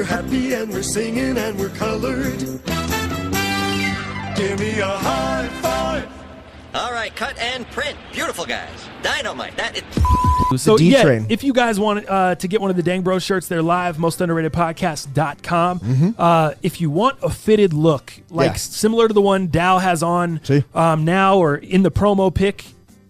we're happy and we're singing and we're colored. Give me a high five. All right, cut and print. Beautiful, guys. Dynamite. That is... So, yeah, if you guys want to get one of the Dang Bros shirts, they're live, mostunderratedpodcast.com. If you want a fitted look, like similar to the one Dal has on now or in the promo pic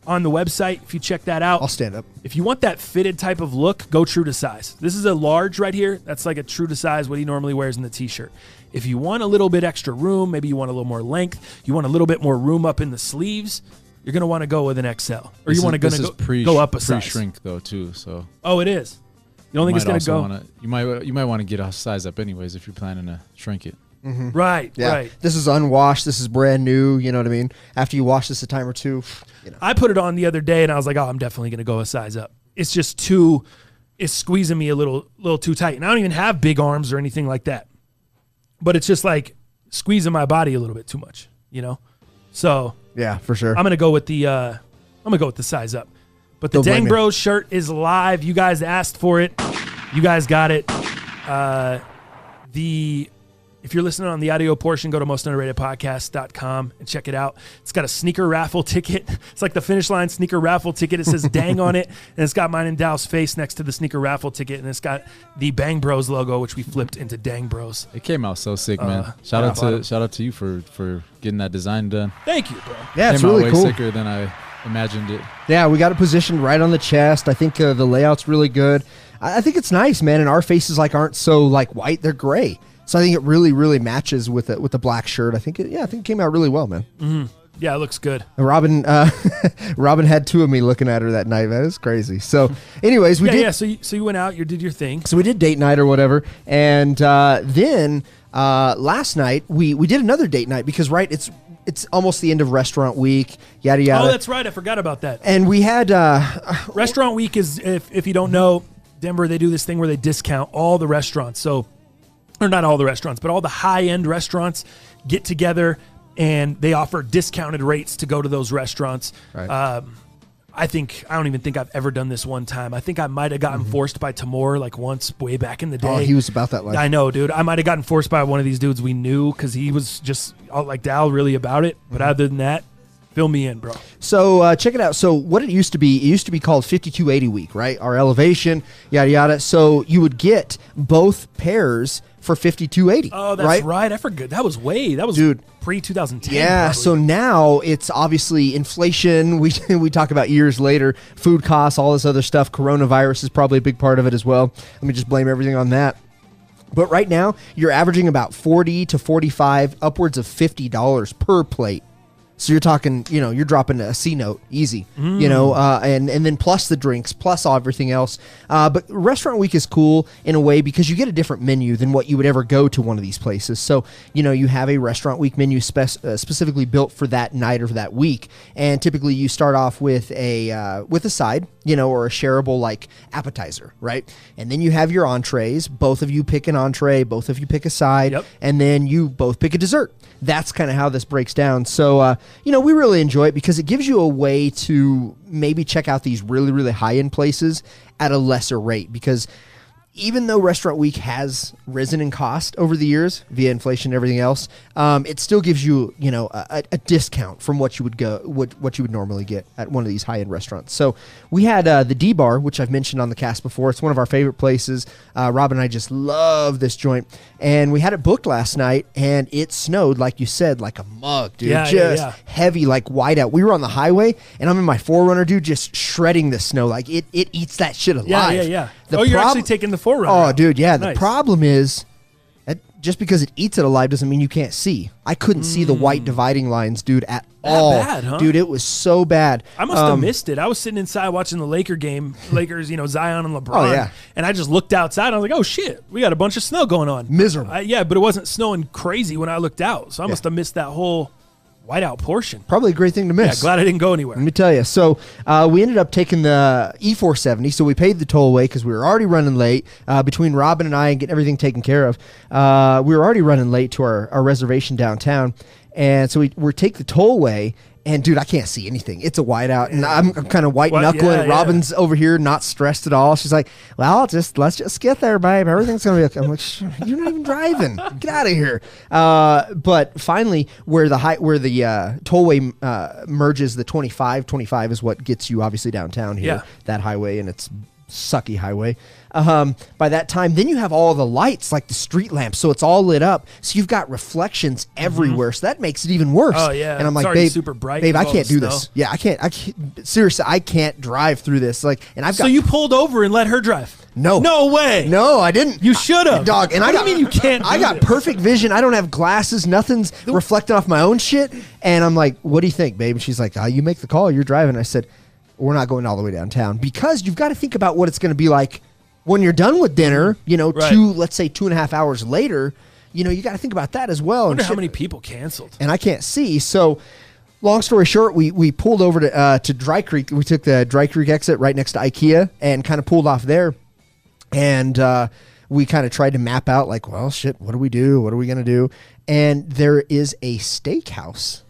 on the website, if you check that out. I'll stand up. If you want that fitted type of look, go true to size. This is a large right here. That's like a true to size, what he normally wears in the t-shirt. If you want a little bit extra room, maybe you want a little more length, you want a little bit more room up in the sleeves, you're going to want to go with an XL. Or you want to go up a size. Pre-shrink, though, too. So. Oh, it is? You don't think it's going to go? You might want to get a size up anyways if you're planning to shrink it. Mm-hmm. Right. This is unwashed. This is brand new. You know what I mean? After you wash this a time or two. You know. I put it on the other day, and I was like, oh, I'm definitely going to go a size up. It's just it's squeezing me a little too tight. And I don't even have big arms or anything like that. But it's just like squeezing my body a little bit too much, you know? So yeah, for sure. I'm gonna go with the size up. But the Dang Bros shirt is live. You guys asked for it. You guys got it. If you're listening on the audio portion, go to mostunderratedpodcast.com and check it out. It's got a sneaker raffle ticket. It's like the Finish Line sneaker raffle ticket. It says Dang on it, and it's got mine and Dow's face next to the sneaker raffle ticket, and it's got the Bang Bros logo, which we flipped into Dang Bros. It came out so sick, man. Shout out to you for getting that design done. Thank you, bro. Yeah, it's really cool. Way sicker than I imagined it. Yeah, we got it positioned right on the chest. I think the layout's really good. I think it's nice, man, and our faces aren't so white. They're gray. So I think it really, really matches with the black shirt. I think it came out really well, man. Mm-hmm. Yeah, it looks good. And Robin had two of me looking at her that night, man. It was crazy. So, anyways, we did. Yeah. So you went out, you did your thing. So we did date night or whatever, and then last night we did another date night because it's almost the end of restaurant week. Yada yada. Oh, that's right. I forgot about that. And we had restaurant week is if you don't know, Denver, they do this thing where they discount all the restaurants. So. Or not all the restaurants, but all the high-end restaurants get together and they offer discounted rates to go to those restaurants. Right. I don't even think I've ever done this one time. I think I might have gotten forced by Tamor once way back in the day. Oh, he was about that life. I know, dude. I might have gotten forced by one of these dudes we knew because he was just like Dal really about it. But other than that, fill me in, bro. So check it out. So what it used to be called 5280 week, right? Our elevation, yada, yada. So you would get both pairs for 5280. Oh, that's right. I forgot. That was pre-2010. Yeah, probably. So now it's obviously inflation. We talk about years later, food costs, all this other stuff. Coronavirus is probably a big part of it as well. Let me just blame everything on that. But right now, you're averaging about 40 to 45, upwards of $50 per plate. So you're talking, you're dropping a C note easy, and then plus the drinks, plus everything else. But restaurant week is cool in a way because you get a different menu than what you would ever go to one of these places. So, you have a restaurant week menu specifically built for that night or for that week. And typically you start off with a side, or a shareable appetizer, right? And then you have your entrees. Both of you pick an entree, both of you pick a side, and then you both pick a dessert. That's kind of how this breaks down. So, we really enjoy it because it gives you a way to maybe check out these really, really high-end places at a lesser rate because even though Restaurant Week has risen in cost over the years via inflation and everything else, it still gives you, a discount from what you would normally get at one of these high-end restaurants. So we had the D-Bar, which I've mentioned on the cast before. It's one of our favorite places. Rob and I just love this joint. And we had it booked last night, and it snowed, like you said, like a mug, dude. Heavy, like whiteout. We were on the highway, and I'm in my 4Runner, dude, just shredding the snow. Like, it eats that shit alive. Yeah. You're actually taking the 4Runner. Oh, dude, yeah. Nice. The problem is, just because it eats it alive doesn't mean you can't see. I couldn't see the white dividing lines, dude, at all. Bad, huh? Dude, it was so bad. I must have missed it. I was sitting inside watching the Lakers, Zion and LeBron. Oh, yeah. And I just looked outside. And I was like, oh, shit, we got a bunch of snow going on. Miserable. But it wasn't snowing crazy when I looked out. So I must have missed that whole whiteout portion. Probably a great thing to miss. Yeah, glad I didn't go anywhere. Let me tell you. So we ended up taking the E470. So we paid the tollway because we were already running late. Between Robin and I and getting everything taken care of, we were already running late to our reservation downtown. And so we take the tollway, And dude, I can't see anything. It's a whiteout, and I'm kind of white knuckling. Yeah, Robin's over here, not stressed at all. She's like, "Well, let's just get there, babe. Everything's gonna be okay." I'm like, "You're not even driving. Get out of here." But finally, where the tollway merges, the 25 is what gets you obviously downtown here. Yeah. That highway, and it's sucky highway. By that time, then you have all the lights, like the street lamps, so it's all lit up. So you've got reflections everywhere. So that makes it even worse. Oh yeah, and I'm it's like, already babe, super bright. babe, with I all can't the do snow. this. Yeah, I can't. Seriously, I can't drive through this. Like, and I've got. So you pulled over and let her drive? No way. No, I didn't. You should have, dog. And what I do got. you mean you can't? I do got this? perfect vision. I don't have glasses. Nothing's reflecting off my own shit. And I'm like, "What do you think, babe?" And she's like, "You make the call. You're driving." I said, "We're not going all the way downtown because you've got to think about what it's going to be like when you're done with dinner." You know, Right. let's say 2.5 hours later. You know, you got to think about that as well. I wonder and how shit. many people canceled. And I can't see. So, long story short, we pulled over to Dry Creek. We took the Dry Creek exit right next to IKEA and kind of pulled off there. And we kind of tried to map out, like, well, shit, what do we do? What are we going to do? And there is a steakhouse,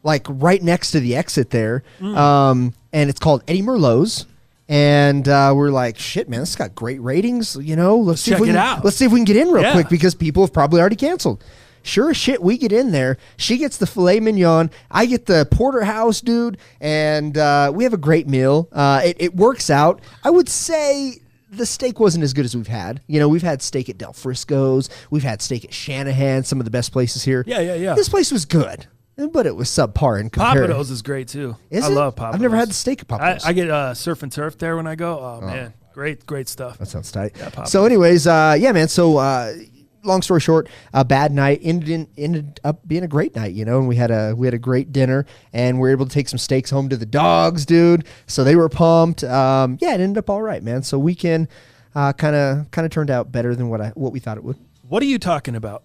like right next to the exit there. And it's called Eddie Merlot's. And we're like, shit, man, this has got great ratings. You know, let's see if check we it can, out. Let's see if we can get in real Yeah. quick because people have probably already canceled. Sure as shit, we get in there. She gets the filet mignon. I get the porterhouse, dude. And we have a great meal. It works out. I would say the steak wasn't as good as we've had. You know, we've had steak at Del Frisco's. We've had steak at Shanahan, some of the best places here. Yeah. This place was good, but it was subpar in comparison. Papados is great too. Is I it? love Papados. I've never had the steak at Papados. I get surf and turf there when I go. Oh man, great stuff. That sounds tight. Yeah, Papados. So anyways, yeah, man. So long story short, a bad night ended up being a great night, you know, and we had a great dinner and we were able to take some steaks home to the dogs, dude. So they were pumped. Yeah, it ended up all right, man. So weekend kind of turned out better than what we thought it would. What are you talking about?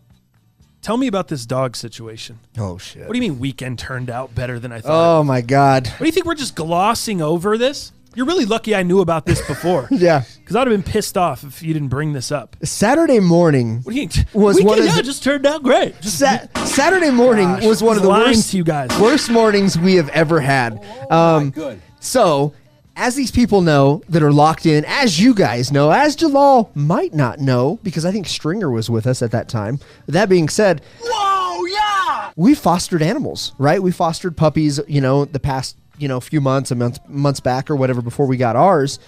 Tell me about this dog situation. Oh shit. What do you mean weekend turned out better than I thought? Oh my God. What do you think we're just glossing over this? You're really lucky I knew about this before. Yeah. Because I'd have been pissed off if you didn't bring this up. Saturday morning What do you was weekend, one of yeah, the- it just turned out great. Just Saturday morning Gosh, was one of the lying worst to you guys. worst mornings we have ever had. So, as these people know that are locked in, as you guys know, as Jalal might not know, because I think Stringer was with us at that time. That being said, we fostered animals, right? We fostered puppies, you know, the past, you know, few months back or whatever before we got ours.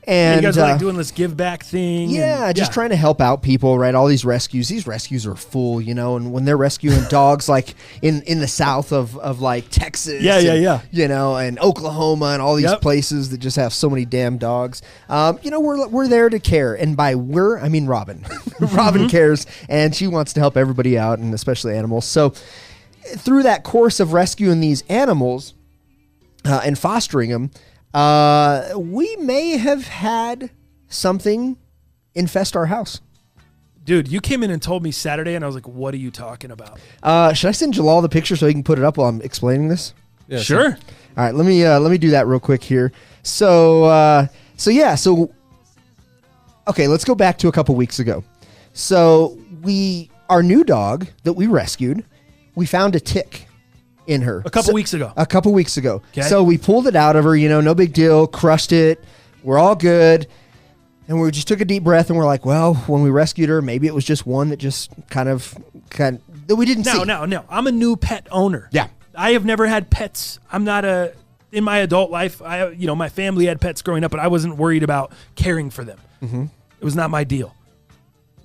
And you guys are like doing this give back thing. yeah, and- just trying to help out people, right? All these rescues are full, you know, and when they're rescuing dogs like in the south of like Texas, Yeah, and, yeah. you know, and Oklahoma and all these Yep. places that just have so many damn dogs. You know, we're there to care, and by I mean Robin. Robin cares, and she wants to help everybody out, and especially animals. So through that course of rescuing these animals and fostering them, we may have had something infest our house. Dude, you came in and told me Saturday, and I was like, what are you talking about? Should I send Jalal the picture so he can put it up while I'm explaining this? Yeah, Sure. All right, let me do that real quick here. So okay, let's go back to a couple weeks ago. So our new dog that we rescued, we found a tick in her A couple weeks ago. A couple weeks ago. Okay. So we pulled it out of her, you know, no big deal, crushed it. We're all good. And we just took a deep breath and we're like, well, when we rescued her, maybe it was just one that just kind of that we didn't see. No. I'm a new pet owner. Yeah. I have never had pets. I'm not in my adult life, my family had pets growing up, but I wasn't worried about caring for them. Mm-hmm. It was not my deal.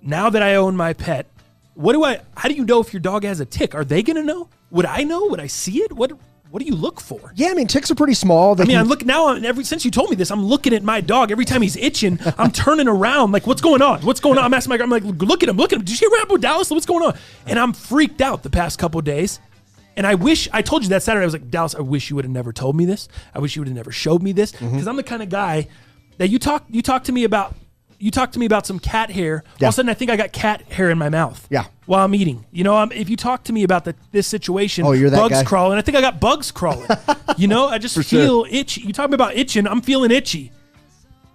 Now that I own my pet, how do you know if your dog has a tick? Are they going to know? Would I know? Would I see it? What do you look for? Yeah, I mean, ticks are pretty small. Since you told me this, I'm looking at my dog. Every time he's itching, I'm turning around like, what's going on? What's going on? I'm asking I'm like, look at him. Did you hear what happened with Dallas? What's going on? And I'm freaked out the past couple of days. And I told you that Saturday. I was like, Dallas, I wish you would have never told me this. I wish you would have never showed me this. Because I'm the kind of guy that you talk to me about some cat hair. All of a sudden, I think I got cat hair in my mouth. Yeah. While I'm eating. You know, if you talk to me about this situation, you're that bugs guy. crawling. I think I got bugs crawling. You know, I just feel itchy. You talk about itching, I'm feeling itchy.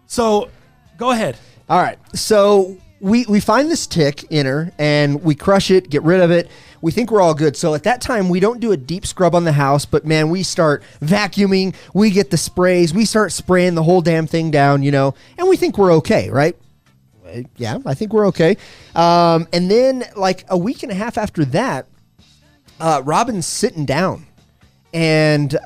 So, go ahead. All right. So we find this tick in her, and we crush it, get rid of it. We think we're all good. So at that time, we don't do a deep scrub on the house, but man, we start vacuuming. We get the sprays. We start spraying the whole damn thing down, and we think we're okay, right? Yeah, I think we're okay. And then like a week and a half after that, Robin's sitting down, and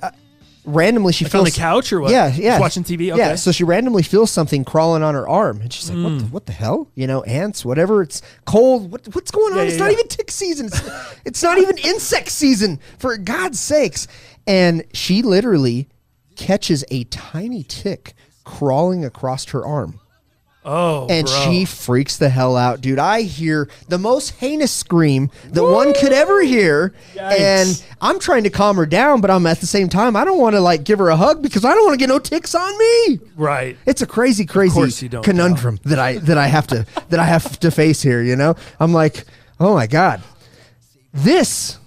randomly she like feels on the couch or what? Yeah. Just watching TV. Okay. Yeah, so she randomly feels something crawling on her arm, and she's like, "What the hell? Ants, whatever. It's cold. What's going on? It's not even tick season. It's not even insect season. For God's sakes!" And she literally catches a tiny tick crawling across her arm. Oh, and bro. she freaks the hell out, dude. I hear the most heinous scream that one could ever hear. Yikes. And I'm trying to calm her down, but I'm at the same time, I don't want to like give her a hug because I don't want to get no ticks on me. Right. It's a crazy you don't, conundrum that I have to face here, I'm like, oh my God. This,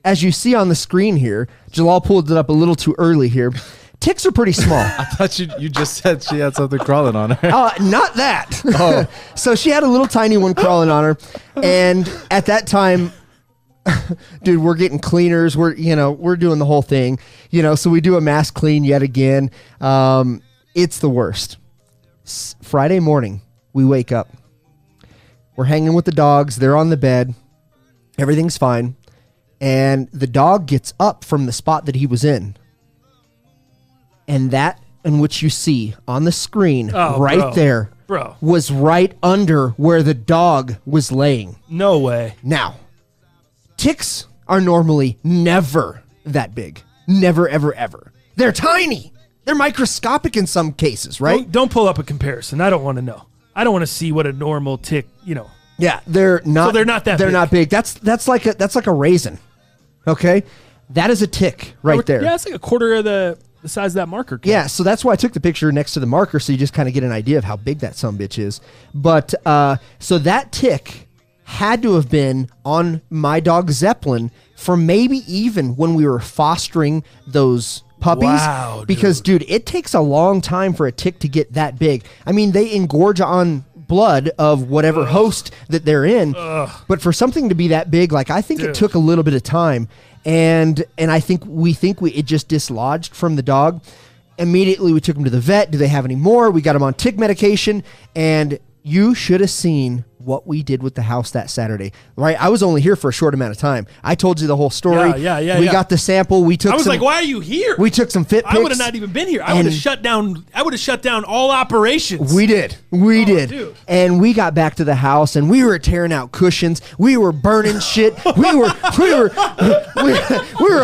as you see on the screen here, Jalal pulled it up a little too early here. Ticks are pretty small. I thought you just said she had something crawling on her. Not that. Oh. So she had a little tiny one crawling on her. And at that time, dude, we're getting cleaners. We're doing the whole thing, so we do a mass clean yet again. It's the worst. Friday morning, we wake up. We're hanging with the dogs. They're on the bed. Everything's fine. And the dog gets up from the spot that he was in. And that in which you see on the screen there was right under where the dog was laying. No way. Now, ticks are normally never that big. Never, ever, ever. They're tiny. They're microscopic in some cases, right? Don't pull up a comparison. I don't want to know. I don't want to see what a normal tick, Yeah, they're not. So they're not that They're big. not big. That's like a raisin. Okay? That is a tick right there. Yeah, it's like a quarter of the size of that marker. Yeah, so that's why I took the picture next to the marker, so you just kind of get an idea of how big that sumbitch is. But so that tick had to have been on my dog Zeppelin for maybe even when we were fostering those puppies. Wow, because, dude, it takes a long time for a tick to get that big. I mean, they engorge on blood of whatever host that they're in. But for something to be that big, like I think it took a little bit of time. And I think it just dislodged from the dog. Immediately we took him to the vet. Do they have any more? We got him on tick medication, and you should have seen what we did with the house that Saturday, right? I was only here for a short amount of time. I told you the whole story. Yeah. We got the sample. I was like, why are you here? We took some fit pics. I would have not even been here. I would have shut down all operations. We did. We did. Dude. And we got back to the house, and we were tearing out cushions. We were burning shit. We were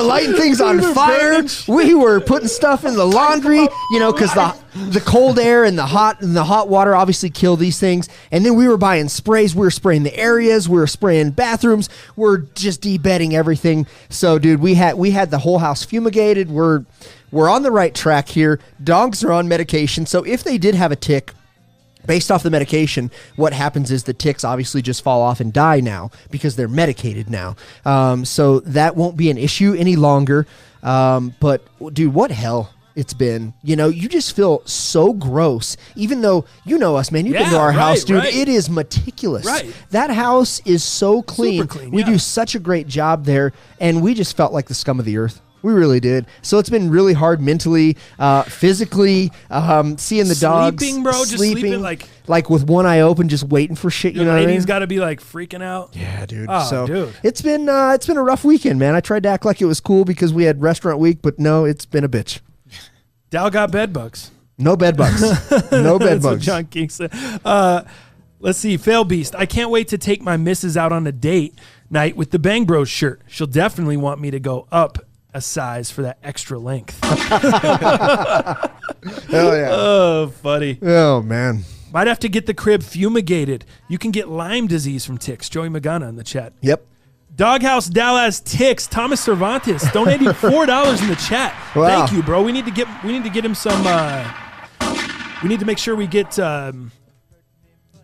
lighting things on fire. We were putting stuff in the laundry, because the cold air and the hot water obviously kill these things. And then we were buying sprays. We were spraying the areas. We were spraying bathrooms. We're just de-bedding everything. So, dude, we had the whole house fumigated. We're on the right track here. Dogs are on medication. So if they did have a tick, based off the medication, what happens is the ticks obviously just fall off and die now because they're medicated now. So that won't be an issue any longer. But, dude, what hell it's been. You just feel so gross, even though us, man. You've been to our house, dude. Right. It is meticulous. Right. That house is so clean. Super clean, we do such a great job there, and we just felt like the scum of the earth. We really did. So it's been really hard mentally, physically, seeing the dogs sleeping, bro, just sleeping like with one eye open, just waiting for shit. You know what I mean? He's got to be like freaking out. Yeah, dude. Oh, so dude. It's been a rough weekend, man. I tried to act like it was cool because we had restaurant week, but no, it's been a bitch. Dal got bed bugs. No bed bugs. No bed That's what bugs. John King said. Let's see. Fail Beast. I can't wait to take my missus out on a date night with the Bang Bros shirt. She'll definitely want me to go up a size for that extra length. Hell yeah. Oh, funny. Oh, man. Might have to get the crib fumigated. You can get Lyme disease from ticks. Joey Magana in the chat. Yep. Doghouse Dallas Ticks. Thomas Cervantes donating $4 in the chat. Wow. Thank you, bro. We need to get him some. We need to make sure we get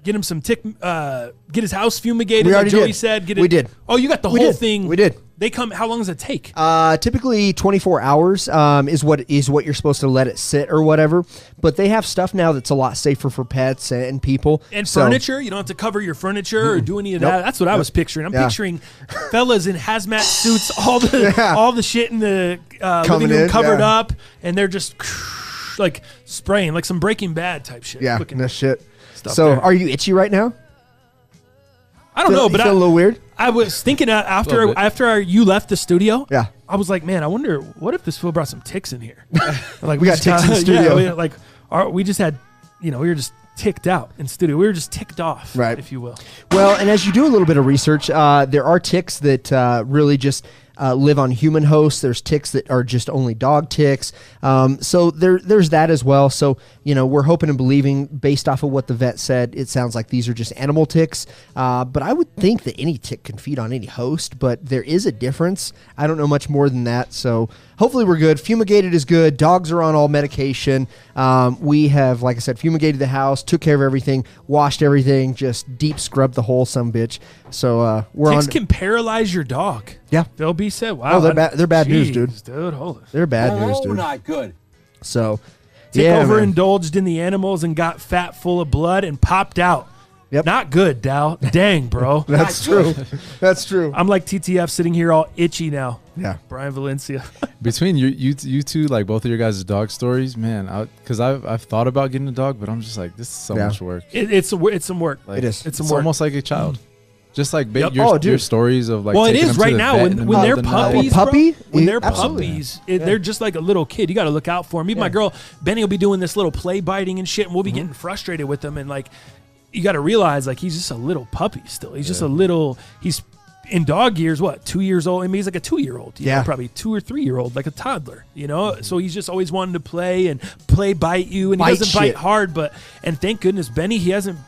Get him some tick. Get his house fumigated. We like already Joey did. said. We did. Oh, you got the We whole did. thing. We did. They come. How long does it take? Typically 24 hours is what you're supposed to let it sit or whatever. But they have stuff now that's a lot safer for pets and people. And So- furniture. You don't have to cover your furniture or do any of that. Nope. That's what I was picturing. I'm Yeah. picturing fellas in hazmat suits, all the shit in the Coming living room in, covered yeah. up, and they're just like spraying, like some Breaking Bad type shit. Yeah, Looking no shit. stuff So there. are you itchy right now? I don't know, You but feel a little weird? I was thinking Little bit. after you left the studio. Yeah. I was like, man, I wonder what if this fool brought some ticks in here. Like We got just ticks in the yeah, studio. we just had, we were just ticked out in studio. We were just ticked off, Right. if you will. Well, and as you do a little bit of research, there are ticks that really just live on human hosts. There's ticks that are just only dog ticks. So there's that as well. So, we're hoping and believing, based off of what the vet said, it sounds like these are just animal ticks. But I would think that any tick can feed on any host, but there is a difference. I don't know much more than that. So hopefully we're good. Fumigated is good. Dogs are on all medication. We have, like I said, fumigated the house, took care of everything, washed everything, just deep scrubbed the whole some bitch. So we're Ticks on. can paralyze your dog. Yeah. Phil B said, wow. Oh, they're bad news, dude. Dude, hold it. They're bad news, Oh, dude. not good. So, Tick yeah, man. overindulged in the animals and got fat full of blood and popped out. Yep. Not good, Dow. Dang, bro. That's Not true. That's true. I'm like TTF sitting here all itchy now. Yeah. Brian Valencia. Between you two, like both of your guys' dog stories, man, because I've thought about getting a dog, but I'm just like, this is so Yeah. much work. It's some work. Like, It is. It's some It's work. almost like a child. Just like Yep. your, Oh, your dude. stories of like. Well, it taking is them to right the now vet when, in the when middle they're of the night. puppies. A puppy? Bro, when they're Absolutely. puppies, they're just like a little kid. You got to look out for them. Even my girl Benny will be doing this little play biting and shit, and we'll be getting frustrated with them. And like, you got to realize like he's just a little puppy still. He's just a little. He's in dog years. What, 2 years old? I mean, he's like a 2-year-old. Yeah. Probably 2 or 3-year-old, like a toddler. So he's just always wanting to play and bite you, and he Bite doesn't bite shit. hard. And thank goodness Benny, he hasn't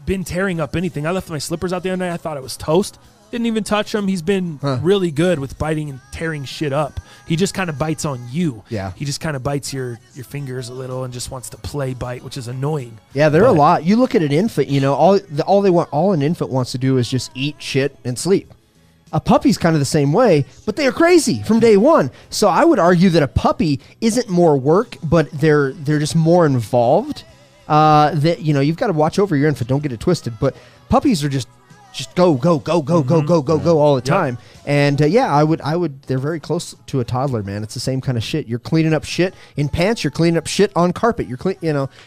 been tearing up anything. I left my slippers out the other night. I thought it was toast. Didn't even touch him. He's been really good with biting and tearing shit up. He just kind of bites on you. Yeah. He just kind of bites your fingers a little and just wants to play bite, which is annoying. Yeah, they're a But- lot. You look at an infant, all an infant wants to do is just eat, shit, and sleep. A puppy's kind of the same way, but they are crazy from day one. So I would argue that a puppy isn't more work, but they're just more involved. That you've got to watch over your infant. Don't get it twisted. But puppies are just go all the time. And I would. They're very close to a toddler, man. It's the same kind of shit. You're cleaning up shit in pants. You're cleaning up shit on carpet. You're clean.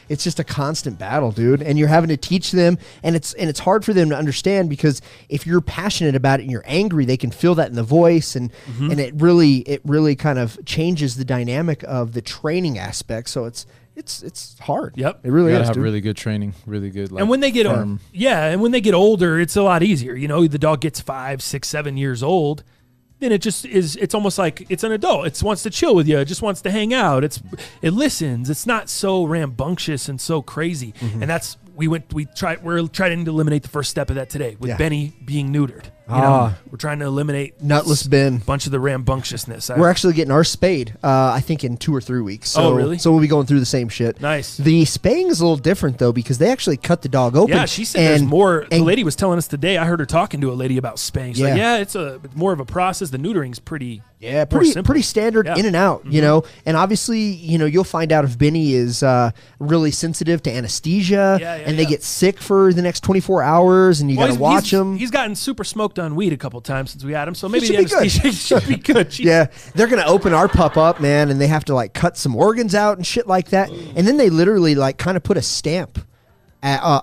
It's just a constant battle, dude. And you're having to teach them, and it's hard for them to understand because if you're passionate about it and you're angry, they can feel that in the voice, and it really kind of changes the dynamic of the training aspect. So it's hard. Yep. It really You gotta is, have dude. really good training, really good. Like, And when they get firm. and when they get older, it's a lot easier. The dog gets 5, 6, 7 years old, then it just is. It's almost like it's an adult. It wants to chill with you. It just wants to hang out. It listens. It's not so rambunctious and so crazy. And that's we're trying to eliminate the first step of that today with Yeah. Benny being neutered. We're trying to eliminate Nutless Ben. a bunch of the rambunctiousness. We're actually getting our spayed, I think, in 2 or 3 weeks. So, Oh, really? So we'll be going through the same shit. Nice. The spaying is a little different, though, because they actually cut the dog open. Yeah, she said there's more. The and- lady was telling us today. I heard her talking to a lady about spaying. She's like, Yeah. it's more of a process. The neutering's pretty. Yeah, more pretty simple. pretty standard Yeah. in and out, And obviously, you'll find out if Benny is really sensitive to anesthesia, and they get sick for the next 24 hours, and you got to watch him. He's gotten super smoked on weed a couple times since we had him, so maybe should the be good. anesthesia should be good. Jeez. Yeah, they're gonna open our pup up, man, and they have to like cut some organs out and shit like that, and then they literally like kind of put a stamp,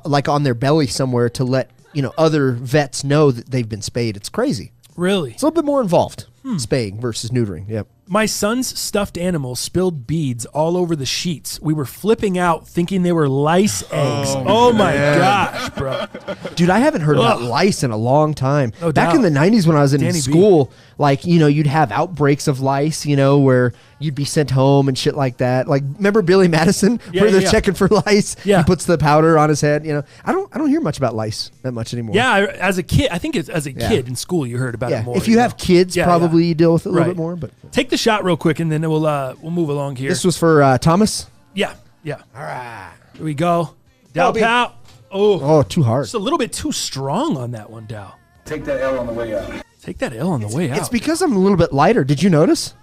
like on their belly somewhere to let other vets know that they've been spayed. It's crazy. Really? It's a little bit more involved, spaying versus neutering. Yep. My son's stuffed animal spilled beads all over the sheets. We were flipping out thinking they were lice eggs. Oh my gosh, bro. Dude, I haven't heard about Ugh. lice in a long time. No Back doubt. in the 90s when I was in Danny B. school, like, you'd have outbreaks of lice, where you'd be sent home and shit like that. Like, remember Billy Madison, Yeah, where they're yeah. checking for lice? Yeah. He puts the powder on his head, I don't hear much about lice that much anymore. Yeah, as a kid, I think as a kid in school you heard about Yeah. it more. If you have kids, Yeah, probably yeah. you deal with it a little Right. bit more, but Take the shot real quick and then we'll move along here. this was for Thomas. Yeah. All right. Here we go. Dow Bobby. pow. Oh, too hard. Just a little bit too strong on that one, Dow. Take that L on the way out. Take that L on the way out. It's because I'm a little bit lighter. Did you notice?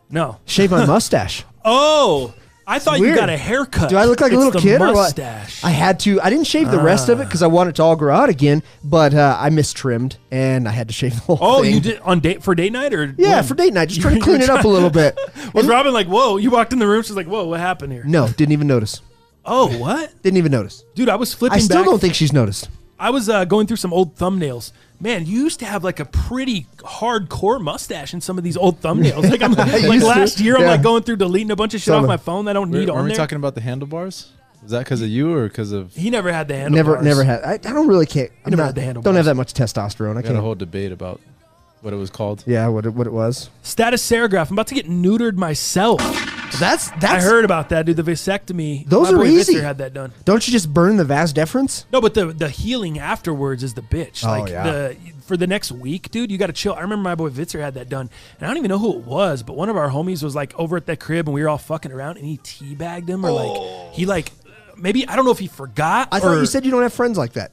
No. Shave my mustache. Oh, I thought you weird. got a haircut. Do I look like a It's little the kid or what? mustache. I had to. I didn't shave the rest of it because I wanted it to all grow out again, but I mistrimmed and I had to shave the whole Oh, thing. you did for date night or Yeah, when? for date night. Just trying to clean it up a little bit. Was Robin like, whoa? You walked in the room. She's like, whoa, what happened here? No, didn't even notice. Oh, what? Didn't even notice. Dude, I was flipping I still back. don't think she's noticed. I was going through some old thumbnails. Man, you used to have like a pretty hardcore mustache in some of these old thumbnails. Like, used to, last year, I'm yeah. like going through deleting a bunch of shit Some off of- my phone that I don't need Are on we there. talking about the handlebars? Was that because of you or because of? He never had the handlebars. Never had. I don't really care. never had the handlebars. Don't have that much testosterone. I We had can't. a whole debate about what it was called. Yeah, what it was. Status Serigraph. I'm about to get neutered myself. That's. I heard about that, dude. The vasectomy. Those My are boy easy. Vitzer had that done. Don't you just burn the vas deferens? No, but the healing afterwards is the bitch. Oh, Like yeah. for the next week, dude, you got to chill. I remember my boy Vitzer had that done, and I don't even know who it was, but one of our homies was like over at that crib, and we were all fucking around, and he teabagged him, or like he like maybe I don't know if he forgot. I thought you said you don't have friends like that.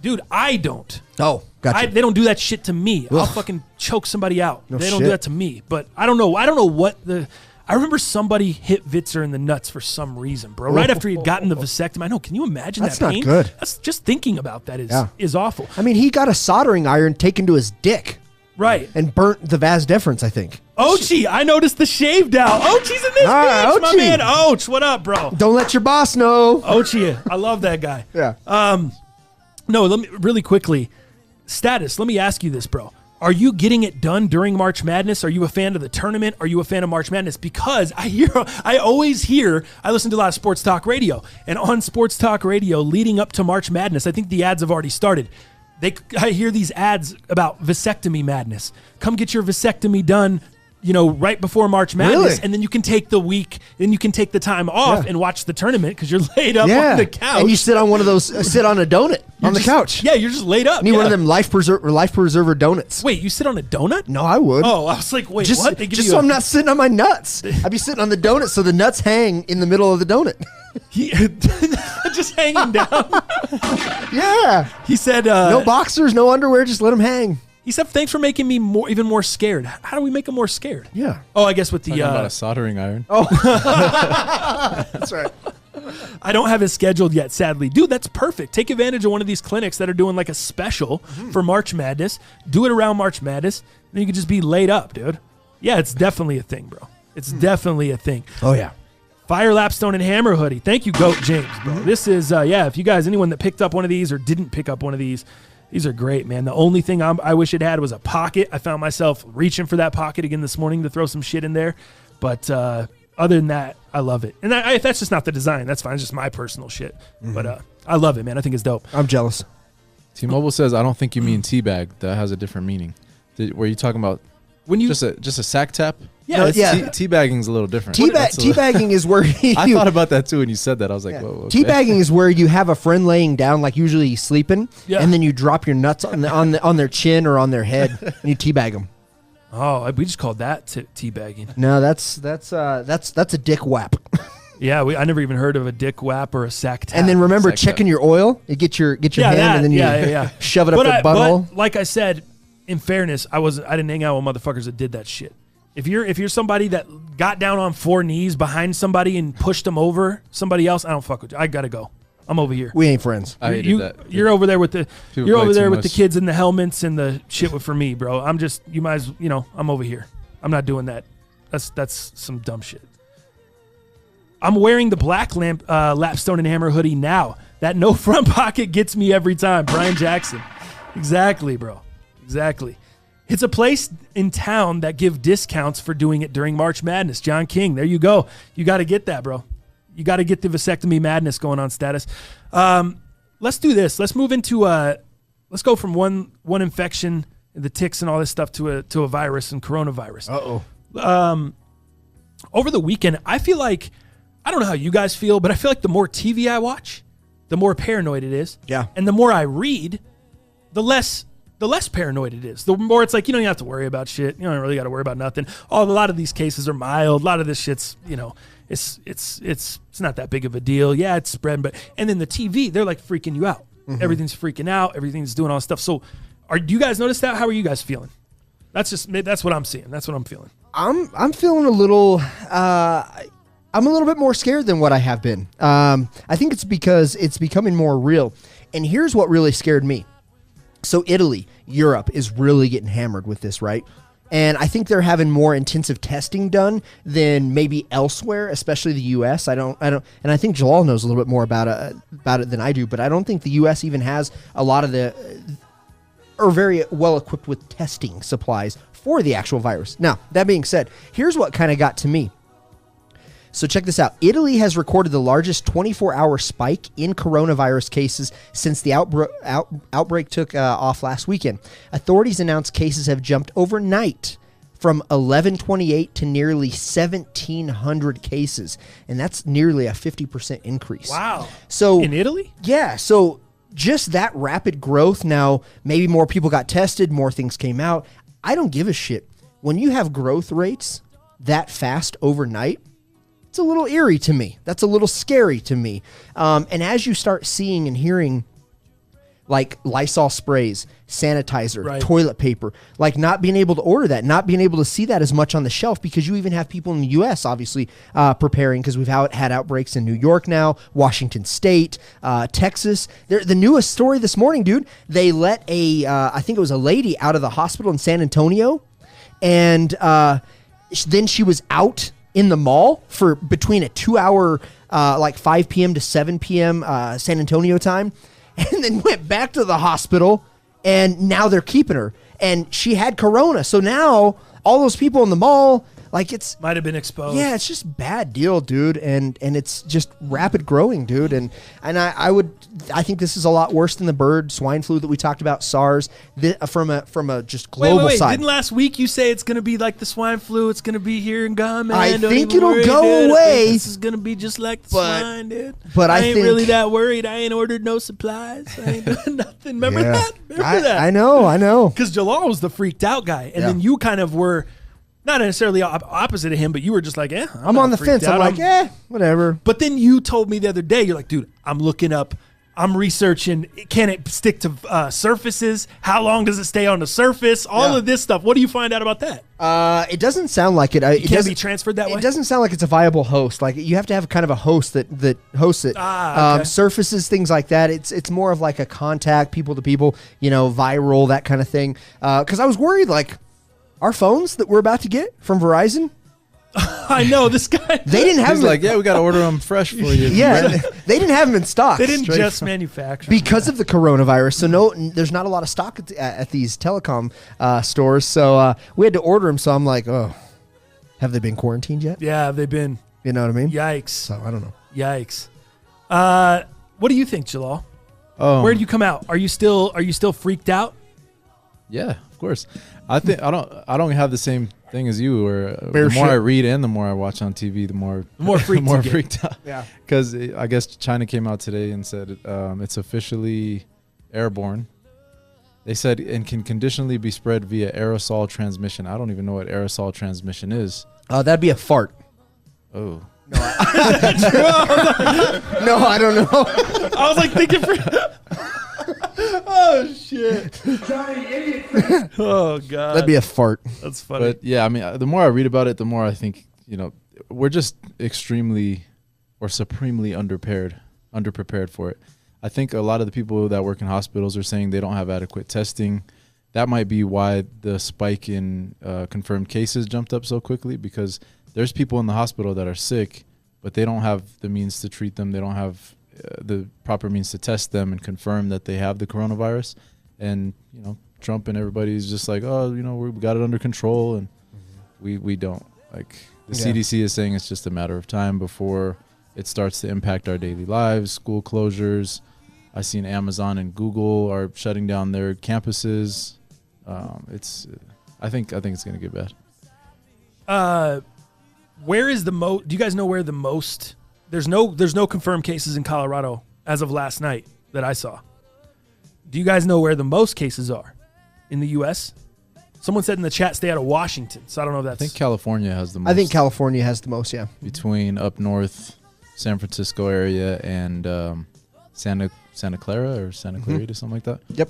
dude, I don't. Oh, gotcha. They don't do that shit to me. I'll Ugh. fucking choke somebody out. No They don't do shit. that to me. But I don't know. I don't know what the. I remember somebody hit Vitzer in the nuts for some reason, bro. Right after he'd gotten the vasectomy. I know. Can you imagine That's that not pain? good. That's just thinking about that Yeah. is awful. I mean, he got a soldering iron taken to his dick Right. and burnt the vas deferens, I think. Ochi, I noticed the shave down. Ochi's in this Ah, bitch, my Ochi. man. Och, what up, bro? Don't let your boss know. Ochi, I love that guy. Yeah. No, let me really quickly. Status, let me ask you this, bro. Are you getting it done during March Madness? Are you a fan of the tournament? Are you a fan of March Madness? Because I always hear, I listen to a lot of sports talk radio, and on sports talk radio leading up to March Madness, I think the ads have already started. I hear these ads about vasectomy madness. Come get your vasectomy done, right before March Madness, Really? and then you can take the week, then you can take the time off Yeah. and watch the tournament because you're laid up Yeah. on the couch. And you sit on one of those, sit on a donut on the Just- couch. Yeah, you're just laid up. Need yeah. one of them life preserver donuts. Wait, you sit on a donut? No, I would. Oh, I was like, wait, just what? They give just you so a- I'm not sitting on my nuts. I'd be sitting on the donut so the nuts hang in the middle of the donut. just hanging down. Yeah. He said, No boxers, no underwear, just let them hang. he said, thanks for making me even more scared. How do we make him more scared? Yeah. Oh, I guess with the, Talking about a soldering iron. That's right. I don't have it scheduled yet, sadly. Dude, that's perfect. Take advantage of one of these clinics that are doing like a special for March Madness. Do it around March Madness. Then you can just be laid up, dude. Yeah, it's definitely a thing, bro. It's definitely a thing. Oh, yeah. Fire Lapstone and Hammer hoodie. Thank you, Goat James, bro. This is, if you guys, anyone that picked up one of these or didn't pick up one of these are great, man. The only thing I wish it had was a pocket. I found myself reaching for that pocket again this morning to throw some shit in there. But other than that, I love it. And if that's just not the design, that's fine. It's just my personal shit. But I love it, man. I think it's dope. I'm jealous. T-Mobile says, I don't think you mean teabag. That has a different meaning. Were you talking about When you just a sack tap? Yeah, No, it's- yeah. Teabagging's a little different. Teabagging is where you... I thought about that too when you said that. I was like, Yeah. whoa. Okay. Teabagging is where you have a friend laying down, like usually he's sleeping, Yeah. and then you drop your nuts on their chin or on their head, and you teabag them. Oh, we just called that teabagging. No, that's a dick whap. Yeah, I never even heard of a dick whap or a sack tap. And then remember Sack checking tap. your oil. You get your hand, and then you shove it up the butthole. But like I said, in fairness, I didn't hang out with motherfuckers that did that shit. If you're somebody that got down on 4 knees behind somebody and pushed them over somebody else, I don't fuck with you. I gotta go. I'm over here. We ain't friends. I hated that. You're over there with the People you're play over there too with the much. kids in the helmets and the shit for me, bro. I'm just I'm over here. I'm not doing that. That's some dumb shit. I'm wearing the black Lapstone and Hammer hoodie now. That no front pocket gets me every time. Brian Jackson. Exactly, bro. Exactly. It's a place in town that give discounts for doing it during March Madness. John King, there you go. You got to get that, bro. You got to get the vasectomy madness going on, Status. Let's do this. Let's move into let's go from one infection, the ticks and all this stuff to a virus and coronavirus. Over the weekend, I feel like, I don't know how you guys feel, but I feel like the more TV I watch, the more paranoid it is. Yeah. And the more I read, the less paranoid it is. The more it's like, you don't even have to worry about shit. You don't really got to worry about nothing. A lot of these cases are mild. A lot of this shit's, it's not that big of a deal. Yeah, it's spreading, but and then the TV, they're like freaking you out. Everything's freaking out. Everything's doing all this stuff. So, do you guys notice that? How are you guys feeling? That's what I'm seeing. That's what I'm feeling. I'm feeling a little. I'm a little bit more scared than what I have been. I think it's because it's becoming more real. And here's what really scared me. So Italy, Europe is really getting hammered with this, right? And I think they're having more intensive testing done than maybe elsewhere, especially the U.S. And I think Jalal knows a little bit more about it than I do. But I don't think the U.S. even has a lot of or very well equipped with testing supplies for the actual virus. Now, that being said, here's what kind of got to me. So check this out. Italy has recorded the largest 24-hour spike in coronavirus cases since the outbreak took off last weekend. Authorities announced cases have jumped overnight from 1128 to nearly 1,700 cases, and that's nearly a 50% increase. Wow. So in Italy? Yeah. So just that rapid growth. Now, maybe more people got tested, more things came out. I don't give a shit. When you have growth rates that fast overnight, it's a little eerie to me. That's a little scary to me. And as you start seeing and hearing like Lysol sprays, sanitizer, right, toilet paper, like not being able to order that, not being able to see that as much on the shelf, because you even have people in the U.S. obviously preparing, because we've had outbreaks in New York now, Washington State, Texas. The newest story this morning, dude, they let I think it was a lady out of the hospital in San Antonio, and then she was out in the mall for between a 2-hour, like 5 p.m. to 7 p.m. San Antonio time, and then went back to the hospital, and now they're keeping her. And she had corona. So now all those people in the mall, like it's... Might have been exposed. Yeah, it's just bad deal, dude. And it's just rapid growing, dude. And I think this is a lot worse than the bird swine flu that we talked about, SARS, from a just global wait. side. Didn't last week you say it's going to be like the swine flu? It's going to be here and gone, man. I Don't think even it'll worry, go dude. away. This is going to be just like the swine, dude. But I I ain't think, really that worried. I ain't ordered no supplies. I ain't doing nothing. Remember that? Remember that? I know. Because Jalal was the freaked out guy. And then you kind of were... Not necessarily opposite of him, but you were just like, I'm on the fence. I'm like, whatever. But then you told me the other day, you're like, dude, I'm looking up, I'm researching, can it stick to surfaces? How long does it stay on the surface? All of this stuff. What do you find out about that? It doesn't sound like it. It can't be transferred that way? It doesn't sound like it's a viable host. Like, you have to have kind of a host that hosts it. Okay. Surfaces, things like that. It's more of like a contact, people to people, viral, that kind of thing. Because I was worried, like, our phones that we're about to get from Verizon. I know this guy. They didn't have He's them. like, yeah, we got to order them fresh for you. Yeah, they didn't have them in stock. They didn't just manufacture because of the coronavirus. So there's not a lot of stock at these telecom stores. So we had to order them. So I'm like, oh, have they been quarantined yet? Yeah, they've been. You know what I mean? Yikes. So I don't know. Yikes. What do you think, Jalal? Where do you come out? Are you still freaked out? Yeah, of course. I think I don't have the same thing as you. Where the Fair more shit. I read and the more I watch on TV, the more freaked you get. freaked out. Yeah. Because I guess China came out today and said it's officially airborne. They said and can conditionally be spread via aerosol transmission. I don't even know what aerosol transmission is. That'd be a fart. Oh. No, I don't know. I was like thinking oh shit. Oh god. That'd be a fart. That's funny. But yeah, I mean, the more I read about it, the more I think, we're just extremely or supremely underprepared for it. I think a lot of the people that work in hospitals are saying they don't have adequate testing. That might be why the spike in confirmed cases jumped up so quickly, because there's people in the hospital that are sick, but they don't have the means to treat them. They don't have the proper means to test them and confirm that they have the coronavirus. And, Trump and everybody's just like, oh, we got it under control. And we don't. Like, the CDC is saying it's just a matter of time before it starts to impact our daily lives, school closures. I've seen Amazon and Google are shutting down their campuses. I think it's going to get bad. Where is the most? Do you guys know where the most? There's no confirmed cases in Colorado as of last night that I saw. Do you guys know where the most cases are in the U.S.? Someone said in the chat, stay out of Washington. So I don't know if that's. I think California has the most. I think California has the most, yeah. Between up north, San Francisco area, and Santa Clara or Santa Clarita, something like that. Yep.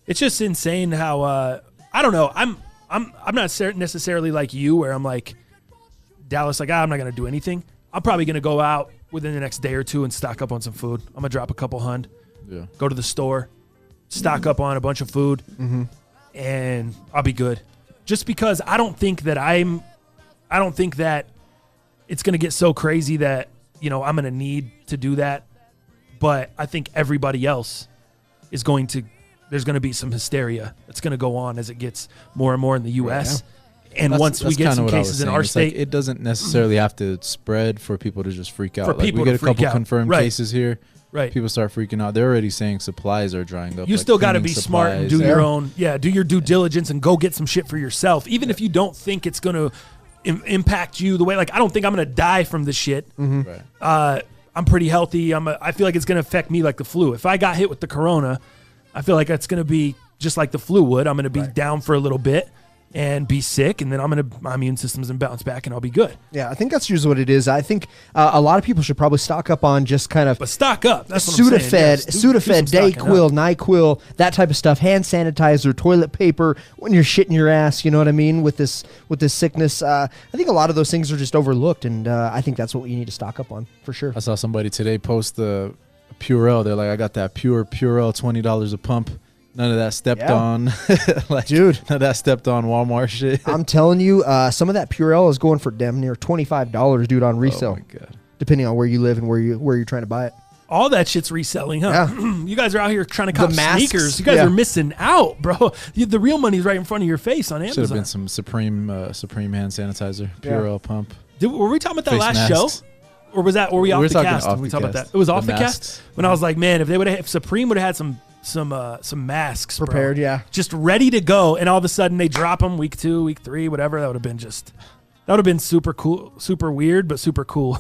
It's just insane how I don't know. I'm not necessarily like you where I'm like Dallas, like I'm not gonna do anything. I'm probably gonna go out within the next day or two and stock up on some food. I'm gonna drop a couple $100. Yeah. Go to the store, stock up on a bunch of food, and I'll be good. Just because I don't think that it's gonna get so crazy that I'm gonna need to do that. But I think everybody else is going to. There's going to be some hysteria that's going to go on as it gets more and more in the U.S. Yeah. And once we get some cases in our state, it doesn't necessarily have to spread for people to just freak out. For people we get to a couple freak out. confirmed Right. cases here. Right. People start freaking out. They're already saying supplies are drying up. You like still got to cleaning be smart and do supplies. your own. Yeah, do your due diligence and go get some shit for yourself, even if you don't think it's going to impact you the way. Like I don't think I'm going to die from this shit. Right. I'm pretty healthy. I feel like it's going to affect me like the flu. If I got hit with the corona, I feel like it's going to be just like the flu would. I'm going to be down for a little bit and be sick, and then my immune system's going to bounce back, and I'll be good. Yeah, I think that's usually what it is. I think a lot of people should probably stock up on just kind of But stock up. That's what I'm saying. Yes, do some Sudafed, stocking Dayquil, up. NyQuil, that type of stuff. Hand sanitizer, toilet paper. When you're shitting your ass, you know what I mean. With this sickness, I think a lot of those things are just overlooked, and I think that's what you need to stock up on for sure. I saw somebody today post the Purell. They're like, I got that Purell $20 a pump. None of that stepped on. Like, dude. None of that stepped on Walmart shit. I'm telling you, some of that Purell is going for damn near $25, dude, on resale. Oh my God. Depending on where you live and where you're trying to buy it. All that shit's reselling, huh? Yeah. You guys are out here trying to cop masks, sneakers. You guys are missing out, bro. The real money's right in front of your face on Amazon. Should have been some Supreme hand sanitizer, Purell pump. Were we talking about that Face last masks. show? Or were we off the talking cast? off when we the talked about cast. that. It was The off the masks. cast. When I was like, man, if Supreme would have had some masks Prepared, bro, yeah. just ready to go, and all of a sudden they drop them week 2, week 3, whatever, that would have been super cool, super weird, but super cool.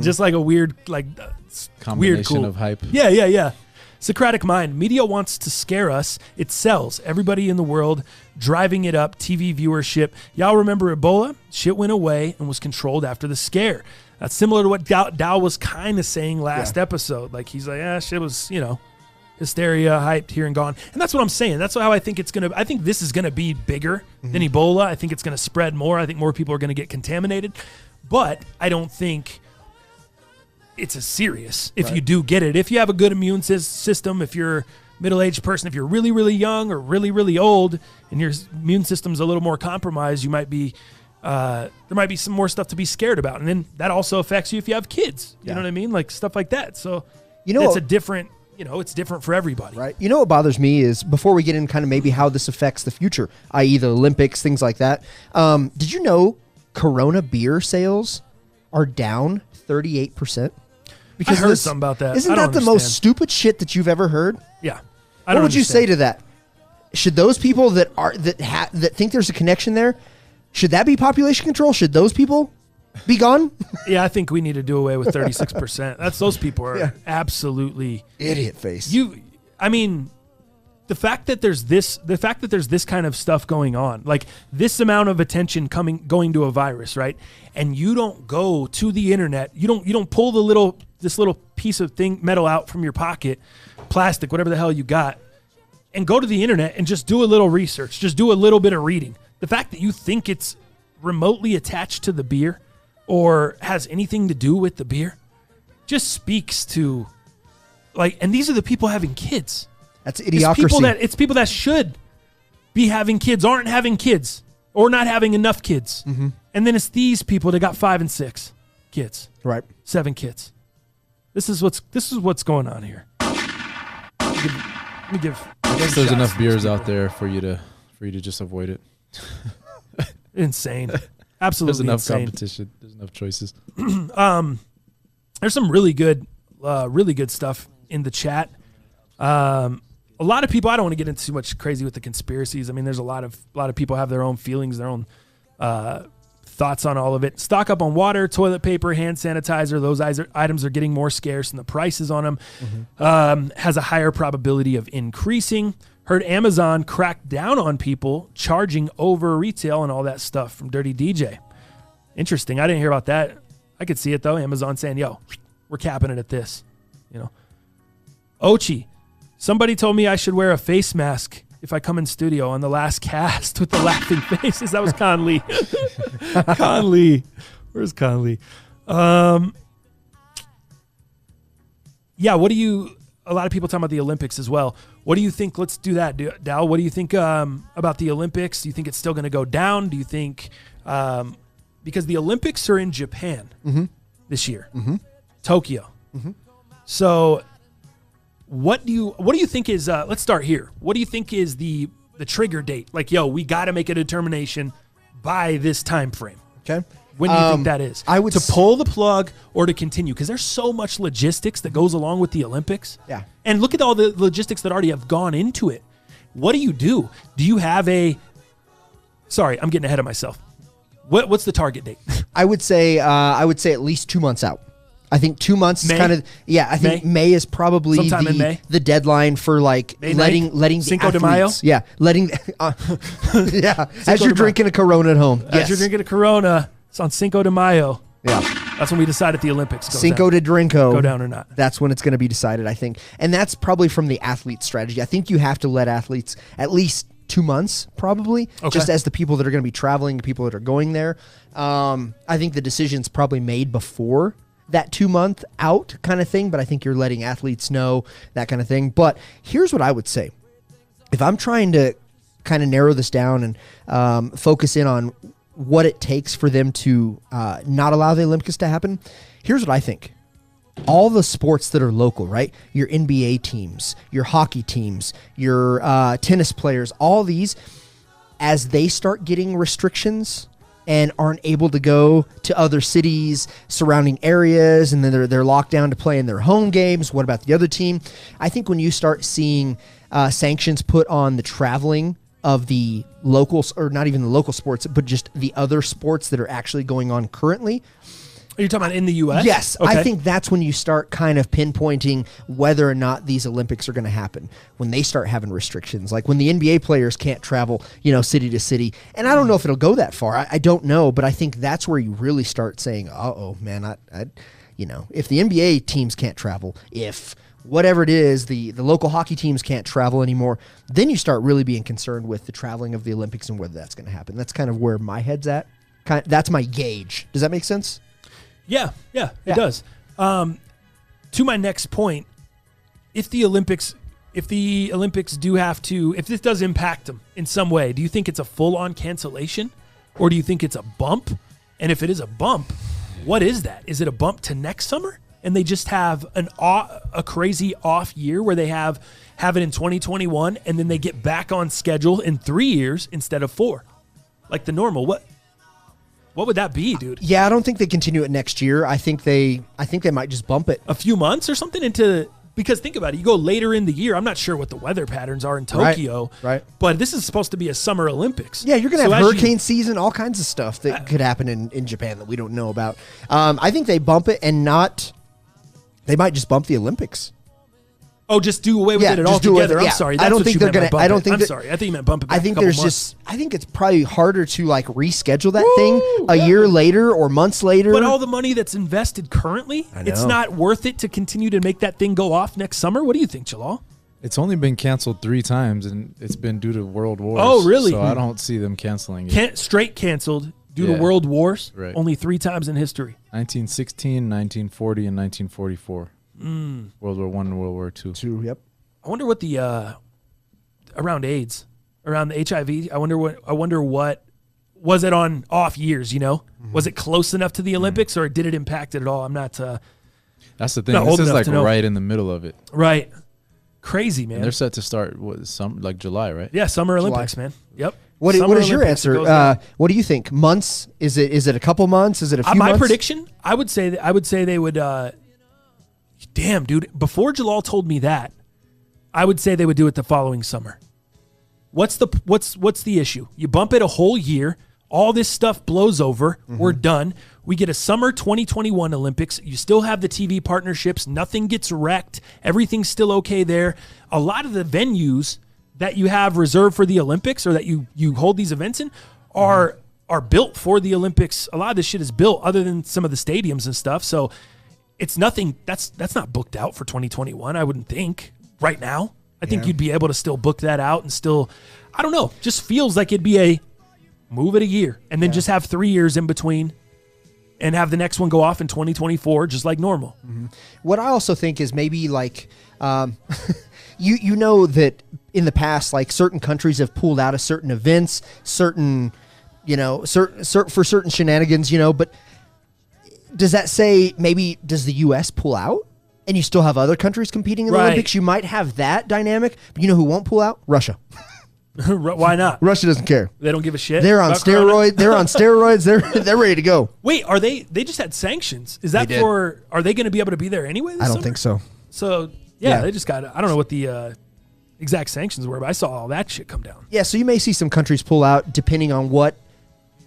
Just like a weird, Combination weird cool of hype. Yeah. Socratic mind. Media wants to scare us. It sells. Everybody in the world driving it up. TV viewership. Y'all remember Ebola? Shit went away and was controlled after the scare. That's similar to what Dow was kind of saying last episode. Like he's like, shit was, hysteria, hyped, here and gone. And that's what I'm saying. That's how I think I think this is going to be bigger than Ebola. I think it's going to spread more. I think more people are going to get contaminated. But I don't think it's as serious if you do get it. If you have a good immune system, if you're a middle-aged person, if you're really, really young or really, really old and your immune system's a little more compromised, you might be there might be some more stuff to be scared about. And then that also affects you if you have kids. You know what I mean? Like stuff like that. So it's a different, it's different for everybody. Right. You know what bothers me is, before we get in kind of maybe how this affects the future, i.e. the Olympics, things like that. Did you know Corona beer sales are down 38%? I heard something about that. Isn't that the most stupid shit that you've ever heard? Yeah. What would you say to that? Should those people that think there's a connection there, should that be population control? Should those people be gone? Yeah, I think we need to do away with 36%. Those people are absolutely idiot face. The fact that there's this kind of stuff going on, like this amount of attention going to a virus, right? And you don't go to the internet, you don't pull this little piece of metal out from your pocket, plastic, whatever the hell you got, and go to the internet and just do a little research, just do a little bit of reading. The fact that you think it's remotely attached to the beer or has anything to do with the beer just speaks to, and these are the people having kids. That's idiocracy. It's people that should be having kids, aren't having kids, or not having enough kids. Mm-hmm. And then it's these people that got 5 and 6 kids. Right. 7 kids. This is what's going on here. Let me give I guess there's enough beers out there for you to just avoid it. Insane. Absolutely There's enough insane. competition. There's enough choices. There's some really good stuff in the chat. A lot of people, I don't want to get into too much crazy with the conspiracies. I mean, there's a lot of people have their own feelings, their own thoughts on all of it. Stock up on water, toilet paper, hand sanitizer. Those items are getting more scarce, and the prices on them has a higher probability of increasing. Heard Amazon cracked down on people charging over retail and all that stuff from Dirty DJ. Interesting. I didn't hear about that. I could see it though. Amazon saying, yo, we're capping it at this. Ochi, somebody told me I should wear a face mask if I come in studio on the last cast with the laughing faces. That was Conley. Conley. Where's Conley? Yeah, a lot of people talking about the Olympics as well. What do you think? Let's do that, Dal. What do you think about the Olympics? Do you think it's still going to go down? Do you think, because the Olympics are in Japan this year, Tokyo. So what do you think is, let's start here. What do you think is the trigger date? Like, yo, we got to make a determination by this time frame. Okay. When do you think that is? I would pull the plug or to continue, because there's so much logistics that goes along with the Olympics. Yeah. And look at all the logistics that already have gone into it. What do you do? Do you have sorry, I'm getting ahead of myself. What's the target date? I would say at least 2 months out. I think 2 months May? is kind of, I think May is probably Sometime in May? the deadline for like May letting 9th? the Cinco de Mayo? athletes. Yeah, letting as de you're Mayo. drinking a Corona at home. As you're drinking a Corona, it's on Cinco de Mayo. Yeah. That's when we decide if the Olympics Cinco de Drinko. go down or not. That's when it's going to be decided, I think. And that's probably from the athlete strategy. I think you have to let athletes at least 2 months, probably, just as the people that are going to be traveling, the people that are going there. I think the decision's probably made before that 2 month out kind of thing, but I think you're letting athletes know that kind of thing. But here's what I would say. If I'm trying to kind of narrow this down and focus in on what it takes for them to not allow the Olympics to happen, here's what I think. All the sports that are local, right? Your NBA teams, your hockey teams, your tennis players, all these, as they start getting restrictions and aren't able to go to other cities, surrounding areas, and then they're locked down to play in their home games. What about the other team? I think when you start seeing sanctions put on the traveling of the locals, or not even the local sports, but just the other sports that are actually going on currently. Are you talking about in the U.S.? Yes. Okay. I think that's when you start kind of pinpointing whether or not these Olympics are going to happen, when they start having restrictions, like when the NBA players can't travel, city to city. And I don't know if it'll go that far. I don't know, but I think that's where you really start saying, uh-oh, man, if the NBA teams can't travel, if whatever it is, the local hockey teams can't travel anymore, then you start really being concerned with the traveling of the Olympics and whether that's going to happen. That's kind of where my head's at. That's my gauge. Does that make sense? Yeah, it does. To my next point, if the Olympics do have to, if this does impact them in some way, do you think it's a full-on cancellation, or do you think it's a bump? And if it is a bump, what is that? Is it a bump to next summer, and they just have a crazy off year where they have it in 2021, and then they get back on schedule in 3 years instead of 4, like the normal? What would that be, dude? Yeah, I don't think they continue it next year. I think they might just bump it a few months or something because think about it. You go later in the year. I'm not sure what the weather patterns are in Tokyo. Right. But this is supposed to be a summer Olympics. Yeah, you're going to have hurricane season, all kinds of stuff that could happen in Japan that we don't know about. I think they bump it they might just bump the Olympics. Oh, just do away with it altogether. I'm sorry. That's what you meant by bump it. I'm sorry. I think you meant bump it back I think a couple there's months. I think it's probably harder to like reschedule that thing a year later or months later. But all the money that's invested currently, it's not worth it to continue to make that thing go off next summer. What do you think, Jalal? It's only been canceled 3 times, and it's been due to world wars. Oh, really? So I don't see them canceling it. Straight canceled due to world wars. Right. Only 3 times in history. 1916, 1940, and 1944. World War I and World War II. Yep. I wonder what the around AIDS, around the HIV. I wonder what was it on off years? Was it close enough to the Olympics, or did it impact it at all? I'm not. That's the thing. Not This old is enough like to know. right in the middle of it. Right. Crazy, man. And they're set to start like July, right? Yeah, Summer Olympics, man. Yep. What Summer is your Olympics, it goes answer? down. What do you think? Months? Is it a couple months? Is it a few My months? prediction, I would say they would. Damn, dude. Before Jalal told me that, I would say they would do it the following summer. What's the issue? You bump it a whole year. All this stuff blows over. We're done. We get a summer 2021 Olympics. You still have the TV partnerships. Nothing gets wrecked. Everything's still okay there. A lot of the venues that you have reserved for the Olympics or that you hold these events in are built for the Olympics. A lot of this shit is built other than some of the stadiums and stuff. So it's nothing that's not booked out for 2021, I wouldn't think, right now. I think you'd be able to still book that out and still, I don't know, just feels like it'd be a move it a year and then just have 3 years in between and have the next one go off in 2024 just like normal. What I also think is maybe like, you know that in the past, like certain countries have pulled out of certain events, certain for certain shenanigans, but does that say maybe does the U.S. pull out? And you still have other countries competing in the Olympics. You might have that dynamic, but you know who won't pull out? Russia. Why not? Russia doesn't care. They don't give a shit. They're on steroids. They're on steroids. They're ready to go. Wait, are they just had sanctions? Is that for? Are they going to be able to be there anyway? I don't think so. So they just got. I don't know what the exact sanctions were, but I saw all that shit come down. Yeah, so you may see some countries pull out depending on what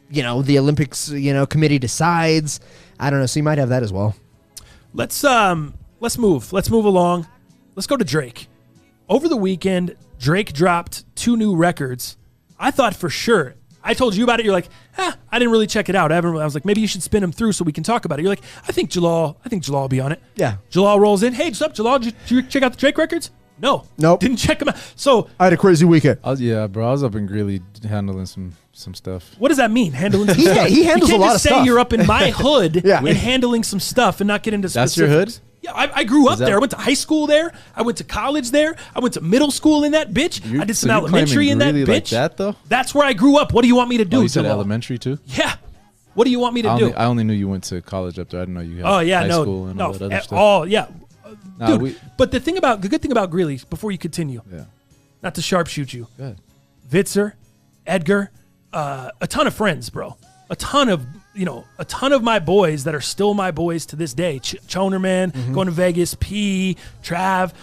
the Olympics committee decides. I don't know. So you might have that as well. Let's move along. Let's go to Drake. Over the weekend, Drake dropped 2 new records. I thought for sure. I told you about it. You're like, I didn't really check it out. I was like, maybe you should spin them through so we can talk about it. You're like, I think Jalal will be on it. Yeah. Jalal rolls in. Hey, what's up, Jalal? Did you check out the Drake records? No. Nope. Didn't check them out. So I had a crazy weekend. I was up in Greeley handling some stuff. what does that mean? Handling some He stuff? handles you can't a lot just of say stuff. you're up in my hood Yeah. and handling some stuff and not get into specifics. That's your hood? Yeah, I grew up there. I went to high school there. I went to college there. I went to middle school in that bitch. I did some elementary in that bitch. Like that though? That's where I grew up. What do you want me to do? Oh, you said Jalal? elementary too? Yeah. What do you want me to do? I only knew you went to college up there. I didn't know you had high school and all that other stuff. Oh yeah. Nah, Dude, but the good thing about Greeley, before you continue, not to sharpshoot you, Go ahead. Vitzer, Edgar, a ton of friends, bro. A ton of my boys that are still my boys to this day. Chonerman, going to Vegas, P, Trav.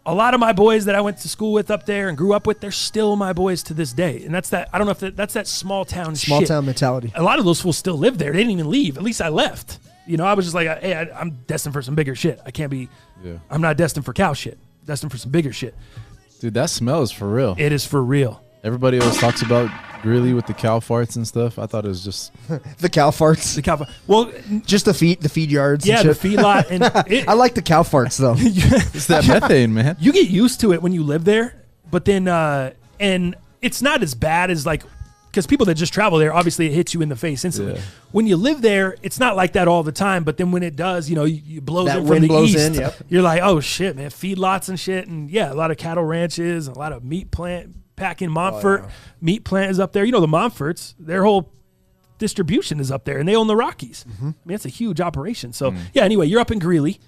A lot of my boys that I went to school with up there and grew up with, they're still my boys to this day. And that's that. I don't know if that's that small town mentality. A lot of those fools still live there. They didn't even leave. At least I left. I was just like, hey, I'm destined for some bigger shit. I can't be. Yeah. I'm not destined for cow shit. Destined for some bigger shit. Dude, that smell is for real. It is for real. Everybody always talks about Greeley with the cow farts and stuff. I thought it was just The cow farts. The cow. Well, Just the feed yards. yeah, and the shit. feedlot. And I like the cow farts though. it's that methane, man. You get used to it when you live there, but then and it's not as bad as like because people that just travel there, obviously it hits you in the face instantly. Yeah. When you live there, it's not like that all the time, but then when it does, you blows That in from wind the blows east. in, yep. You're like, oh shit, man, feedlots and shit, and yeah, a lot of cattle ranches, and a lot of meat plant back in Montfort. Meat plant is up there. The Montforts, their whole distribution is up there, and they own the Rockies. I mean, it's a huge operation. So yeah, anyway, you're up in Greeley.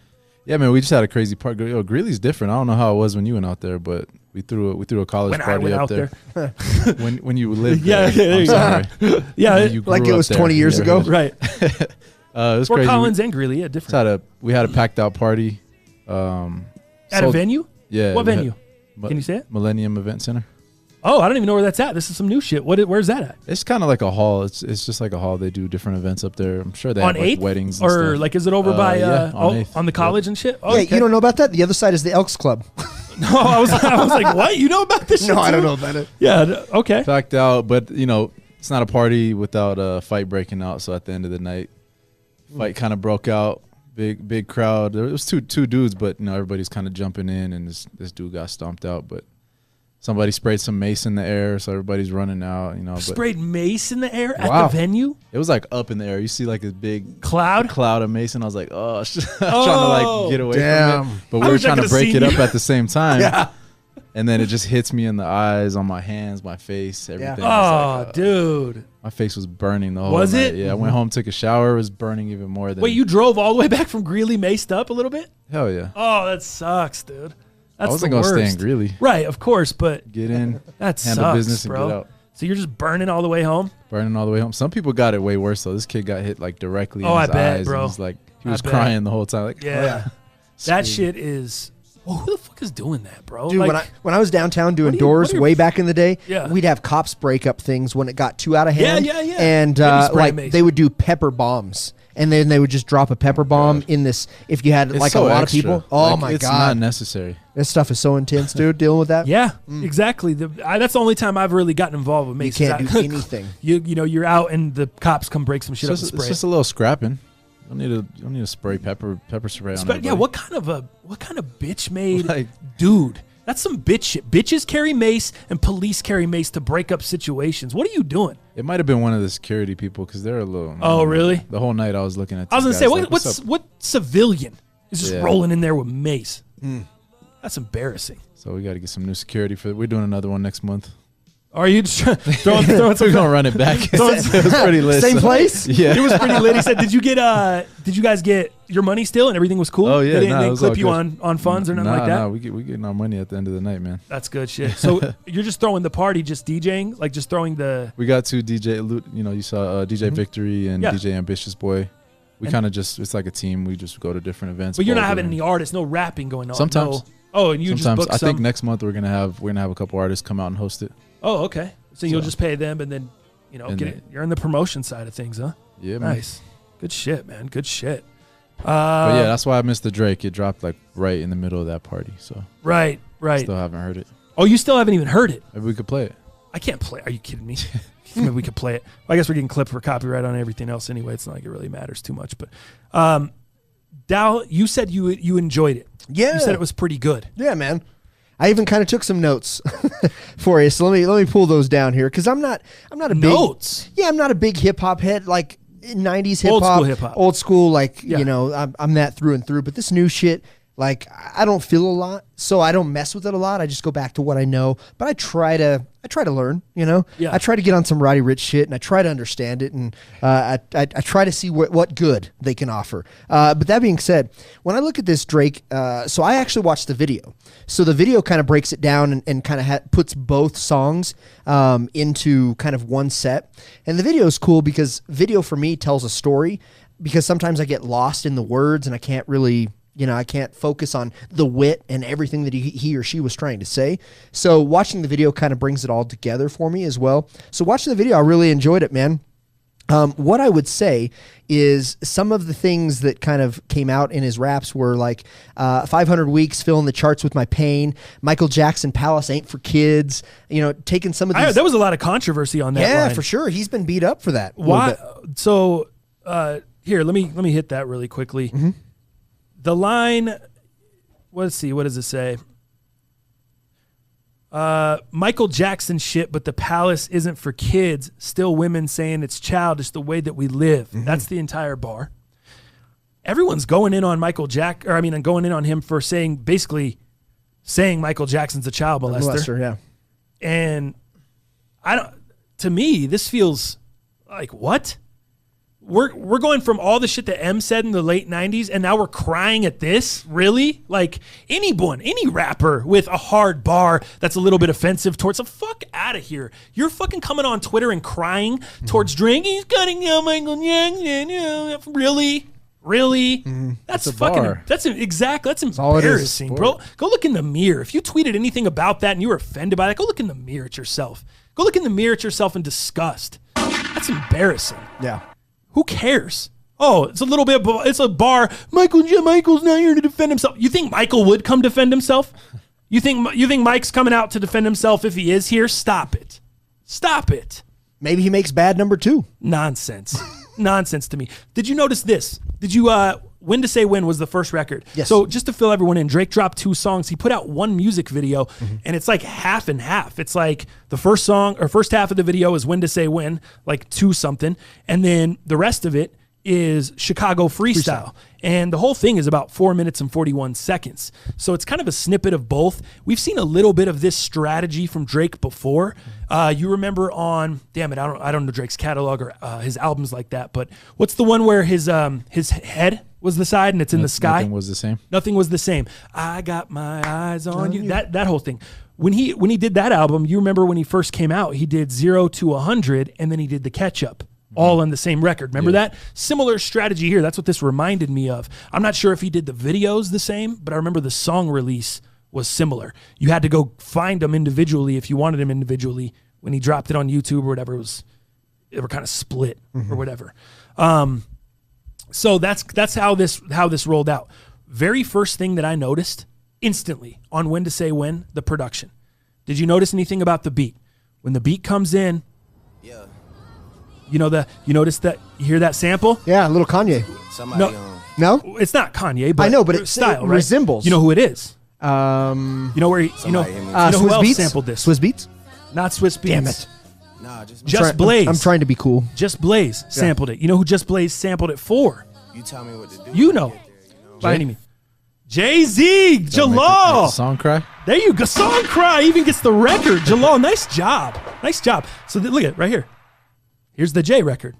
Yeah, man, we just had a crazy part. Greeley's different. I don't know how it was when you went out there, but we threw a college When I party went up out there. when you lived Yeah, there. there you I'm go. sorry. Yeah, You Like grew it up was there. 20 years ago. right. It was Fort crazy. Collins and Greeley, yeah, different. We had a packed out party. At a sold- venue? Yeah. What we had venue? Can you say it? Millennium Event Center. Oh, I don't even know where that's at. This is some new shit. Where's that at? It's kind of like a hall. It's just like a hall. They do different events up there. I'm sure they On have like 8th? weddings and Or stuff. like, is it over by yeah, on 8th. on the college and shit? Oh, Yeah, okay. you don't know about that? The other side is the Elks Club. No, I was like, what? You know about this shit? No, I don't too? know about it. Yeah, okay. Packed out, but it's not a party without a fight breaking out. So at the end of the night, fight kind of broke out. Big crowd. There was two dudes, but everybody's kind of jumping in, and this dude got stomped out. But somebody sprayed some mace in the air, so everybody's running out. But Sprayed mace in the air at Wow. the venue? it was like up in the air. You see like a big Cloud? cloud of mace, and I was like, oh, trying to Oh, like get away damn. from it. But I we were wish I trying to could've break seen it up you. at the same time. Yeah. And then it just hits me in the eyes, on my hands, my face, everything. Oh, I was like, dude. my face was burning the whole Was night. it? Yeah, I went home, took a shower, it was burning even more than. Wait, you drove all the way back from Greeley maced up a little bit? Hell yeah. Oh, that sucks, dude. That's I wasn't the gonna stay worst. in Greeley. Right, of course, but Get in, that handle sucks, business, and bro. get out. So you're just burning all the way home? Burning all the way home. Some people got it way worse though. This kid got hit like directly Oh, in I his bet, eyes. bro. And he's like, he I was bet. crying the whole time. Like, Yeah. That shit is. Well, who the fuck is doing that, bro? Dude, like, when I was downtown doing what are doors your- way back in the day, Yeah. we'd have cops break up things when it got too out of hand. Yeah. And Maybe spray like mace. they would do pepper bombs. and then they would just drop a pepper bomb in this. If you had It's like so a lot extra. of people, oh Like, my it's god, not necessary. this stuff is so intense, dude. Dealing with that, Yeah, exactly. That's the only time I've really gotten involved with you mace. can't is do I- anything. You know, you're out and the cops come break some shit up and It's spray. just a little scrapping. You don't need to spray pepper spray on Yeah, everybody. what kind of bitch made Like- dude? That's some bitch shit. Bitches carry mace and police carry mace to break up situations. What are you doing? It might have been one of the security people because they're a little. Oh, really? The whole night I was looking at. I was gonna these say, guys what, like, what's up? what civilian is just Yeah. rolling in there with mace? That's embarrassing. So we got to get some new security for. We're doing another one next month. Are you just throwing We're some? gonna run it back. it was pretty lit. Same so- place? Yeah. It was pretty lit. He said, "Did you guys get your money still and everything was cool? Oh, yeah, they didn't, nah, they it didn't was clip all you good. on funds or nothing like that. Nah, we getting our money at the end of the night, man. That's good shit. So you're just throwing the party, just DJing, like just throwing the. We got two DJ. You know, you saw DJ Victory and Yeah. DJ Ambitious Boy. We And- kind of just it's like a team. We just go to different events. But you're not Boulder having and- any artists, no rapping going on. Sometimes. No. Oh, and you Sometimes just book I some. think next month we're gonna have a couple artists come out and host it. Oh, okay. So you'll So- just pay them, and then And get then- it. You're in the promotion side of things, huh? Yeah, man. Nice. Good shit, man. Good shit. But yeah, that's why I missed the Drake. It dropped like right in the middle of that party, so right. still haven't heard it. Oh, you still haven't even heard it. Maybe we could play it. I can't play. Are you kidding me? Maybe we could play it. Well, I guess we're getting clipped for copyright on everything else anyway. It's not like it really matters too much. But Dal, you said you enjoyed it. Yeah, You said it was pretty good. Yeah, man. I even kind of took some notes for you. So let me pull those down here because I'm not a big Notes? Yeah, I'm not a big hip hop head like 90s hip hop, Old school hip-hop. old school like Yeah. you know I'm that through and through. But this new shit, like I don't feel a lot, so I don't mess with it a lot. I just go back to what I know. But I try to learn. You know, Yeah. I try to get on some Roddy Ricch shit and I try to understand it and I try to see what good they can offer. But that being said, when I look at this Drake, so I actually watched the video. So the video kind of breaks it down and kind of puts both songs into kind of one set. And the video is cool because video for me tells a story because sometimes I get lost in the words and I can't really, I can't focus on the wit and everything that he or she was trying to say. So watching the video kind of brings it all together for me as well. So watching the video, I really enjoyed it, man. What I would say is some of the things that kind of came out in his raps were like 500 Weeks, filling the charts with my pain, Michael Jackson, Palace Ain't for Kids, taking some of these. There was a lot of controversy on that. Yeah, line. for sure. He's been beat up for that. a little Why? bit. So here, let me hit that really quickly. Mm-hmm. The line. Let's see. What does it say? Michael Jackson shit, but the palace isn't for kids. Still women saying it's childish the way that we live. Mm-hmm. That's the entire bar. Everyone's going in on and going in on him for basically saying Michael Jackson's a child molester. Yeah. And to me, this feels like what? We're going from all the shit that M said in the late 90s, and now we're crying at this? Really? Like, any rapper with a hard bar that's a little bit offensive towards the fuck out of here. You're fucking coming on Twitter and crying towards Drake. He's cutting out Michael Jackson. Really? That's a fucking, bar. that's all it is. embarrassing, bro. Go look in the mirror. If you tweeted anything about that and you were offended by that, go look in the mirror at yourself. Go look in the mirror at yourself in disgust. That's embarrassing. Yeah. Who cares? Oh, it's a bar. Michael's not here to defend himself. You think Michael would come defend himself? You think Mike's coming out to defend himself if he is here? Stop it. Stop it. Maybe he makes bad number 2. Nonsense. Nonsense to me. Did you notice this? Did you When to Say When was the first record. Yes. So just to fill everyone in, Drake dropped 2 songs. He put out 1 music video, and it's like half and half. It's like the first half of the video is When to Say When, like 2 something, and then the rest of it is Chicago Freestyle. And the whole thing is about 4 minutes and 41 seconds. So it's kind of a snippet of both. We've seen a little bit of this strategy from Drake before. You remember on, damn it, I don't know Drake's catalog or his albums like that, but what's the one where his head was the side and it's in the sky? Nothing was the same. Nothing was the same. I got my eyes on you. That whole thing. When he did that album, you remember when he first came out, he did 0 to 100 and then he did the catch up. All on the same record. Remember that? Similar strategy here. That's what this reminded me of. I'm not sure if he did the videos the same, but I remember the song release was similar. You had to go find them individually if you wanted them individually. When he dropped it on YouTube or whatever, they were kind of split or whatever. So that's how this rolled out. Very first thing that I noticed instantly on When to Say When, the production. Did you notice anything about the beat? When the beat comes in, you notice that you hear that sample? Yeah, a little Kanye. No, it's not Kanye, but I know, but it style, right? resembles. You know who it is? You You know where who Swiss else Beats? sampled this? Swiss Beats? Not Swiss Beats. Damn it. Just Blaze. I'm trying to be cool. Just Blaze sampled it. You know who Just Blaze sampled it for? You tell me what to do. You know. By any means. Jay-Z, Jalal. Song cry. There you go. Song Cry even gets the record. Jalal, nice job. Nice job. So look at it right here. Here's the J record.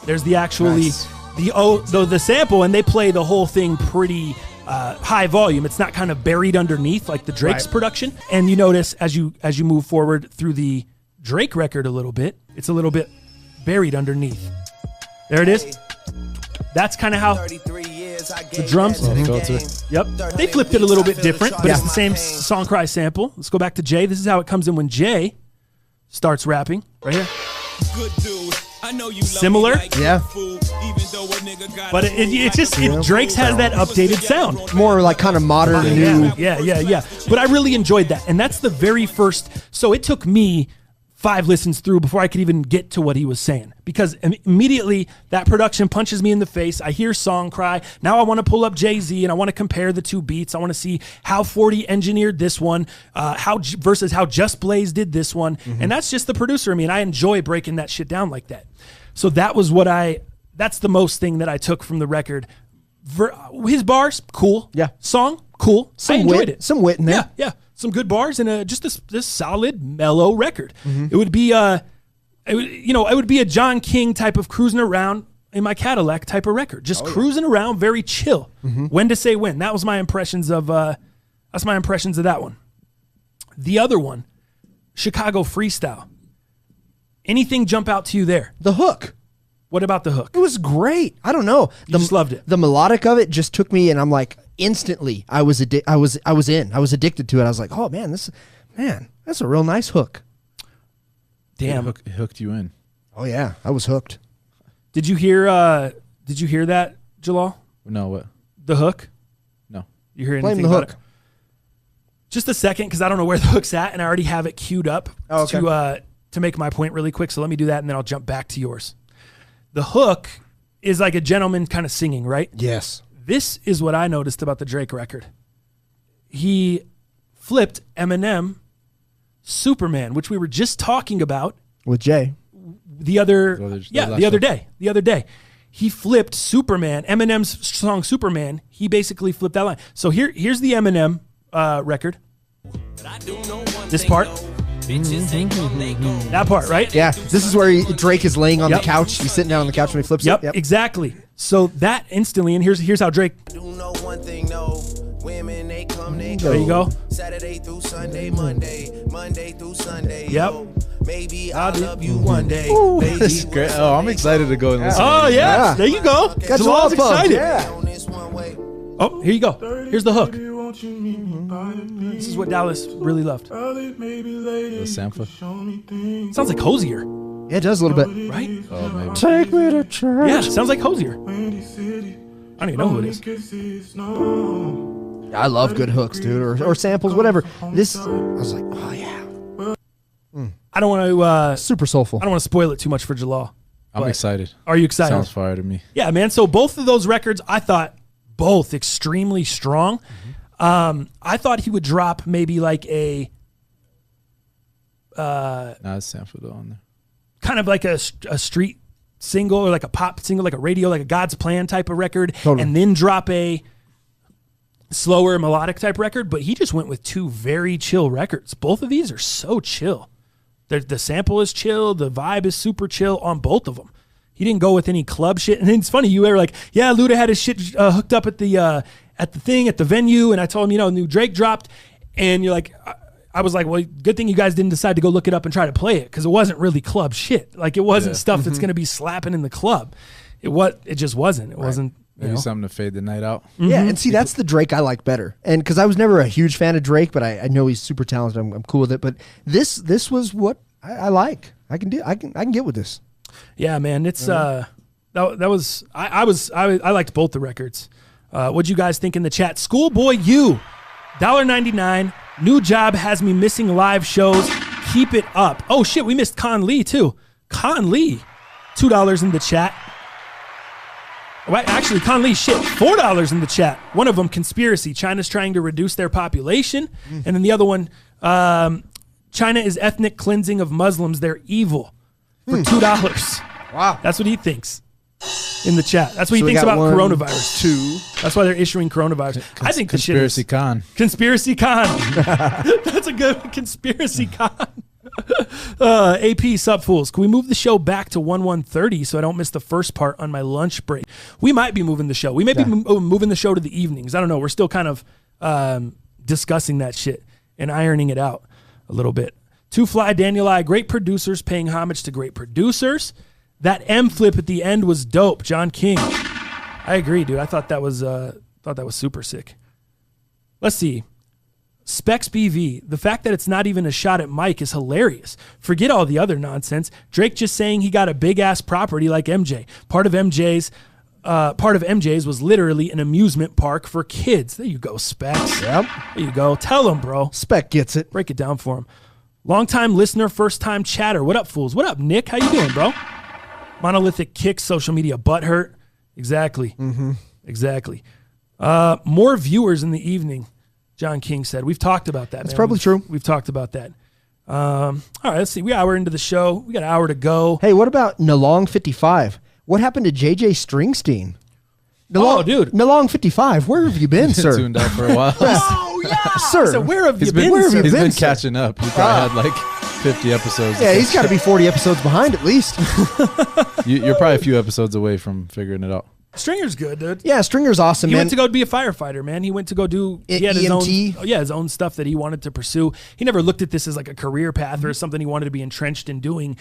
There's the actually the sample, and they play the whole thing pretty high volume. It's not kind of buried underneath like the Drake's production. And you notice as you move forward through the Drake record a little bit, it's a little bit buried underneath. There it is. That's kind of how the drums. Yep. They flipped it a little bit different, but it's the same Song Cry sample. Let's go back to Jay. This is how it comes in when Jay starts rapping. Right here. Similar. Yeah. But Drake's has that updated sound. More like kind of modern, new. Yeah. But I really enjoyed that. And that's the very first. So it took me 5 listens through before I could even get to what he was saying, because immediately that production punches me in the face. I hear Song Cry. Now I want to pull up Jay-Z and I want to compare the two beats. I want to see how 40 engineered this one, versus how Just Blaze did this one. And that's just the producer in me, and I enjoy breaking that shit down like that. So that was that's the most thing that I took from the record. His bars, cool. Yeah. Song, cool. I enjoyed it. Some wit in there. Yeah. Some good bars and just this solid mellow record. It would be it would be a John King type of cruising around in my Cadillac type of record. Just cruising around, very chill. When to Say When. That was my impressions of that one. The other one, Chicago Freestyle. Anything jump out to you there? The hook. What about the hook? It was great. I don't know. You just loved it. The melodic of it just took me, and I'm like, instantly, I was in. I was addicted to it. I was like, oh man, that's a real nice hook. Damn, It hooked you in. Oh yeah, I was hooked. Did you hear that, Jalal? No, what? The hook? No. You hear Blame anything the about hook. it? Just a second, because I don't know where the hook's at, and I already have it queued up to make my point really quick. So let me do that, and then I'll jump back to yours. The hook is like a gentleman kind of singing, right? Yes. This is what I noticed about the Drake record. He flipped Eminem Superman, which we were just talking about With Jay. the other day. He flipped Superman, Eminem's song Superman. He basically flipped that line. So here's the Eminem record. This part. That part, right? Yeah. This is where Drake is laying on the couch. He's sitting down on the couch when he flips it. Yep, exactly. So that instantly, and here's how Drake. There you go. Saturday through Sunday, Monday through Sunday. Yep. Maybe I'll love you one day. This is great. Oh, I'm excited to go and listen. Oh yeah, there you go. Got Jalal's you all pumped. excited. Yeah. Oh, here you go. Here's the hook. This is what Dallas really loved. The sample. Sounds like Hosier, Yeah, it does a little bit. right? Oh, maybe. Take me to church. Yeah, sounds like Hosier. I don't even know who it is. I love good hooks, dude, or samples, whatever. This, I was like, oh yeah, I don't want to. super soulful. I don't want to spoil it too much for Jalal. I'm But excited. Are you excited? Sounds fire to me. Yeah, man. So both of those records, I thought both extremely strong. I thought he would drop maybe like a Nah, sample though on there. kind of like a street single or like a pop single, like a radio, like a God's Plan type of record, and then drop a slower melodic type record. But he just went with 2 very chill records. Both of these are so chill. The sample is chill. The vibe is super chill on both of them. He didn't go with any club shit. And it's funny, you were like, yeah, Luda had his shit hooked up at the venue, and I told him, new Drake dropped, and you're like, I was like, well, good thing you guys didn't decide to go look it up and try to play it, because it wasn't really club shit. Like, it wasn't stuff that's going to be slapping in the club. It just wasn't. It wasn't. Maybe something to fade the night out. Yeah, and see, that's the Drake I like better. And because I was never a huge fan of Drake, but I know he's super talented. I'm cool with it. But this was what I like. I can get with this. Yeah, man. It's that was I liked both the records. What'd you guys think in the chat? Schoolboy U, $1.99. New job has me missing live shows. Keep it up. Oh shit, we missed Con Lee too. Con Lee, $2 in the chat. Right, actually, Con Lee, shit, $4 in the chat. One of them, conspiracy. China's trying to reduce their population. And then the other one, China is ethnic cleansing of Muslims. They're evil. For $2. Wow. That's what he thinks in the chat. That's what he thinks about coronavirus. 2. That's why they're issuing coronavirus. I think the shit is... Conspiracy con. Conspiracy con. That's a good conspiracy con. AP sup fools. Can we move the show back to 1:30 so I don't miss the first part on my lunch break? We might be moving the show. We may be moving the show to the evenings. I don't know. We're still kind of discussing that shit and ironing it out a little bit. Two Fly Daniel I, great producers paying homage to great producers. That M flip at the end was dope. John King. I agree, dude. I thought that was super sick. Let's see. Specs BV, the fact that it's not even a shot at Mike is hilarious. Forget all the other nonsense. Drake just saying he got a big ass property like MJ. Part of MJ's was literally an amusement park for kids. There you go, Specs. Yep. There you go. Tell him, bro. Spec gets it. Break it down for him. Long-time listener, first-time chatter. What up, fools? What up, Nick? How you doing, bro? Monolithic Kick, social media butthurt. Exactly. Mm-hmm. Exactly. More viewers in the evening. John King said. We've talked about that. That's probably true. We've talked about that. All right, let's see. We're into the show. We got an hour to go. Hey, what about Nalong 55? What happened to JJ Springsteen? Dude. Nalong 55, where have you been, sir? Tuned out for a while. Oh, yeah. Sir. So where have you been, Where have sir? you He's been sir? catching up. He probably had like 50 episodes. Yeah, he's got to be 40 episodes behind at least. You're probably a few episodes away from figuring it out. Stringer's good, dude. Yeah, Stringer's awesome, He man. went to go be a firefighter, man. He went to go do he had his EMT? his own stuff that he wanted to pursue. He never looked at this as like a career path or something he wanted to be entrenched in doing.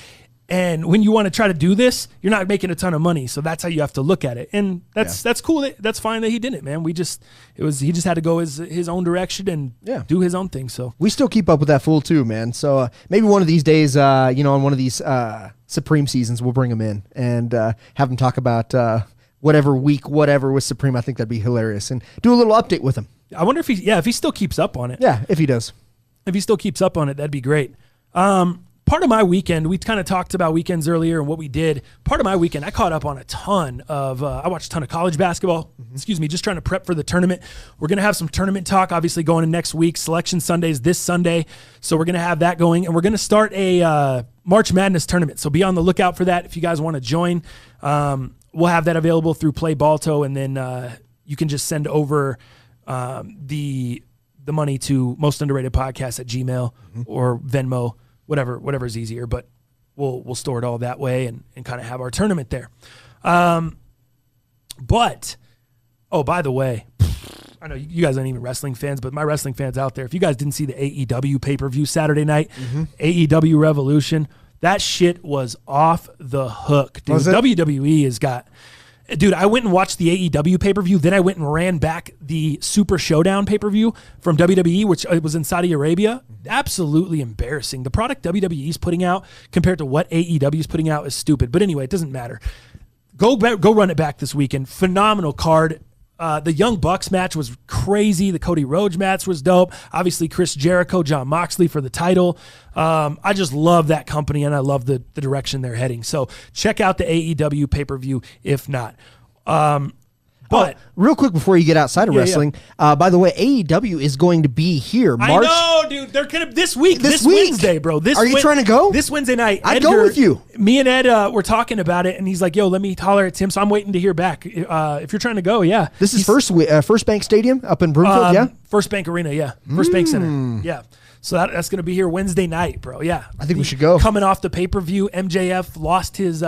And when you want to try to do this, you're not making a ton of money, so that's how you have to look at it. And that's cool. That's fine that he didn't, man. He just had to go his own direction and do his own thing. So we still keep up with that fool too, man. So maybe one of these days, on one of these Supreme seasons, we'll bring him in and have him talk about whatever with Supreme. I think that'd be hilarious, and do a little update with him. I wonder if he still keeps up on it. Yeah, if he does. If he still keeps up on it, that'd be great. Part of my weekend, we kind of talked about weekends earlier and what we did. Part of my weekend, I caught up on a ton of, I watched a ton of college basketball, just trying to prep for the tournament. We're going to have some tournament talk, obviously, going in next week. Selection Sundays this Sunday. So we're going to have that going, and we're going to start a March Madness tournament. So be on the lookout for that if you guys want to join. We'll have that available through Play Balto, and then you can just send over the money to mostunderratedpodcast@gmail or Venmo. Whatever's easier, but we'll store it all that way and kind of have our tournament there. But, by the way, I know you guys aren't even wrestling fans, but my wrestling fans out there, if you guys didn't see the AEW pay-per-view Saturday night, AEW Revolution, that shit was off the hook, dude. WWE has got... Dude, I went and watched the AEW pay-per-view. Then I went and ran back the Super Showdown pay-per-view from WWE, which was in Saudi Arabia. Absolutely embarrassing. The product WWE is putting out compared to what AEW is putting out is stupid. But anyway, it doesn't matter. Go run it back this weekend. Phenomenal card. The Young Bucks match was crazy. The Cody Rhodes match was dope. Obviously, Chris Jericho, John Moxley for the title. I just love that company, and I love the direction they're heading. So check out the AEW pay-per-view if not. But real quick before you get outside of wrestling, by the way, AEW is going to be here March. I know, dude. They're gonna this week, this Wednesday, bro. Are you trying to go? This Wednesday night. I'd go with you. Me and Ed were talking about it, and he's like, "Yo, let me holler at Tim." So I'm waiting to hear back. If you're trying to go, yeah. This is First Bank Stadium up in Broomfield, First Bank Arena, yeah. First Bank Center, yeah. So that's going to be here Wednesday night, bro. Yeah, I think we should go. Coming off the pay-per-view, MJF lost his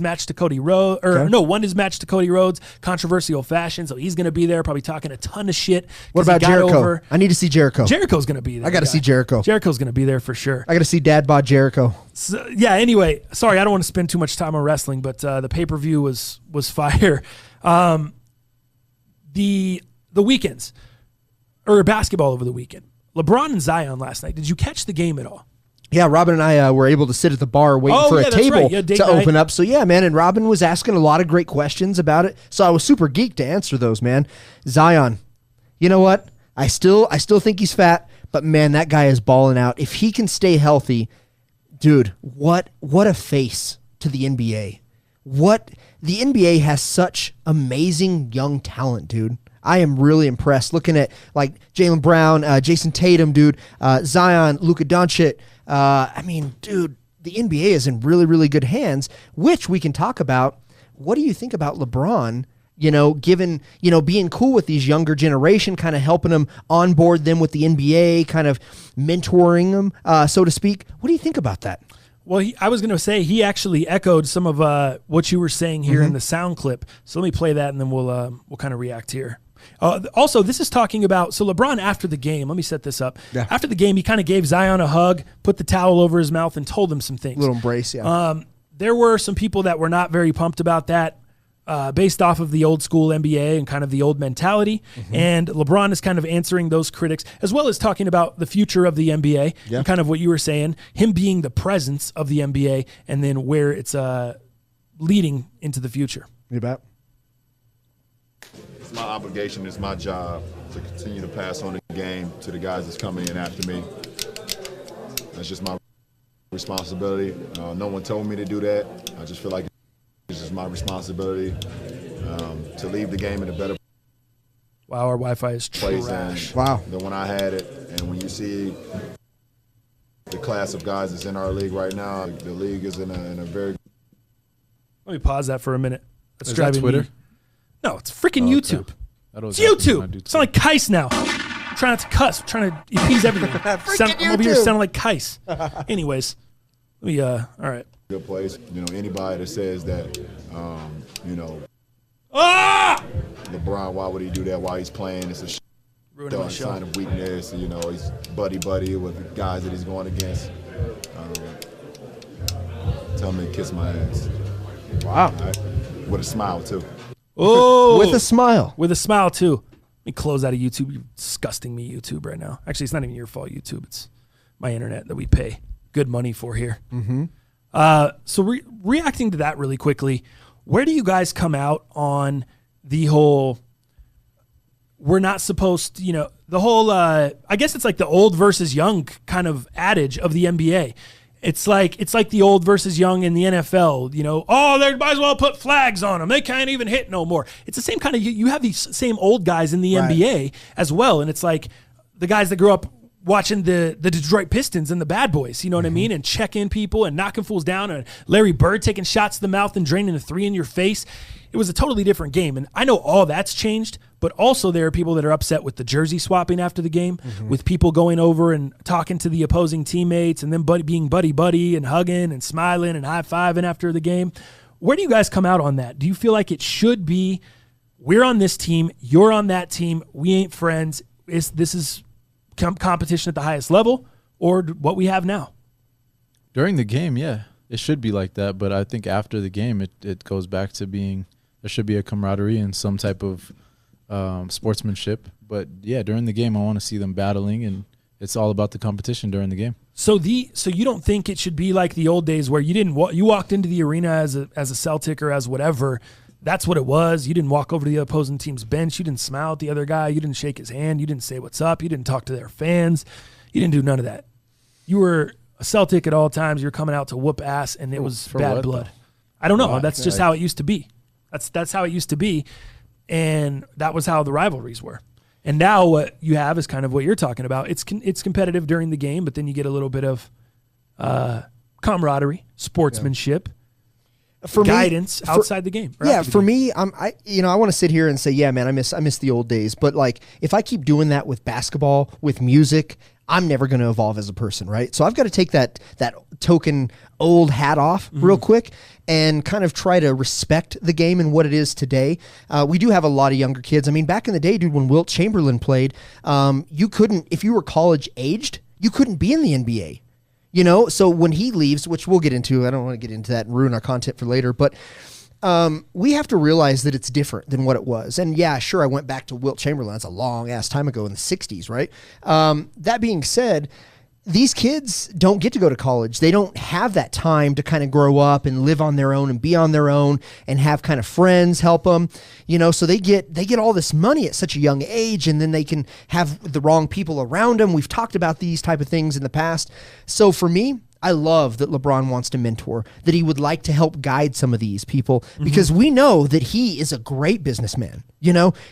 match to Cody Rhodes, won his match to Cody Rhodes, controversial fashion. So he's going to be there, probably talking a ton of shit. What about Jericho? I need to see Jericho. Jericho's going to be there. I got to see Jericho. Jericho's going to be there for sure. I got to see Dad Bod Jericho. So, yeah. Anyway, sorry, I don't want to spend too much time on wrestling, but the pay-per-view was fire. The weekends or basketball over the weekend. LeBron and Zion last night. Did you catch the game at all? Yeah, Robin and I were able to sit at the bar waiting for a that's table right. Yeah, date to night. open up. So yeah, man, and Robin was asking a lot of great questions about it. So I was super geeked to answer those, man. Zion, you know what? I still think he's fat, but man, that guy is balling out. If he can stay healthy, dude, what a face to the NBA. The NBA has such amazing young talent, dude. I am really impressed looking at like Jaylen Brown, Jason Tatum, dude, Zion, Luka Doncic. I mean, dude, the NBA is in really, really good hands, which we can talk about. What do you think about LeBron, given, being cool with these younger generation, kind of helping them onboard them with the NBA, kind of mentoring them, so to speak? What do you think about that? Well, I was going to say he actually echoed some of what you were saying here in the sound clip. So let me play that, and then we'll kind of react here. Also, this is talking about, so LeBron after the game, let me set this up. Yeah. After the game, he kind of gave Zion a hug, put the towel over his mouth, and told him some things. Little embrace, yeah. There were some people that were not very pumped about that based off of the old school NBA and kind of the old mentality. And LeBron is kind of answering those critics, as well as talking about the future of the NBA and kind of what you were saying, him being the presence of the NBA and then where it's leading into the future. You bet. It's my obligation, it's my job to continue to pass on the game to the guys that's coming in after me. That's just my responsibility. No one told me to do that. I just feel like it's just my responsibility to leave the game in a better Wow, our Wi-Fi is place trash. than when I had it. And when you see the class of guys that's in our league right now, the league is in a very... Let me pause that for a minute. That's Is that driving Twitter? me. No, it's freaking YouTube. It's It's YouTube. It's not like Kais now. I'm trying not to cuss. I'm trying to appease everything. I'm over here sounding like Kais. Anyways, let me, all right. good place. Anybody that says that, LeBron, why would he do that while he's playing? It's a Ruining my show. sign of weakness. He's buddy with guys that he's going against. Tell him to kiss my ass. Wow. All right? With a smile, too. Oh, With a smile. With a smile, too. Let me close out of YouTube. You're disgusting me, YouTube, right now. Actually, it's not even your fault, YouTube. It's my internet that we pay good money for here. So reacting to that really quickly, where do you guys come out on the whole we're not supposed to, the whole, I guess it's like the old versus young kind of adage of the NBA. It's like the old versus young in the NFL, they might as well put flags on them. They can't even hit no more. It's the same kind of, you have these same old guys in the NBA as well. And it's like the guys that grew up watching the Detroit Pistons and the Bad Boys, you know what I mean? And checking people and knocking fools down, and Larry Bird taking shots to the mouth and draining a three in your face. It was a totally different game. And I know all that's changed, but also there are people that are upset with the jersey swapping after the game, with people going over and talking to the opposing teammates and then being buddy-buddy and hugging and smiling and high-fiving after the game. Where do you guys come out on that? Do you feel like it should be, we're on this team, you're on that team, we ain't friends, this is competition at the highest level, or what we have now? During the game, yeah, it should be like that. But I think after the game, it goes back to being, there should be a camaraderie and some type of sportsmanship. But yeah, during the game, I want to see them battling, and it's all about the competition during the game. So you don't think it should be like the old days where you walked into the arena as a Celtic or as whatever. That's what it was. You didn't walk over to the opposing team's bench. You didn't smile at the other guy. You didn't shake his hand. You didn't say what's up. You didn't talk to their fans. You didn't do none of that. You were a Celtic at all times. You were coming out to whoop ass, and it was bad blood. I don't know. That's just how it used to be. That's how it used to be, and that was how the rivalries were. And now what you have is kind of what you're talking about. It's competitive during the game, but then you get a little bit of camaraderie, sportsmanship. For guidance outside the game. For me, I want to sit here and say, yeah, man, I miss the old days. But like, if I keep doing that with basketball, with music, I'm never going to evolve as a person, right? So I've got to take that token old hat off real quick and kind of try to respect the game and what it is today. We do have a lot of younger kids. I mean, back in the day, dude, when Wilt Chamberlain played, you couldn't, if you were college aged, you couldn't be in the NBA. So when he leaves, which we'll get into, I don't want to get into that and ruin our content for later, but we have to realize that it's different than what it was. And yeah, sure, I went back to Wilt Chamberlain. That's a long ass time ago in the 60s, right? That being said, these kids don't get to go to college. They don't have that time to kind of grow up and live on their own and be on their own and have kind of friends help them, so they get all this money at such a young age, and then they can have the wrong people around them. We've talked about these type of things in the past. So for me, I love that LeBron wants to mentor, that he would like to help guide some of these people, because we know that he is a great businessman.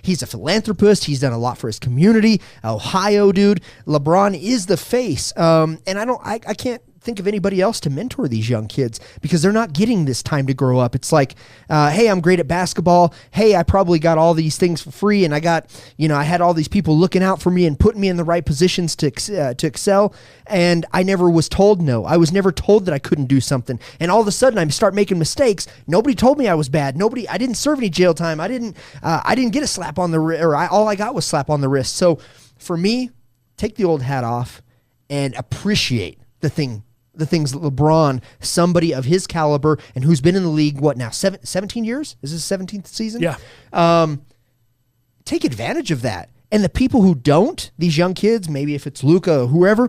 He's a philanthropist. He's done a lot for his community. Ohio, dude. LeBron is the face. And I can't think of anybody else to mentor these young kids, because they're not getting this time to grow up. It's like, hey, I'm great at basketball. Hey, I probably got all these things for free, and I got, I had all these people looking out for me and putting me in the right positions to excel. And I never was told no. I was never told that I couldn't do something. And all of a sudden I start making mistakes. Nobody told me I was bad. I didn't serve any jail time. I didn't get a slap on the wrist, or all I got was slap on the wrist. So for me, take the old hat off and appreciate the things that LeBron, somebody of his caliber and who's been in the league, 17 years? Is this 17th season? Yeah. Take advantage of that. And the people who don't, these young kids, maybe if it's Luka or whoever,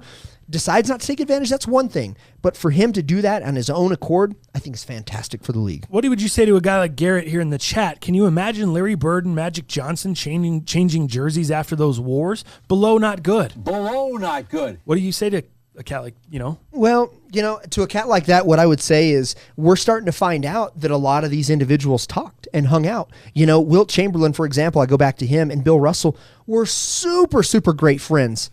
decides not to take advantage, that's one thing. But for him to do that on his own accord, I think is fantastic for the league. What would you say to a guy like Garrett here in the chat? Can you imagine Larry Bird and Magic Johnson changing jerseys after those wars? Below not good. Below not good. What do you say to a cat like, Well, to a cat like that, what I would say is we're starting to find out that a lot of these individuals talked and hung out. Wilt Chamberlain, for example, I go back to him, and Bill Russell were super, super great friends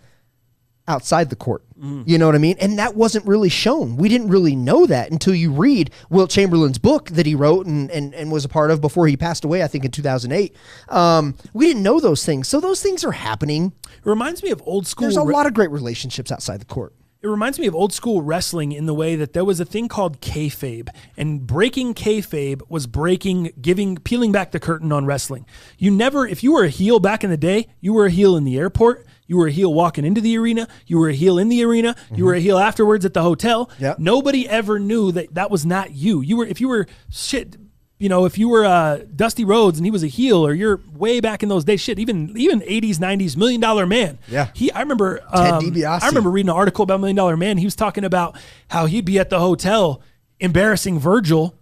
outside the court. You know what I mean? And that wasn't really shown. We didn't really know that until you read Wilt Chamberlain's book that he wrote and was a part of before he passed away, I think in 2008. We didn't know those things. So those things are happening. It reminds me of old school. There's a lot of great relationships outside the court. It reminds me of old school wrestling in the way that there was a thing called kayfabe, and breaking kayfabe was peeling back the curtain on wrestling. If you were a heel back in the day, you were a heel in the airport, you were a heel walking into the arena, you were a heel in the arena, you were a heel afterwards at the hotel. Yep. Nobody ever knew that was not you. If you were Dusty Rhodes and he was a heel, or you're way back in those days, even 80s, 90s, $1 Million Man. Yeah. I remember Ted DiBiase. I remember reading an article about $1 Million Man. He was talking about how he'd be at the hotel embarrassing Virgil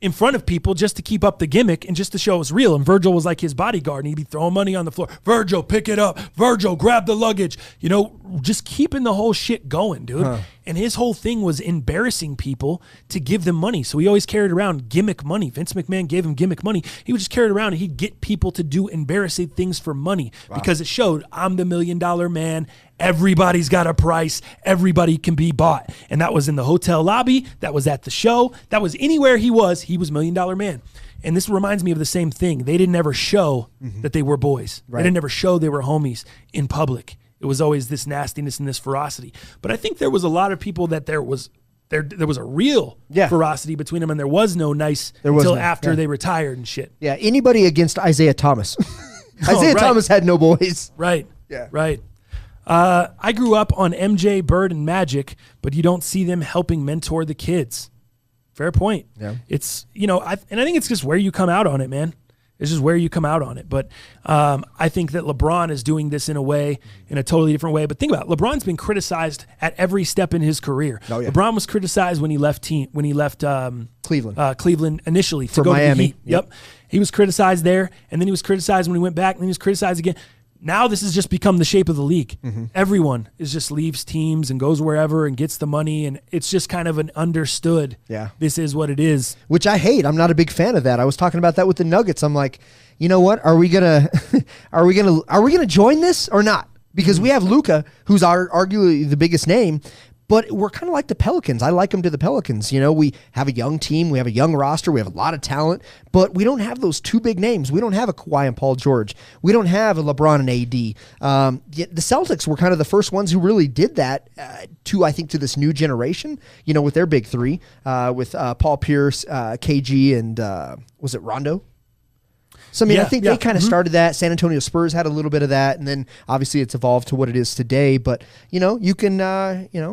in front of people just to keep up the gimmick and just to show it was real. And Virgil was like his bodyguard, and he'd be throwing money on the floor. Virgil, pick it up. Virgil, grab the luggage. Just keeping the whole shit going, dude. And his whole thing was embarrassing people to give them money. So he always carried around gimmick money. Vince McMahon gave him gimmick money. He would just carry it around, and he'd get people to do embarrassing things for money because it showed, I'm the $1 Million Man. Everybody's got a price. Everybody can be bought. And that was in the hotel lobby. That was at the show. That was anywhere he was $1 Million Man. And this reminds me of the same thing. They didn't ever show that they were boys. Right. They didn't ever show they were homies in public. It was always this nastiness and this ferocity. But I think there was a lot of people that there was a real ferocity between them, and there was no nice until after they retired and shit. Yeah, anybody against Isaiah Thomas. Isaiah right. Thomas had no boys. Right. Yeah. Right. I grew up on MJ, Bird, and Magic, but you don't see them helping mentor the kids. Fair point. Yeah. It's, I think it's just where you come out on it, man. It's just where you come out on it. But I think that LeBron is doing this in a totally different way. But think about it. LeBron's been criticized at every step in his career. Oh, yeah. LeBron was criticized when he left Cleveland initially to go Miami. to the Heat. Yep. He was criticized there, and then he was criticized when he went back, and then he was criticized again. Now this has just become the shape of the league. Everyone just leaves teams and goes wherever and gets the money, and it's just kind of an understood. Yeah, this is what it is. Which I hate. I'm not a big fan of that. I was talking about that with the Nuggets. I'm like, you know what? Are we gonna join this or not? Because we have Luka, who's arguably the biggest name. But we're kind of like the Pelicans. I like them to the Pelicans. We have a young team. We have a young roster. We have a lot of talent. But we don't have those two big names. We don't have a Kawhi and Paul George. We don't have a LeBron and AD. The Celtics were kind of the first ones who really did that to this new generation, with their big three, with Paul Pierce, KG, and was it Rondo? So, I think they kind of started that. San Antonio Spurs had a little bit of that. And then, obviously, it's evolved to what it is today. But, you can,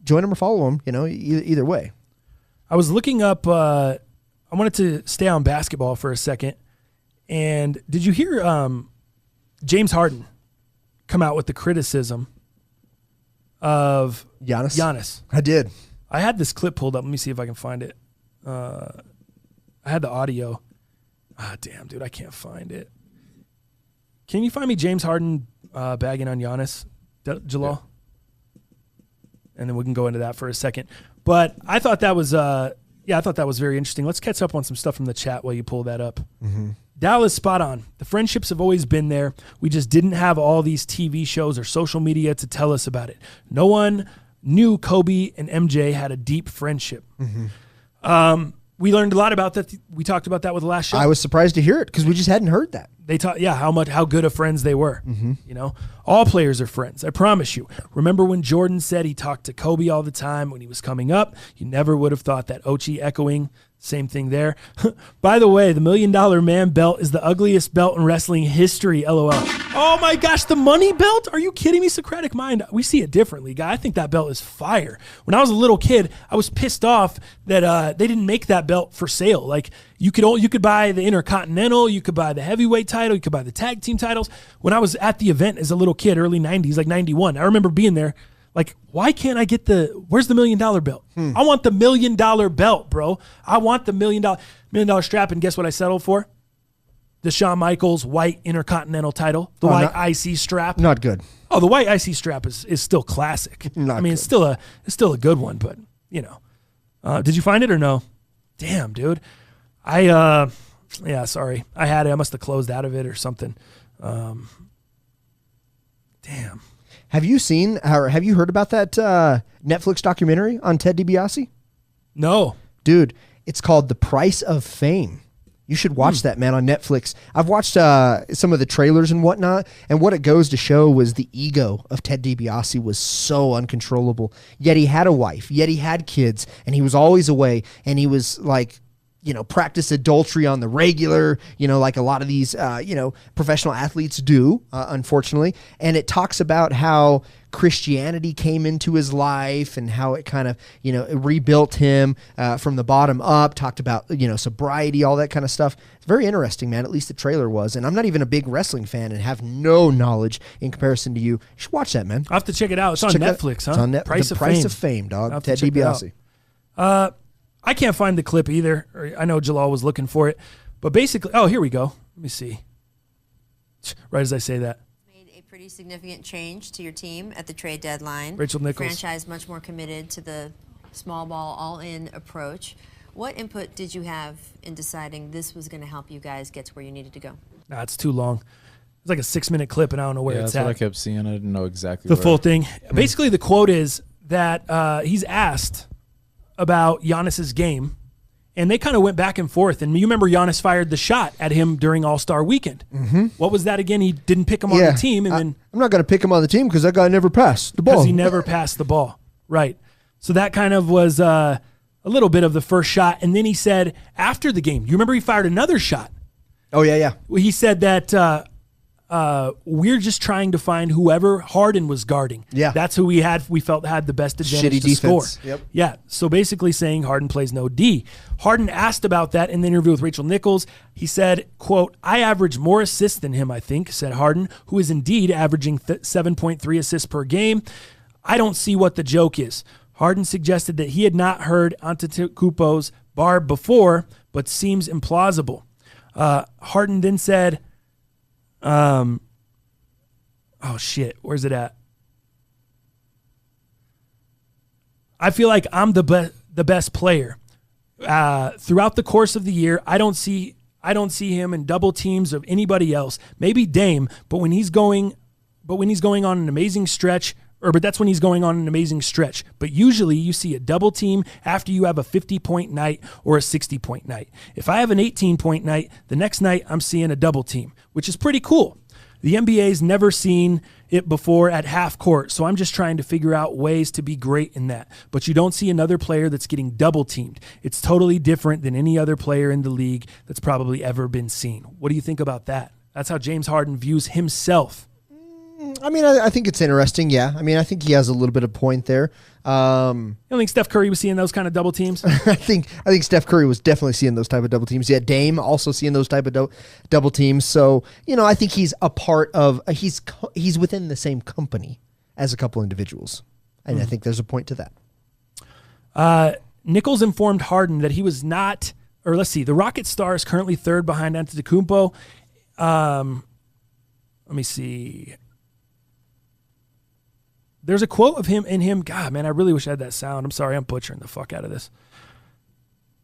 join them or follow them, either way. I was looking up, I wanted to stay on basketball for a second. And did you hear James Harden come out with the criticism of Giannis? Giannis. I did. I had this clip pulled up. Let me see if I can find it. I had the audio. Damn, dude, I can't find it. Can you find me James Harden bagging on Giannis, Jalal? And then we can go into that for a second. But I thought that was, I thought that was very interesting. Let's catch up on some stuff from the chat while you pull that up. Dallas, spot on. The friendships have always been there. We just didn't have all these TV shows or social media to tell us about it. No one knew Kobe and MJ had a deep friendship. We learned a lot about that. We talked about that with the last show. I was surprised to hear it because we just hadn't heard that. They taught, how good of friends they were. You know, all players are friends. I promise you. Remember when Jordan said he talked to Kobe all the time when he was coming up? You never would have thought that. Ochi echoing. Same thing there. By the way, the $1 Million Man belt is the ugliest belt in wrestling history. LOL. Oh my gosh, the money belt? Are you kidding me? Socratic mind. We see it differently, guy. I think that belt is fire. When I was a little kid, I was pissed off that they didn't make that belt for sale. Like you could buy the Intercontinental, you could buy the heavyweight title, you could buy the tag team titles. When I was at the event as a little kid, early 90s, like 91, I remember being there. Like, why can't I get where's the $1 Million belt? I want the $1 Million belt, bro. I want the $1 million strap. And guess what I settled for? The Shawn Michaels white Intercontinental title, the white IC strap. Not good. Oh, the white IC strap is still classic. It's still a good one, but you know. Did you find it or no? Damn, dude. Sorry. I had it. I must have closed out of it or something. Damn. Have you seen or have you heard about that Netflix documentary on Ted DiBiase? No. Dude, it's called The Price of Fame. You should watch that, man, on Netflix. I've watched some of the trailers and whatnot, and what it goes to show was the ego of Ted DiBiase was so uncontrollable. Yet he had a wife, yet he had kids, and he was always away, and he was like, practice adultery on the regular, like a lot of these, professional athletes do, unfortunately. And it talks about how Christianity came into his life and how it kind of, it rebuilt him from the bottom up, talked about, sobriety, all that kind of stuff. It's very interesting, man. At least the trailer was. And I'm not even a big wrestling fan and have no knowledge in comparison to you. You should watch that, man. I'll have to check it out. It's on Netflix, huh? It's on Price of Fame, dog. Ted DiBiase. I can't find the clip either. I know Jalal was looking for it. But basically, here we go. Let me see. Right as I say that. Made a pretty significant change to your team at the trade deadline. Rachel Nichols. Franchise much more committed to the small ball, all-in approach. What input did you have in deciding this was going to help you guys get to where you needed to go? Nah, it's too long. It's like a 6-minute clip, and I don't know where it's at. That's what I kept seeing. I didn't know exactly the full thing. Basically, the quote is that he's asked about Giannis's game, and they kind of went back and forth. And you remember Giannis fired the shot at him during All-Star Weekend. What was that again? He didn't pick him on the team, and then I'm not going to pick him on the team because that guy never passed the ball. Because he never passed the ball, right? So that kind of was a little bit of the first shot, and then he said after the game, you remember he fired another shot. Oh yeah. Well, he said that we're just trying to find whoever Harden was guarding. Yeah. That's who we felt had the best advantage Shitty to defense. score. Yep. Yeah. So basically saying Harden plays no D. Harden asked about that in the interview with Rachel Nichols. He said, quote, I average more assists than him, I think, said Harden, who is indeed averaging 7.3 assists per game. I don't see what the joke is. Harden suggested that he had not heard Antetokounmpo's barb before, but seems implausible. Harden then said, oh shit, where's it at? I feel like I'm the best player. Throughout the course of the year, I don't see him in double teams of anybody else. Maybe Dame, but when he's going on an amazing stretch, but that's when he's going on an amazing stretch. But usually you see a double team after you have a 50-point night or a 60-point night. If I have an 18-point night, the next night I'm seeing a double team, which is pretty cool. The NBA's never seen it before at half court, so I'm just trying to figure out ways to be great in that. But you don't see another player that's getting double teamed. It's totally different than any other player in the league that's probably ever been seen. What do you think about that? That's how James Harden views himself. I mean, I think it's interesting, yeah. I mean, I think he has a little bit of point there. You don't think Steph Curry was seeing those kind of double teams? I think Steph Curry was definitely seeing those type of double teams. Yeah, Dame also seeing those type of double teams. So, I think he's a part of he's within the same company as a couple individuals. And I think there's a point to that. Nichols informed Harden that he was not, or let's see, the Rocket star is currently third behind Antetokounmpo. Let me see. There's a quote of him. God, man, I really wish I had that sound. I'm sorry, I'm butchering the fuck out of this.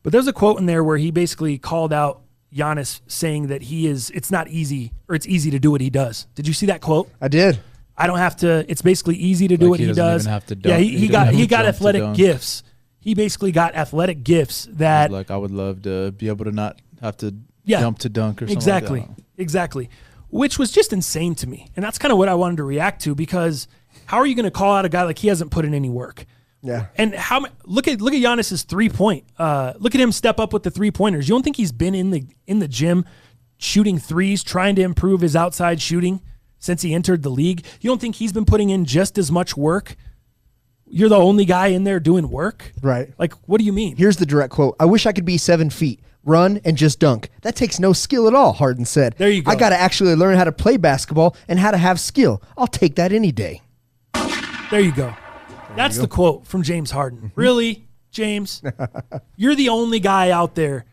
But there's a quote in there where he basically called out Giannis saying that it's not easy, or it's easy to do what he does. Did you see that quote? I did. I don't have to, it's basically easy to do what he does. Even have to dunk. Yeah, he got athletic gifts. He basically got athletic gifts that. Like, I would love to be able to not have to jump to dunk or something exactly, like that. Exactly. Which was just insane to me. And that's kind of what I wanted to react to, because how are you going to call out a guy like he hasn't put in any work? Yeah. And look at Giannis's 3-point. Look at him step up with the 3-pointers. You don't think he's been in the gym shooting threes, trying to improve his outside shooting since he entered the league? You don't think he's been putting in just as much work? You're the only guy in there doing work? Right. Like, what do you mean? Here's the direct quote. I wish I could be 7 feet, run, and just dunk. That takes no skill at all, Harden said. There you go. I got to actually learn how to play basketball and how to have skill. I'll take that any day. There you go. That's the quote from James Harden. Really, James? You're the only guy out there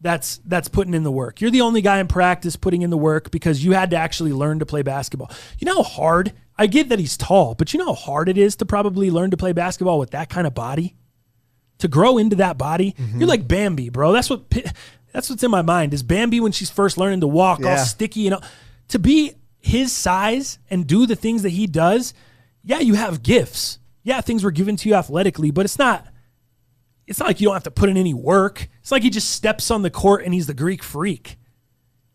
that's putting in the work. You're the only guy in practice putting in the work because you had to actually learn to play basketball. You know how hard, I get that he's tall, but you know how hard it is to probably learn to play basketball with that kind of body? To grow into that body? You're like Bambi, bro. That's what's in my mind, is Bambi when she's first learning to walk, all sticky, you know. To be his size and do the things that he does, yeah, you have gifts. Yeah, things were given to you athletically, but it's not like you don't have to put in any work. It's like he just steps on the court and he's the Greek freak.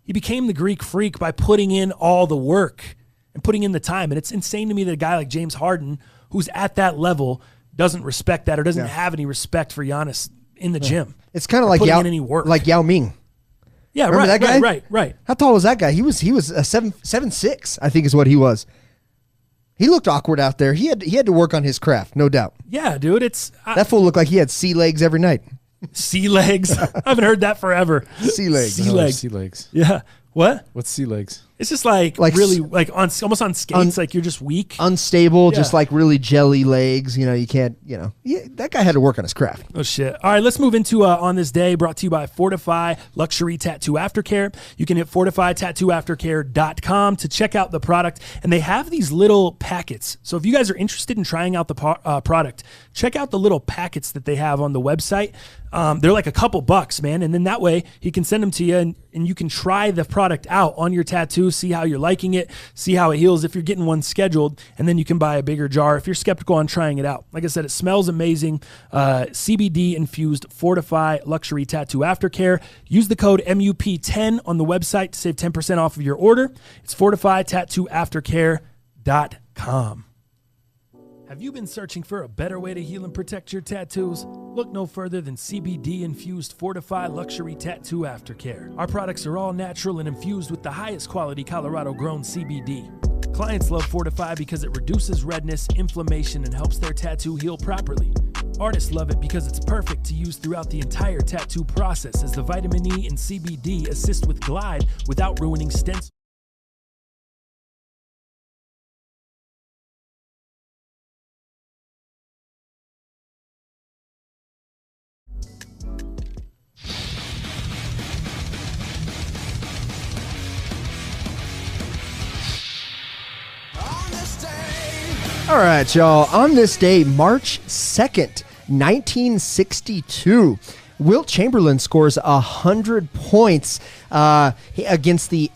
He became the Greek freak by putting in all the work and putting in the time. And it's insane to me that a guy like James Harden, who's at that level, doesn't respect that or doesn't have any respect for Giannis in the gym. It's kind of like Yao Ming. Yeah, Remember that guy? Right. How tall was that guy? He was a 7'6", I think is what he was. He looked awkward out there. He had to work on his craft, no doubt. Yeah, dude. That fool looked like he had sea legs every night. Sea legs? I haven't heard that forever. Sea legs. Sea legs. Sea legs. Yeah. What? What's sea legs? It's just like really like almost on skates, like you're just weak. Unstable, just like really jelly legs. You know, you can't, that guy had to work on his craft. Oh, shit. All right, let's move into On This Day, brought to you by Fortify Luxury Tattoo Aftercare. You can hit fortifytattooaftercare.com to check out the product, and they have these little packets. So if you guys are interested in trying out the product, check out the little packets that they have on the website. They're like a couple bucks, man, and then that way he can send them to you, and you can try the product out on your tattoo, see how you're liking it, see how it heals if you're getting one scheduled, and then you can buy a bigger jar if you're skeptical on trying it out. Like I said, it smells amazing. CBD infused Fortify Luxury Tattoo Aftercare. Use the code MUP10 on the website to save 10% off of your order. It's fortifytattooaftercare.com. Have you been searching for a better way to heal and protect your tattoos? Look no further than CBD-infused Fortify Luxury Tattoo Aftercare. Our products are all natural and infused with the highest quality Colorado-grown CBD. Clients love Fortify because it reduces redness, inflammation, and helps their tattoo heal properly. Artists love it because it's perfect to use throughout the entire tattoo process, as the vitamin E and CBD assist with glide without ruining stencil. All right, y'all. On this day, March 2nd, 1962, Wilt Chamberlain scores 100 points against the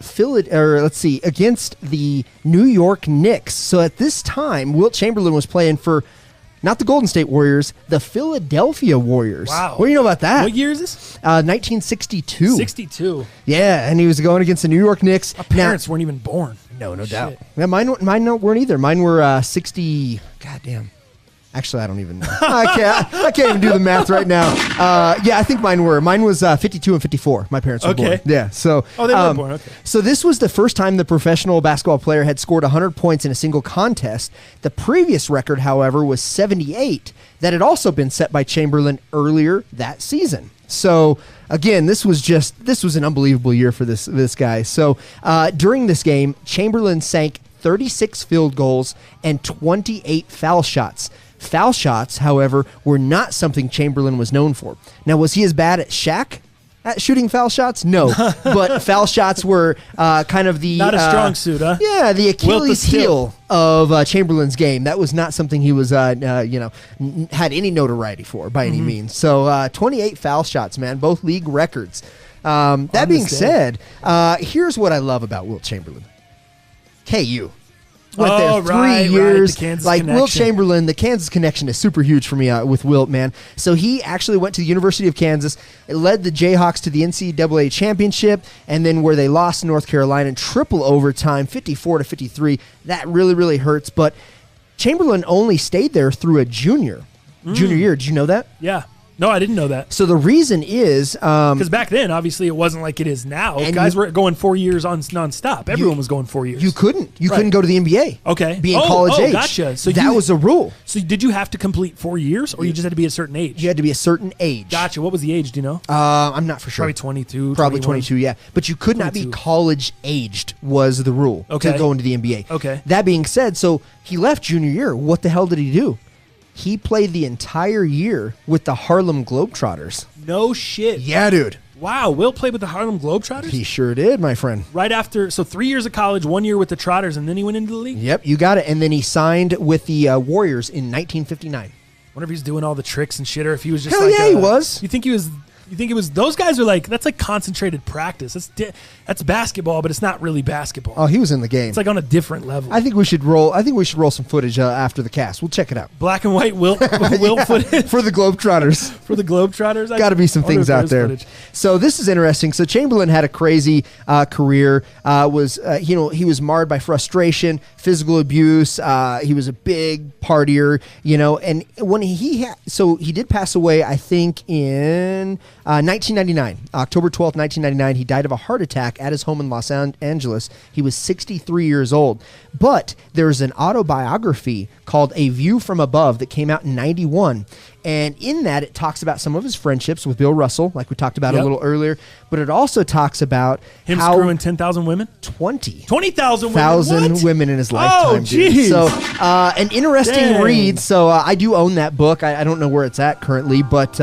New York Knicks. So at this time, Wilt Chamberlain was playing for not the Golden State Warriors, the Philadelphia Warriors. Wow. What do you know about that? What year is this? 1962. 62. Yeah, and he was going against the New York Knicks. Our parents weren't even born. No doubt. Yeah, mine weren't either. Mine were 60. Goddamn. Actually, I don't even know. I can't even do the math right now. I think mine were. Mine was 52 and 54. My parents were born. Yeah. So. Oh, they were born. Okay. So this was the first time the professional basketball player had scored 100 points in a single contest. The previous record, however, was 78. That had also been set by Chamberlain earlier that season. So again, this was an unbelievable year for this guy. So during this game, Chamberlain sank 36 field goals and 28 foul shots. Foul shots, however, were not something Chamberlain was known for. Now, was he as bad as Shaq at shooting foul shots? No, but foul shots were kind of the Not a strong suit, huh? Yeah, the Achilles still. heel of Chamberlain's game. That was not something he was, had any notoriety for by any means. So 28 foul shots, man, both league records. That being said, here's what I love about Wilt Chamberlain. KU. Went there 3 years. The Kansas like connection. Wilt Chamberlain, the Kansas connection is super huge for me with Wilt, man. So he actually went to the University of Kansas, led the Jayhawks to the NCAA championship, and then where they lost to North Carolina in triple overtime, 54-53. That really, really hurts. But Chamberlain only stayed there through a junior year. Did you know that? Yeah. No, I didn't know that. So the reason is Because back then, obviously, it wasn't like it is now. Guys were going 4 years nonstop. Everyone was going 4 years. you couldn't go to the NBA. Okay. Being college age. Gotcha. So that was a rule. So did you have to complete 4 years, or you just had to be a certain age? You had to be a certain age. Gotcha. What was the age? Do you know? I'm not for sure. Probably 22. Probably 21. 22, yeah. But you could not be 22. college aged was the rule Okay. to go into the NBA. Okay. That being said, so he left junior year. What the hell did he do? He played the entire year with the Harlem Globetrotters. No shit. Yeah, dude. Wow. Will played with the Harlem Globetrotters? He sure did, my friend. Right after, so 3 years of college, 1 year with the Trotters, and then he went into the league? Yep, you got it. And then he signed with the Warriors in 1959. Wonder if he's doing all the tricks and shit, or if he was just Hell like yeah, he was. You think he was? You think it was? Those guys are like, that's like concentrated practice. That's basketball, but it's not really basketball. Oh, he was in the game. It's like on a different level. I think we should roll some footage after the cast. We'll check it out. Black and white Will footage For the Globetrotters. for the Globetrotters. Got to be some I wonder things if out there's there. footage. So this is interesting. So Chamberlain had a crazy career. He was marred by frustration, physical abuse. He was a big partier. And when he did pass away, I think in 1999, October 12th, 1999. He died of a heart attack at his home in Los Angeles. He was 63 years old. But there's an autobiography called A View from Above that came out in 91. And in that, it talks about some of his friendships with Bill Russell, like we talked about a little earlier. But it also talks about Him how screwing 10,000 women? 20,000 women? What? women in his lifetime. Dude. Jeez. So an interesting Dang. read. So I do own that book. I don't know where it's at currently, but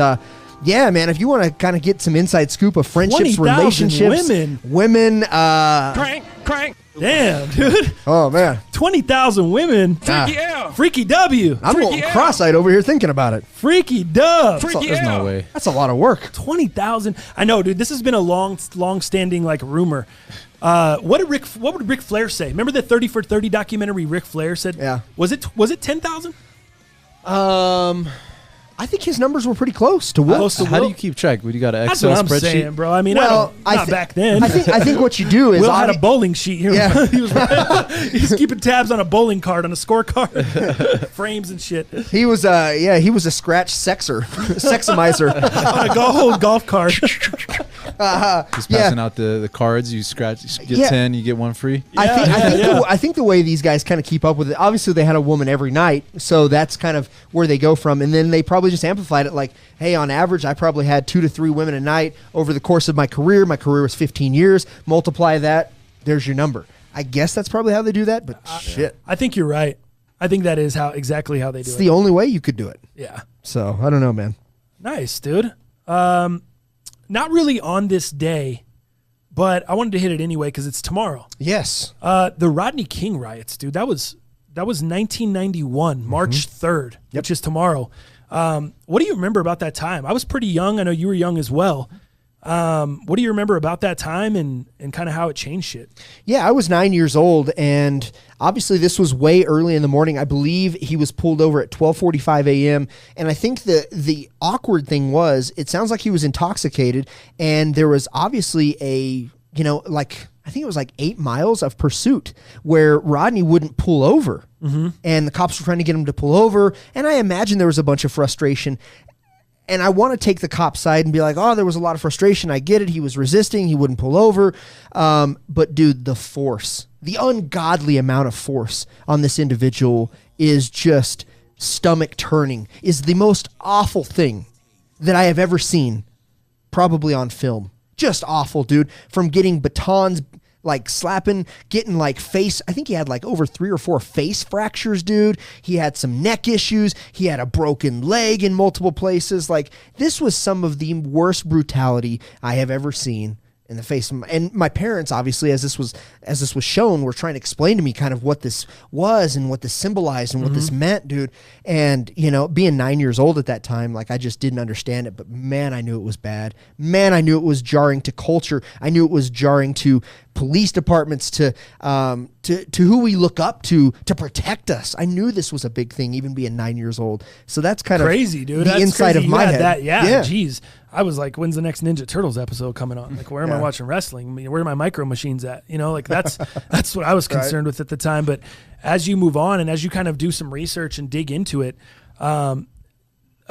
yeah, man, if you want to kind of get some inside scoop of friendships, 20,000 relationships, women, Crank. Damn, dude. oh man, 20,000 women. Freaky W. I'm going cross-eyed over here thinking about it. Freaky Dub. There's no way. That's a lot of work. 20,000. I know, dude. This has been a long-standing like rumor. What would Ric Flair say? Remember the 30 for 30 documentary? Ric Flair said. Yeah. Was it 10,000? I think his numbers were pretty close to Wilt. Close to How do Wilt? you keep track? Would you got an That's Excel what I'm spreadsheet? saying, bro. I mean, Well, not back then. I think what you do is Will had a bowling sheet here. Yeah. he was keeping tabs on a bowling card, on a scorecard, frames and shit. he was a scratch sexamizer. On a whole golf cart. He's passing out the cards. You scratch, you get 10, you get one free. I think the way these guys kind of keep up with it, obviously they had a woman every night, so that's kind of where they go from, and then they probably just amplified it like, hey, on average, I probably had 2 to 3 women a night over the course of my career. My career was 15 years. Multiply that, there's your number. I guess that's probably how they do that, but shit. I think you're right. I think that is exactly how they do It's it. the only way you could do it. Yeah. So, I don't know, man. Nice, dude. Not really on this day, but I wanted to hit it anyway because it's tomorrow. Yes. The Rodney King riots, dude. That was 1991, March 3rd, which is tomorrow. What do you remember about that time? I was pretty young. I know you were young as well. What do you remember about that time and kind of how it changed shit? Yeah, I was 9 years old, and obviously this was way early in the morning. I believe he was pulled over at 12:45 a.m., and I think the awkward thing was it sounds like he was intoxicated, and there was obviously I think it was like 8 miles of pursuit where Rodney wouldn't pull over, and the cops were trying to get him to pull over, and I imagine there was a bunch of frustration. And I want to take the cop side and be like, oh, there was a lot of frustration. I get it. He was resisting. He wouldn't pull over. But, dude, the force, the ungodly amount of force on this individual is just stomach turning, is the most awful thing that I have ever seen, probably on film. Just awful, dude. From getting batons like slapping, getting like face. I think he had like over 3 or 4 face fractures, dude. He had some neck issues. He had a broken leg in multiple places. Like, this was some of the worst brutality I have ever seen in the face. And my parents, obviously, as this was shown, were trying to explain to me kind of what this was and what this symbolized and what this meant, dude. And, you know, being 9 years old at that time, like, I just didn't understand it. But man, I knew it was bad. Man, I knew it was jarring to culture. I knew it was jarring to police departments, to who we look up to protect us. I knew this was a big thing, even being 9 years old. So that's kind of crazy, dude. The That's inside crazy. of my You had head. that, yeah. Geez, I was like, when's the next Ninja Turtles episode coming on? Like, where am I watching wrestling? I mean, where are my micro machines at? You know, like that's what I was concerned with at the time. But as you move on and as you kind of do some research and dig into it, a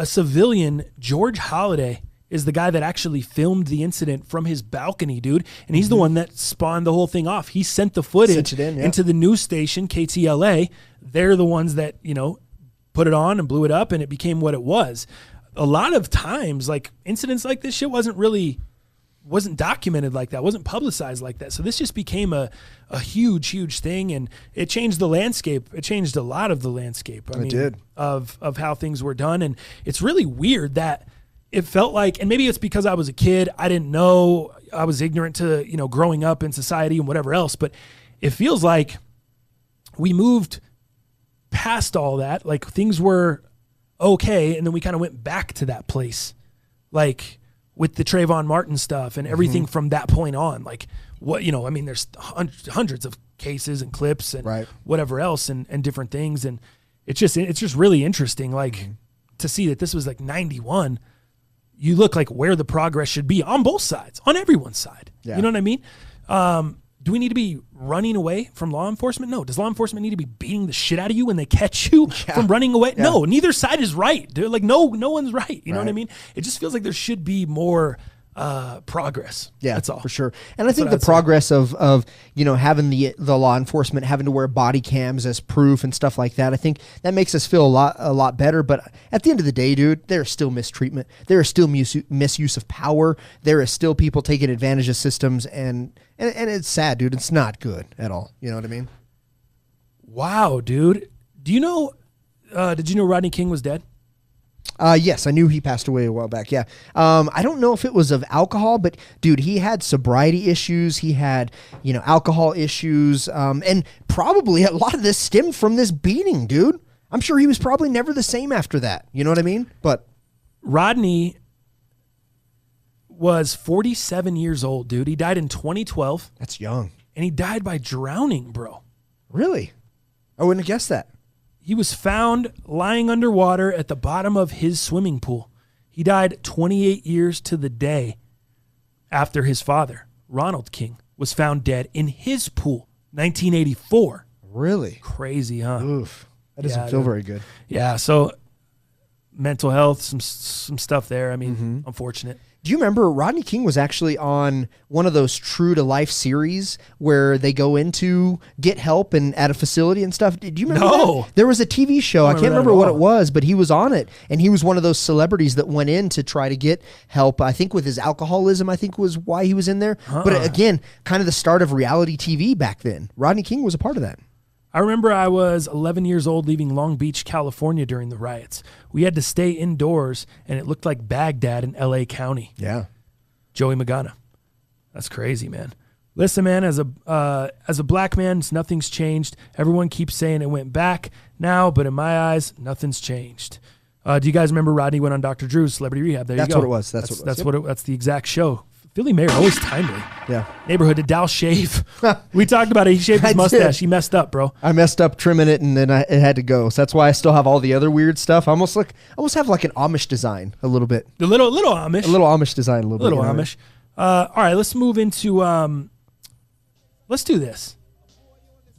civilian, George Holliday, is the guy that actually filmed the incident from his balcony, dude. And he's the one that spawned the whole thing off. He sent the footage into the news station, KTLA. They're the ones that, you know, put it on and blew it up, and it became what it was. A lot of times, like, incidents like this shit wasn't documented like that, wasn't publicized like that. So this just became a huge, huge thing, and it changed the landscape. It changed a lot of the landscape. I mean, did. Of how things were done. And it's really weird that it felt like, and maybe it's because I was a kid, I didn't know, I was ignorant to, you know, growing up in society and whatever else, but it feels like we moved past all that. Like, things were okay, and then we kind of went back to that place, like with the Trayvon Martin stuff and everything from that point on. Like, what, you know, I mean, there's hundreds of cases and clips and whatever else and different things, and it's just really interesting, like, to see that this was like 91. You look like where the progress should be on both sides, on everyone's side. You know what I mean? Do we need to be running away from law enforcement? No. Does law enforcement need to be beating the shit out of you when they catch you from running away? No, neither side is right, dude. Like, no one's right. You know what I mean? It just feels like there should be more progress. Yeah, that's all. For sure. And I think the progress of you know, having the law enforcement having to wear body cams as proof and stuff like that, I think that makes us feel a lot better. But at the end of the day, dude, there is still mistreatment. There is still misuse of power. There is still people taking advantage of systems, and it's sad, dude. It's not good at all. You know what I mean? Wow, dude. Do you know? Did you know Rodney King was dead? Yes, I knew he passed away a while back. Yeah. I don't know if it was of alcohol, but dude, he had sobriety issues. He had, you know, alcohol issues. And probably a lot of this stemmed from this beating, dude. I'm sure he was probably never the same after that. You know what I mean? But Rodney was 47 years old, dude. He died in 2012. That's young. And he died by drowning, bro. Really? I wouldn't have guessed that. He was found lying underwater at the bottom of his swimming pool. He died 28 years to the day after his father, Ronald King, was found dead in his pool, 1984. Really? Crazy, huh? Oof. That doesn't feel very good. Yeah, so mental health, some stuff there. I mean, unfortunate. Do you remember Rodney King was actually on one of those True to Life series where they go into get help and at a facility and stuff? Did you remember that? There was a TV show. I can't remember what it was, but he was on it, and he was one of those celebrities that went in to try to get help. I think with his alcoholism, I think was why he was in there. But again, kind of the start of reality TV back then. Rodney King was a part of that. I remember I was 11 years old leaving Long Beach, California during the riots. We had to stay indoors, and it looked like Baghdad in L.A. County. Yeah. Joey Magana. That's crazy, man. Listen, man, as a black man, nothing's changed. Everyone keeps saying it went back now, but in my eyes, nothing's changed. Do you guys remember Rodney went on Dr. Drew's Celebrity Rehab? There you go. That's what it was. That's the exact show. Philly mayor, always timely. Yeah. Neighborhood, did Dal shave? We talked about it. He shaved his mustache. He messed up, bro. I messed up trimming it, and then it had to go. So that's why I still have all the other weird stuff. I almost have like an Amish design a little bit. A little Amish. A little Amish design a little bit. A little Amish. All right, let's move into let's do this.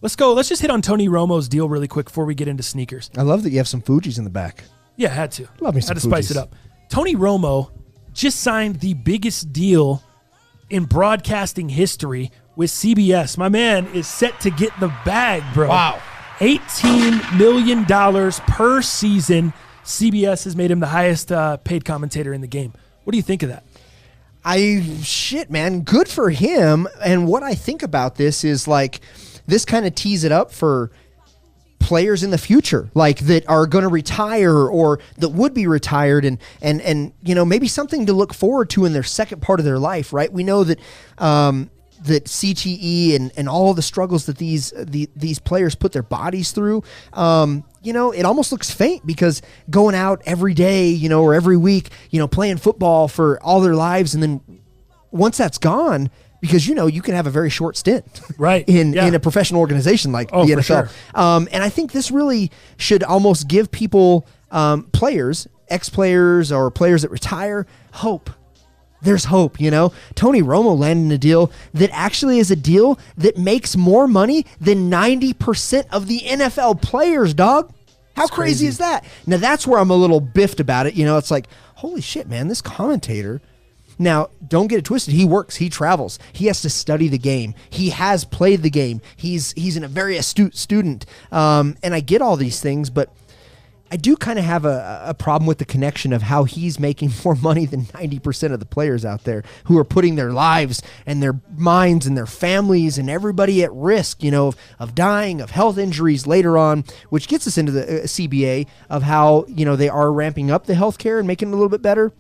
Let's go. Let's just hit on Tony Romo's deal really quick before we get into sneakers. I love that you have some Fuji's in the back. Yeah, I had to. Love me some Had to spice Fugees. it up. Tony Romo just signed the biggest deal in broadcasting history with CBS. My man is set to get the bag, bro. Wow. $18 million per season. CBS has made him the highest paid commentator in the game. What do you think of that? Shit, man, good for him. And what I think about this is like, this kind of tees it up for players in the future, like that are going to retire or that would be retired, and maybe something to look forward to in their second part of their life, right? We know that that CTE and all the struggles that these players put their bodies through, it almost looks faint because going out every day, or every week, playing football for all their lives, and then once that's gone, because you can have a very short stint, right, in a professional organization like the NFL. Sure. And I think this really should almost give people, players, ex-players or players that retire, hope. There's hope, Tony Romo landed a deal that actually is a deal that makes more money than 90% of the NFL players, dog. How crazy is that? Now, that's where I'm a little biffed about it. It's like, holy shit, man, this commentator. Now, don't get it twisted. He works. He travels. He has to study the game. He has played the game. He's a very astute student. And I get all these things, but I do kind of have a problem with the connection of how he's making more money than 90% of the players out there who are putting their lives and their minds and their families and everybody at risk, of dying, of health injuries later on, which gets us into the CBA of how, they are ramping up the healthcare and making it a little bit better.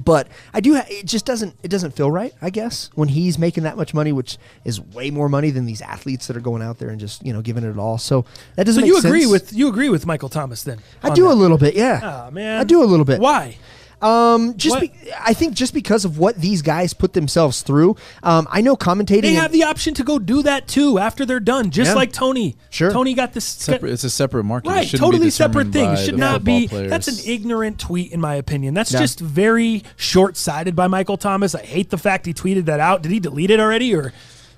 But it just doesn't feel right, I guess, when he's making that much money, which is way more money than these athletes that are going out there and just, giving it all. So that doesn't make sense. You agree with Michael Thomas then? I do a little bit, yeah. Oh, man. I do a little bit. Why? I think just because of what these guys put themselves through. I know commentating. They have the option to go do that too after they're done, just like Tony. Sure. Tony got this. It's a separate market. Right, totally separate thing. It should not be. That's an ignorant tweet, in my opinion. That's just very short-sighted by Michael Thomas. I hate the fact he tweeted that out. Did he delete it already, or?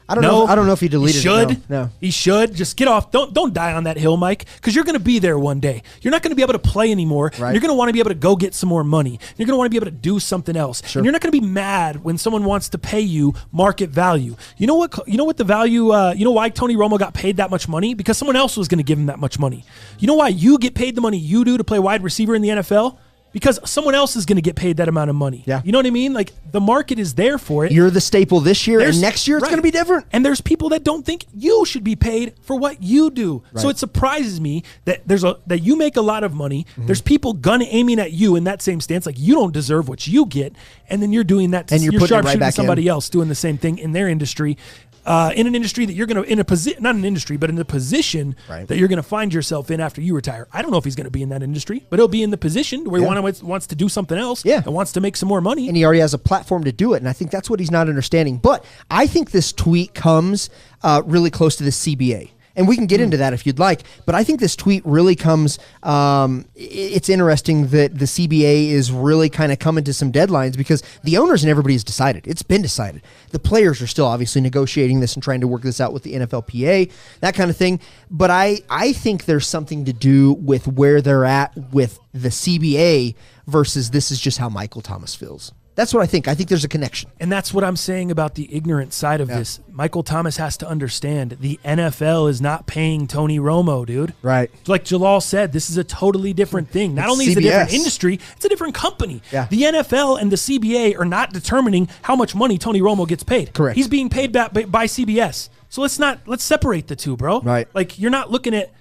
I don't know. I don't know if he deleted it. No. He should. Just get off. Don't die on that hill, Mike, because you're going to be there one day. You're not going to be able to play anymore. Right. You're going to want to be able to go get some more money. You're going to want to be able to do something else. Sure. And you're not going to be mad when someone wants to pay you market value. You know what the value, why Tony Romo got paid that much money? Because someone else was going to give him that much money. You know why you get paid the money you do to play wide receiver in the NFL? Because someone else is going to get paid that amount of money. Yeah. You know what I mean? Like, the market is there for it. You're the staple this year, and next year it's going to be different. And there's people that don't think you should be paid for what you do. Right. So it surprises me that that you make a lot of money. Mm-hmm. There's people aiming at you in that same stance, like you don't deserve what you get, and then you're doing that. And you're sharpshooting somebody else doing the same thing in their industry. In an industry that you're going to, not an industry, but in the position that you're going to find yourself in after you retire. I don't know if he's going to be in that industry, but he'll be in the position where he wants to do something else and wants to make some more money. And he already has a platform to do it, and I think that's what he's not understanding. But I think this tweet comes really close to the CBA. And we can get into that if you'd like. But I think this tweet really comes, it's interesting that the CBA is really kind of coming to some deadlines because the owners and everybody has decided. It's been decided. The players are still obviously negotiating this and trying to work this out with the NFLPA, that kind of thing. But I think there's something to do with where they're at with the CBA versus this is just how Michael Thomas feels. That's what I think. I think there's a connection. And that's what I'm saying about the ignorant side of this. Michael Thomas has to understand the NFL is not paying Tony Romo, dude. Right. Like Jalal said, this is a totally different thing. Not only is it a different industry, it's a different company. Yeah. The NFL and the CBA are not determining how much money Tony Romo gets paid. Correct. He's being paid by CBS. So let's separate the two, bro. Right. Like you're looking at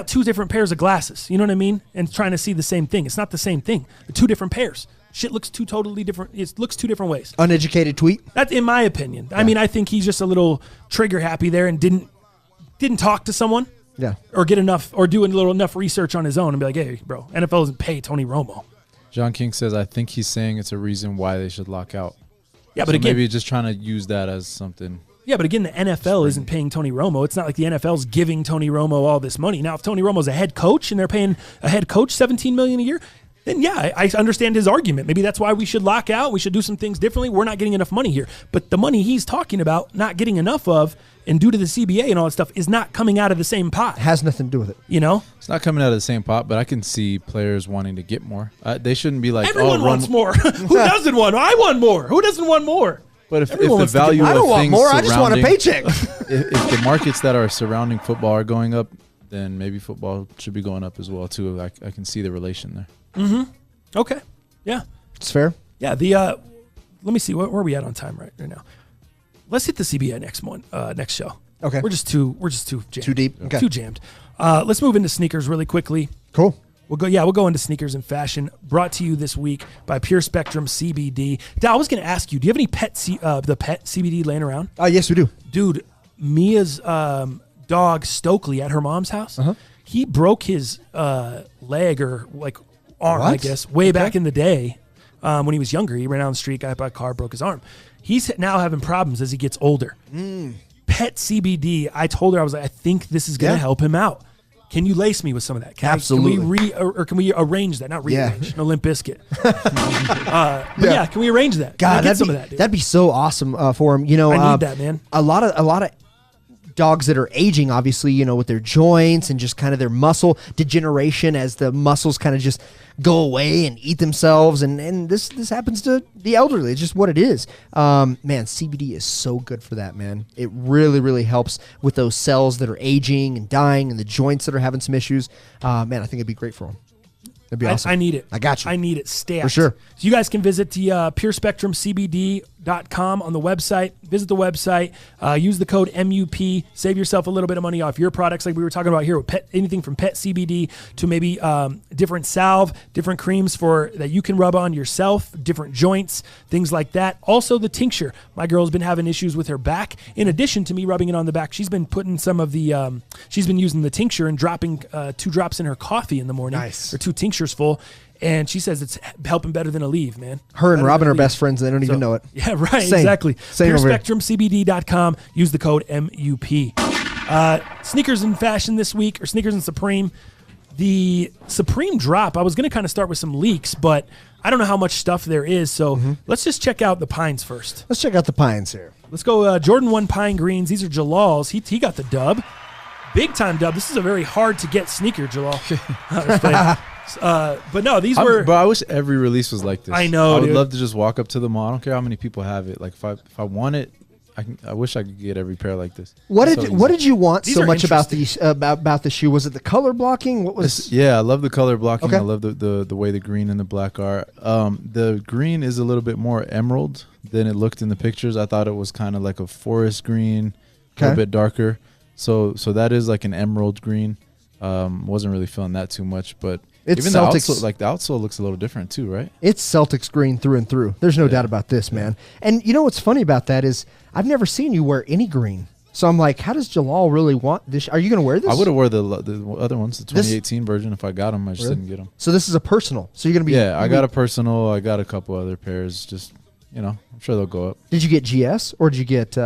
two different pairs of glasses. You know what I mean? And trying to see the same thing. It's not the same thing. They're two different pairs. Shit looks totally different. It looks two different ways. Uneducated tweet? That's in my opinion. Yeah. I mean, I think he's just a little trigger happy there and didn't talk to someone. Yeah. Or get enough or do enough research on his own and be like, hey, bro, NFL doesn't pay Tony Romo. John King says, I think he's saying it's a reason why they should lock out. Yeah, but so again, maybe just trying to use that as something. Yeah, but again, the NFL isn't paying Tony Romo. It's not like the NFL's giving Tony Romo all this money. Now, if Tony Romo's a head coach and they're paying a head coach $17 million a year, then yeah, I understand his argument. Maybe that's why we should lock out. We should do some things differently. We're not getting enough money here. But the money he's talking about not getting enough of, and due to the CBA and all that stuff, is not coming out of the same pot. It has nothing to do with it. You know? It's not coming out of the same pot, but I can see players wanting to get more. They shouldn't be like, everyone wants more. Who doesn't want? I want more. Who doesn't want more? But if the value of I don't want things more. I just want a paycheck. if the markets that are surrounding football are going up, then maybe football should be going up as well too. I can see the relation there. Mm-hmm. Okay. Yeah. It's fair. Yeah. The let me see where are we at on time right now. Let's hit the CBA next show. Okay. We're just too jammed. Too deep? Okay. Too jammed. Let's move into sneakers really quickly. Cool. We'll go into sneakers and fashion. Brought to you this week by Pure Spectrum CBD. Dal, I was going to ask you, do you have any pet CBD laying around? Yes, we do. Dude, Mia's dog Stokely at her mom's house. He broke his leg or like arm, I guess, way back in the day when he was younger. He ran down the street, got hit by a car, broke his arm. He's now having problems as he gets older. Pet CBD. I told her, I was like, I think this is going to help him out. Can you lace me with some of that? Absolutely. Can we arrange that? Not rearrange. No Limp Bizkit. Yeah, can we arrange that? God, get some of that, dude. That'd be so awesome for him. You know, I need that, man. A lot of dogs that are aging, obviously, you know, with their joints and just kind of their muscle degeneration as the muscles kind of just go away and eat themselves. And this happens to the elderly. It's just what it is. Man, CBD is so good for that, man. It really, really helps with those cells that are aging and dying and the joints that are having some issues. Man, I think it'd be great for them. That'd be awesome. I need it. I got you. I need it stat. For sure. So you guys can visit the PureSpectrumCBD.com on the website. Visit the website. Use the code MUP. Save yourself a little bit of money off your products like we were talking about here with anything from pet CBD to maybe different salve, different creams that you can rub on yourself, different joints, things like that. Also the tincture. My girl's been having issues with her back. In addition to me rubbing it on the back, she's been putting some of the, she's been using the tincture and dropping 2 drops in her coffee in the morning. Nice. Or 2 tinctures full. And she says it's helping better than Aleve, man. Her and Better Robin than are Aleve. best friends and they don't even know it. Yeah, right. Same. Exactly. Same over here. PureSpectrumCBD.com. Use the code MUP. Sneakers and fashion this week, or sneakers and Supreme. The Supreme drop, I was going to kind of start with some leaks, but I don't know how much stuff there is. So let's just check out the Pines first. Let's check out the Pines here. Let's go Jordan 1 Pine Greens. These are Jalal's. He got the dub. Big time dub. This is a very hard to get sneaker, Jalal. But no, these were. But I wish every release was like this. I know, I would dude. love to just walk up to the mall. I don't care how many people have it. Like if I want it, I wish I could get every pair like this. What It's did you want These so are much about interesting. the about the shoe? Was it the color blocking? What was? Yeah, I love the color blocking. Okay. I love the way the green and the black are. The green is a little bit more emerald than it looked in the pictures. I thought it was kind of like a forest green, a little bit darker. So that is like an emerald green. Wasn't really feeling that too much, but It's even Celtics. the outsole looks a little different too, right? It's Celtics green through and through. There's no doubt about this, man. And you know what's funny about that is I've never seen you wear any green. So I'm like, how does Jalal really want this? Are you going to wear this? I would have wore the other ones, the 2018 version, if I got them. I just didn't get them. So this is a personal. So you're going to be. Yeah, I got a personal. I got a couple other pairs. Just I'm sure they'll go up. Did you get GS or did you get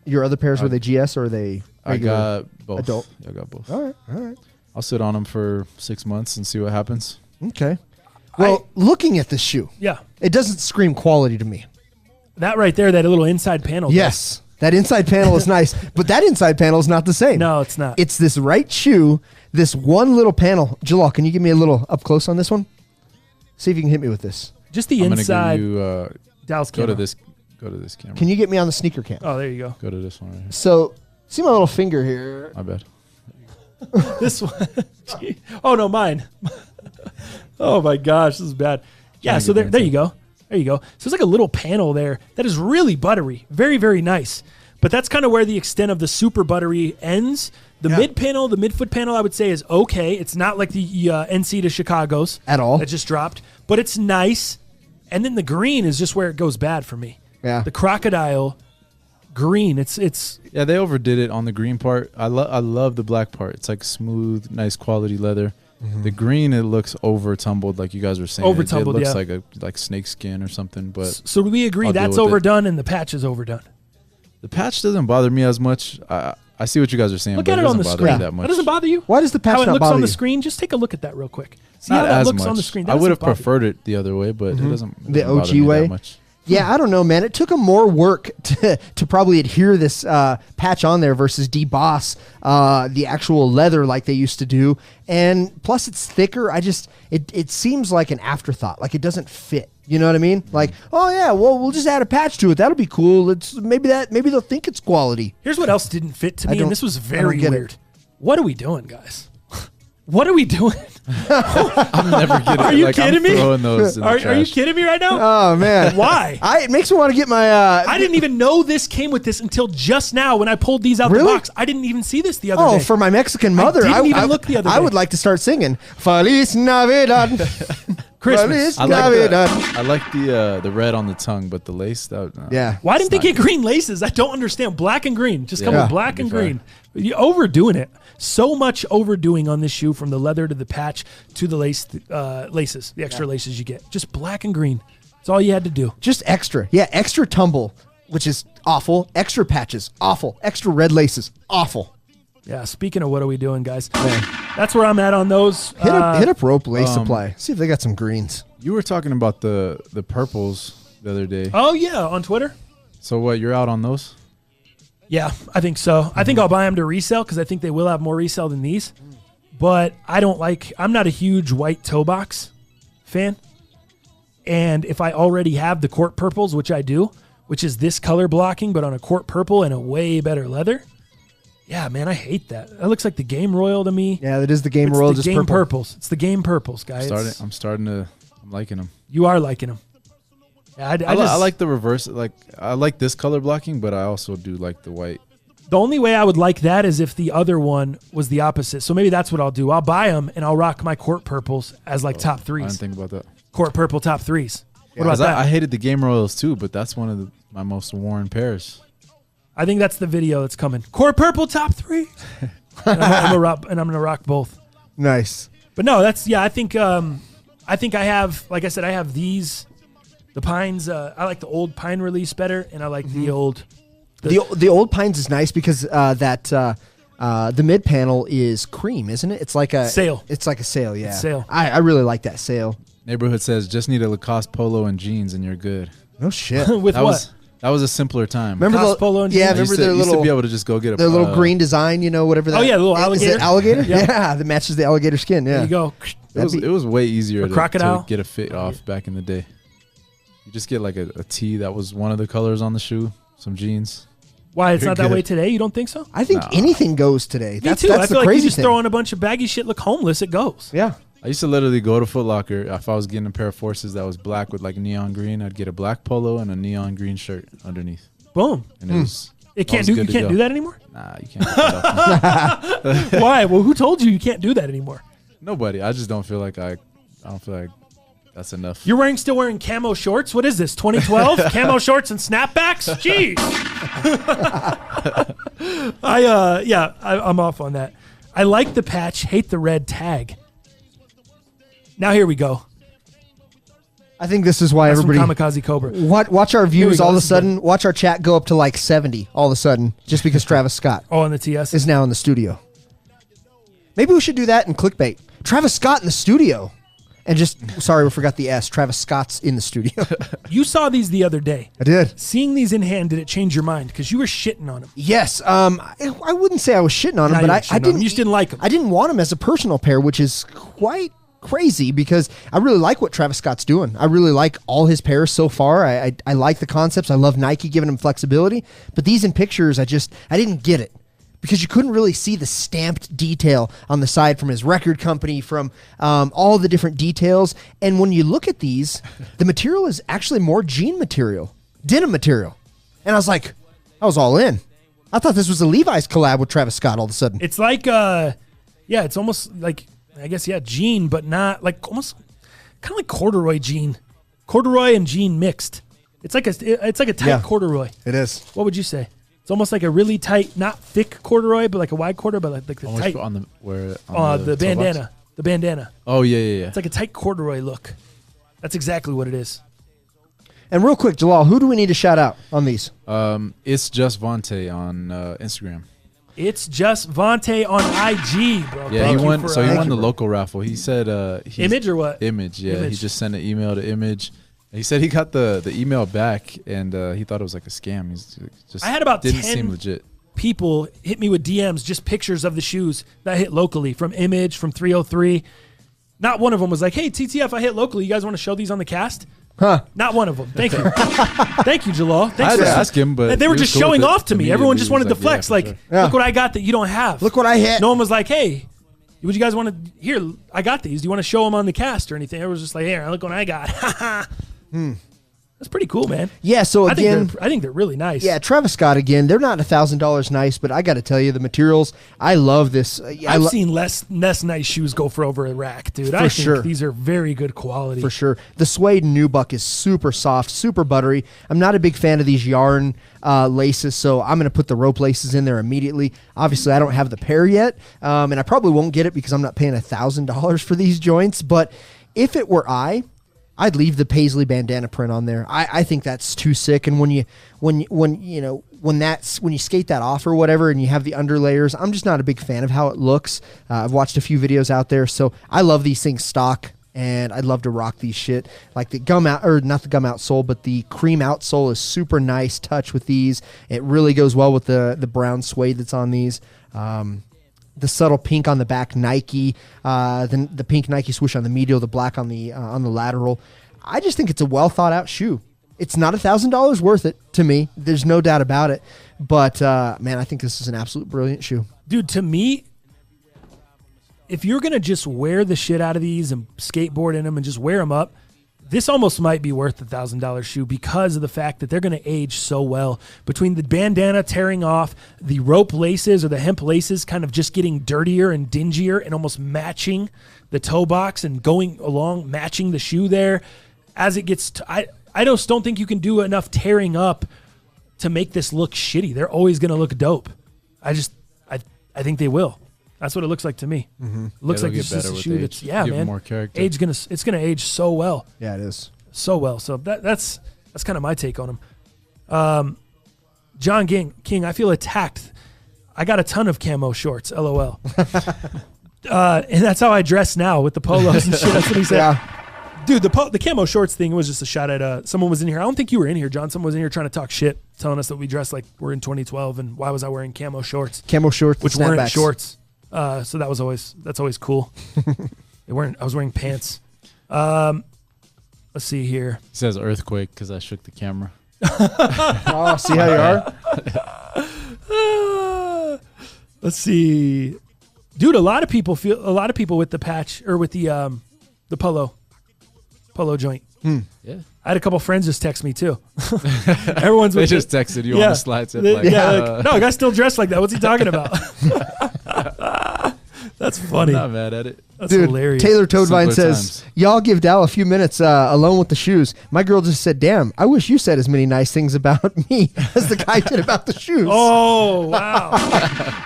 your other pairs? Were they GS or are they? I got both. Adult. Yeah, I got both. All right. I'll sit on them for 6 months and see what happens. Okay. Well, looking at this shoe, Yeah. it doesn't scream quality to me. That right there, that little inside panel. Yes. That inside panel is nice, but that inside panel is not the same. No, it's not. It's this right shoe, this one little panel. Jalal, can you give me a little up close on this one? See if you can hit me with this. Just the I'm inside. gonna give you Dallas go camera. to this camera. Can you get me on the sneaker cam? Oh, there you go. Go to this one right here. So, see my little finger here. My bad. This one. Oh no, mine. Oh my gosh, this is bad. Yeah, so there you go. There you go. So it's like a little panel there that is really buttery. Very, very nice. But that's kind of where the extent of the super buttery ends. The mid panel, the midfoot panel, I would say is okay. It's not like the NC to Chicago's At all. that just dropped, but it's nice. And then the green is just where it goes bad for me. Yeah. The crocodile green. It's Yeah, they overdid it on the green part. I love the black part. It's like smooth, nice quality leather. The green, it looks over tumbled, like you guys were saying. Over It tumbled, looks yeah. like snake skin or something. But so we agree I'll deal that's with it. overdone and the patch is overdone. the patch doesn't bother me as much. I see what you guys are saying. Look but at it on the doesn't bother me screen. that much. That doesn't bother you? Why does the patch How it not looks bother on the you? screen? Just take a look at that real quick. See Not how that as looks much. on the screen. That I would have doesn't bother you. preferred it the other way, but it doesn't. The doesn't bother OG me way? that much. Yeah, I don't know, man. It took them more work to probably adhere this patch on there versus deboss the actual leather like they used to do. And plus, it's thicker. It seems like an afterthought. Like it doesn't fit. You know what I mean? Like, oh yeah, well we'll just add a patch to it. That'll be cool. Maybe they'll think it's quality. Here's what else didn't fit to me, and this was very get it. weird. What are we doing, guys? What are we doing? I'm never getting. Are you like, kidding I'm me? throwing those in the Are you trash. kidding me right now? Oh man, Why? It makes me want to get my. I didn't even know this came with this until just now when I pulled these out the Really? box. I didn't even see this the other day. For my Mexican mother, didn't even look the other I day. would like to start singing Feliz Navidad. Christmas. Feliz I like, Navidad. I like the red on the tongue, but the lace. That, Yeah. Why didn't they It's get not green laces? I don't understand. Black and green. Just come Yeah. with black To and be fair. green. You're overdoing it. So much overdoing on this shoe, from the leather to the patch to the laces, the extra laces you get. Just black and green. That's all you had to do. Just extra. Yeah, extra tumble, which is awful. Extra patches, awful. Extra red laces, awful. Yeah, speaking of what are we doing, guys? That's where I'm at on those. Hit up Rope Lace Supply. See if they got some greens. You were talking about the purples the other day. Oh, yeah, on Twitter. So what? You're out on those? Yeah, I think so. I think I'll buy them to resell because I think they will have more resale than these. But I'm not a huge white toe box fan. And if I already have the court purples, which I do, which is this color blocking, but on a court purple and a way better leather. Yeah, man, I hate that. That looks like the Game Royal to me. Yeah, that is the Game It's Royal, the just Game purple. purples. It's the Game purples, guys. I'm liking them. You are liking them. Yeah, I like the reverse. Like I like this color blocking, but I also do like the white. The only way I would like that is if the other one was the opposite. So maybe that's what I'll do. I'll buy them and I'll rock my court purples as like top I threes. didn't think about that. Court purple top threes. What about 'Cause that? I hated the Game Royals too, but that's one of my most worn pairs. I think that's the video that's coming. Court purple top three. And I'm gonna rock both. Nice. But no, that's I think I have, like I said, I have these, the pines. I like the old pine release better, and I like the old. The old pines is nice because the mid panel is cream, isn't it? It's like a sail. It's like a sail. Yeah, It's sail. I really like that sail. Neighborhood says just need a Lacoste polo and jeans and you're good. No shit. With That what? was a simpler time. Remember Lacoste the polo and yeah? jeans? I Remember their used to little be able to just go get their a little green design, whatever that. Oh, yeah, the little Is it alligator? alligator? Yeah. Yeah, that matches the alligator skin. Yeah. There you go. It was way easier to crocodile? get a fit off back in the day. You just get like a tee that was one of the colors on the shoe, some jeans. Why it's You're not that good. way today? You don't think so? I think anything goes today. Me That's too. I that's feel the like you crazy just thing. throw on a bunch of baggy shit, look homeless, it goes. Yeah. I used to literally go to Foot Locker. If I was getting a pair of Forces that was black with like neon green, I'd get a black polo and a neon green shirt underneath. Boom. And it was It can't was do. good You to can't go. do that anymore. Nah, you can't. Get that off me. Why? Well, who told you can't do that anymore? Nobody. I just don't feel like I don't feel like that's enough. You're still wearing camo shorts? What is this? 2012 camo shorts and snapbacks? Jeez. I'm off on that. I like the patch, hate the red tag. Now here we go. I think this is why That's everybody from Kamikaze Cobra. watch our we views go. all of a This is sudden. Watch our chat go up to like 70 all of a sudden just because Travis Scott Oh, on the TS. is now in the studio. Maybe we should do that in clickbait. Travis Scott in the studio. And just, sorry, we forgot the S. Travis Scott's in the studio. You saw these the other day. I did. Seeing these in hand, did it change your mind? Because you were shitting on them. Yes. I wouldn't say I was shitting on No, him, you but weren't shitting I on didn't. him. You just didn't like him. I didn't want him as a personal pair, which is quite crazy because I really like what Travis Scott's doing. I really like all his pairs so far. I like the concepts. I love Nike giving him flexibility. But these in pictures, I didn't get it. Because you couldn't really see the stamped detail on the side from his record company, from all the different details. And when you look at these, the material is actually more jean material, denim material. And I was all in. I thought this was a Levi's collab with Travis Scott all of a sudden. It's like, it's almost like, I guess, jean, but not like almost kind of like corduroy jean. Corduroy and jean mixed. It's like a tight Yeah. corduroy. It is. What would you say? It's almost like a really tight, not thick corduroy, but like a wide corduroy, but like the Almost tight. on the the toe box? bandana. The bandana. Oh yeah. It's like a tight corduroy look. That's exactly what it is. And real quick, Jalal, who do we need to shout out on these? It's just Vontae on Instagram. It's just Vontae on IG, bro. Yeah, Thank he you won. for, So he won the bro. local raffle. He said, Image or what? Image. Yeah, Image. he just sent an email to Image. And he said he got the email back, and he thought it was like a scam. He's just I had about didn't 10 seem legit. people hit me with DMs, just pictures of the shoes that I hit locally from Image, from 303. Not one of them was like, hey, TTF, I hit locally. You guys want to show these on the cast? Huh. Not one of them. Thank you. Thank you, Jalal. I Thanks had for to ask him, but they were he was just cool with showing it. off to me. Everyone just Immediately wanted to he was flex. like, Like, yeah, for sure. look what I got that you don't have. Look what I hit. No one was like, hey, Would you guys want to? Here, I got these. Do you want to show them on the cast or anything? I was just like, here, look what I got. That's pretty cool, man. Yeah, so again, I think they're really nice. Yeah, Travis Scott again. They're not $1,000 nice, but I got to tell you, the materials. I love this. I've seen less nice shoes go for over a rack, dude. I think these are very good quality. For sure. The suede nubuck is super soft, super buttery. I'm not a big fan of these yarn laces, so I'm going to put the rope laces in there immediately. Obviously, I don't have the pair yet, and I probably won't get it because I'm not paying $1,000 for these joints. But if it were I'd leave the paisley bandana print on there. I think that's too sick. And when you skate that off or whatever, and you have the underlayers, I'm just not a big fan of how it looks. I've watched a few videos out there, so I love these things stock, and I'd love to rock these shit. Like the gum out, or not the gum outsole, but the cream outsole is super nice touch with these. It really goes well with the brown suede that's on these. The subtle pink on the back Nike, then the pink Nike swoosh on the medial, the black on the lateral. I just think it's a well thought out shoe. It's not $1,000 worth it to me. There's no doubt about it. But man, I think this is an absolute brilliant shoe, dude. To me, if you're gonna just wear the shit out of these and skateboard in them and just wear them up, this almost might be worth the $1,000 shoe because of the fact that they're going to age so well. Between the bandana tearing off, the rope laces or the hemp laces kind of just getting dirtier and dingier and almost matching the toe box and going along, matching the shoe there. As it gets, I just don't think you can do enough tearing up to make this look shitty. They're always going to look dope. I think they will. That's what it looks like to me. Mm-hmm. It looks like it's just a shoe that's man. More character. It's gonna age so well. Yeah, it is so well. So that's kind of my take on them. John King, I feel attacked. I got a ton of camo shorts. LOL. And that's how I dress now with the polos and shit. That's what he said. Yeah. Dude, the camo shorts thing was just a shot at someone was in here. I don't think you were in here, John. Someone was in here trying to talk shit, telling us that we dress like we're in 2012 and why was I wearing camo shorts? Camo shorts, which weren't shorts. So that's always cool. I was wearing pants. Let's see here. He says earthquake because I shook the camera. Oh, see how you are? Let's see. Dude, a lot of people with the patch or with the polo joint. Yeah. I had a couple friends just text me too. They just texted you on the slides. No, a guy still dressed like that. What's he talking about? That's funny. I'm not mad at it. That's hilarious. Taylor Toadvine says, y'all give Dal a few minutes alone with the shoes. My girl just said, damn, I wish you said as many nice things about me as the guy did about the shoes. Oh, wow.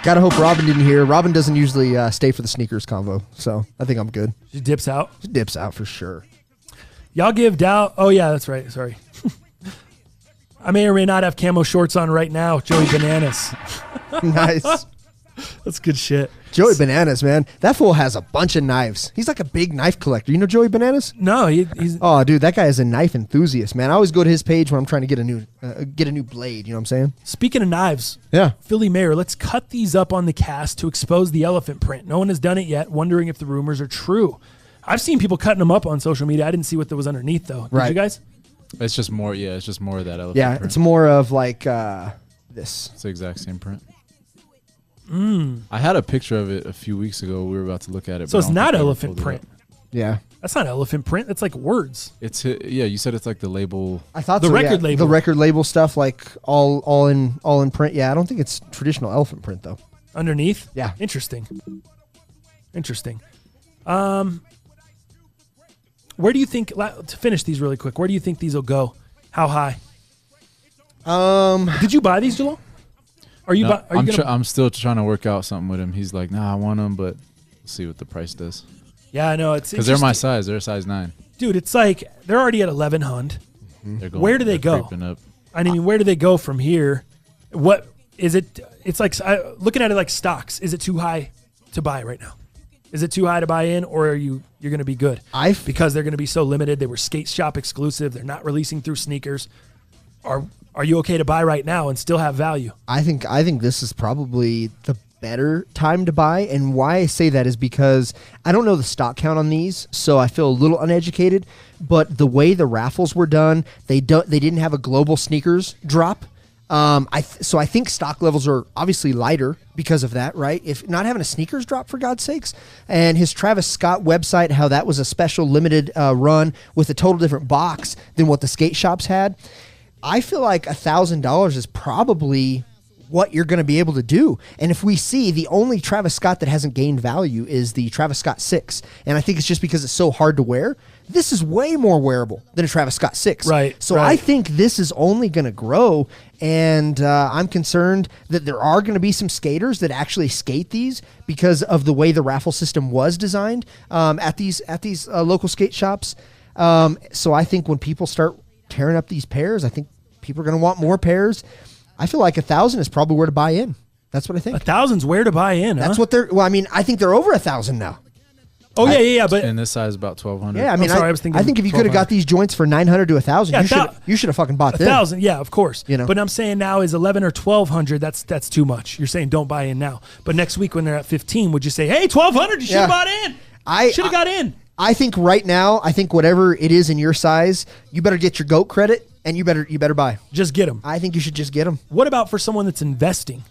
Gotta hope Robin didn't hear. Robin doesn't usually stay for the sneakers convo, so I think I'm good. She dips out? She dips out for sure. Y'all give Dal... Oh, yeah, that's right. Sorry. I may or may not have camo shorts on right now. Joey Bananas. Nice. That's good shit. Joey Bananas, man. That fool has a bunch of knives. He's like a big knife collector. You know Joey Bananas? No, he's... Oh, dude, that guy is a knife enthusiast, man. I always go to his page when I'm trying to get a new blade. You know what I'm saying? Speaking of knives, yeah, Philly Mayor, let's cut these up on the cast to expose the elephant print. No one has done it yet, wondering if the rumors are true. I've seen people cutting them up on social media. I didn't see what there was underneath, though. Did you guys? It's just more, it's just more of that elephant print. It's more of like this. It's the exact same print. I had a picture of it a few weeks ago. We were about to look at it. So it's not elephant print. Yeah. That's not elephant print. That's like words. You said it's like the label. I thought the record label. The record label stuff, like all in print. Yeah, I don't think it's traditional elephant print though. Underneath? Yeah. Interesting. Where do you think, to finish these really quick, where do you think these will go? How high? Did you buy these, Jalal? I'm still trying to work out something with him. He's like, nah, I want them, but we'll see what the price does. Yeah, I know. It's because they're my size. They're size 9. Dude, it's like they're already at 1100. Mm-hmm. Where do they go? Up. I mean, where do they go from here? What is it? It's like looking at it like stocks. Is it too high to buy right now? Is it too high to buy in, or you're going to be good? Because they're going to be so limited. They were skate shop exclusive. They're not releasing through sneakers. Are you okay to buy right now and still have value? I think this is probably the better time to buy, and why I say that is because I don't know the stock count on these, so I feel a little uneducated. But the way the raffles were done, they didn't have a global sneakers drop. So I think stock levels are obviously lighter because of that, right? If not having a sneakers drop, for God's sakes. And his Travis Scott website, how that was a special limited run with a total different box than what the skate shops had. I feel like $1,000 is probably what you're going to be able to do. And if we see the only Travis Scott that hasn't gained value is the Travis Scott 6, and I think it's just because it's so hard to wear. This is way more wearable than a Travis Scott 6. Right. So I think this is only going to grow, and I'm concerned that there are going to be some skaters that actually skate these because of the way the raffle system was designed at these local skate shops. So I think when people start tearing up these pairs, I think people are going to want more pairs. I feel like 1,000 is probably where to buy in. That's what I think. 1,000's where to buy in. That's what they're. Well, I mean, I think they're over 1,000 now. Oh yeah. But in this size, about 1,200. Yeah, I mean, I was thinking. I think if you could have got these joints for 900 to 1,000, you should have fucking bought them. 1,000, yeah, of course. You know, but I'm saying now is 11 or 1,200. That's too much. You're saying don't buy in now. But next week when they're at 15, would you say, hey, 1,200? You should have bought in. Should have got in. I think right now, whatever it is in your size, you better get your GOAT credit and you better buy. Just get them. I think you should just get them. What about for someone that's investing?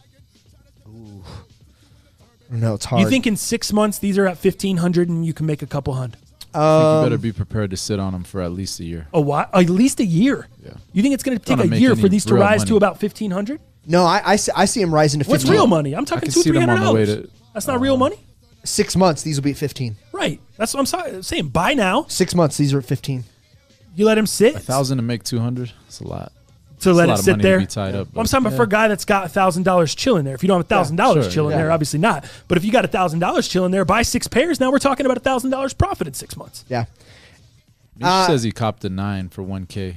No, it's hard. You think in 6 months these are at 1,500 and you can make a couple hundred? I think you better be prepared to sit on them for at least a year. A what? At least a year? Yeah. You think it's going to take Gonna a make year any for these to real rise money. to about 1,500? No, I see them rising to 15. What's real money? I'm talking I can see them on the way $200-300. to- That's not real money? 6 months, these will be at 15. Right. That's what I'm saying. Buy now. 6 months, these are at 15. You let him sit. 1,000 to make 200. That's a lot. To It's let a it lot of sit money there. to be tied up, Well, I'm but- talking about for a guy that's got $1,000 chilling there. If you don't have $1,000 sure, chilling yeah. there, obviously not. But if you got $1,000 chilling there, buy 6 pairs. Now we're talking about $1,000 profit in 6 months. Yeah. Mish says he copped a 9 for 1K.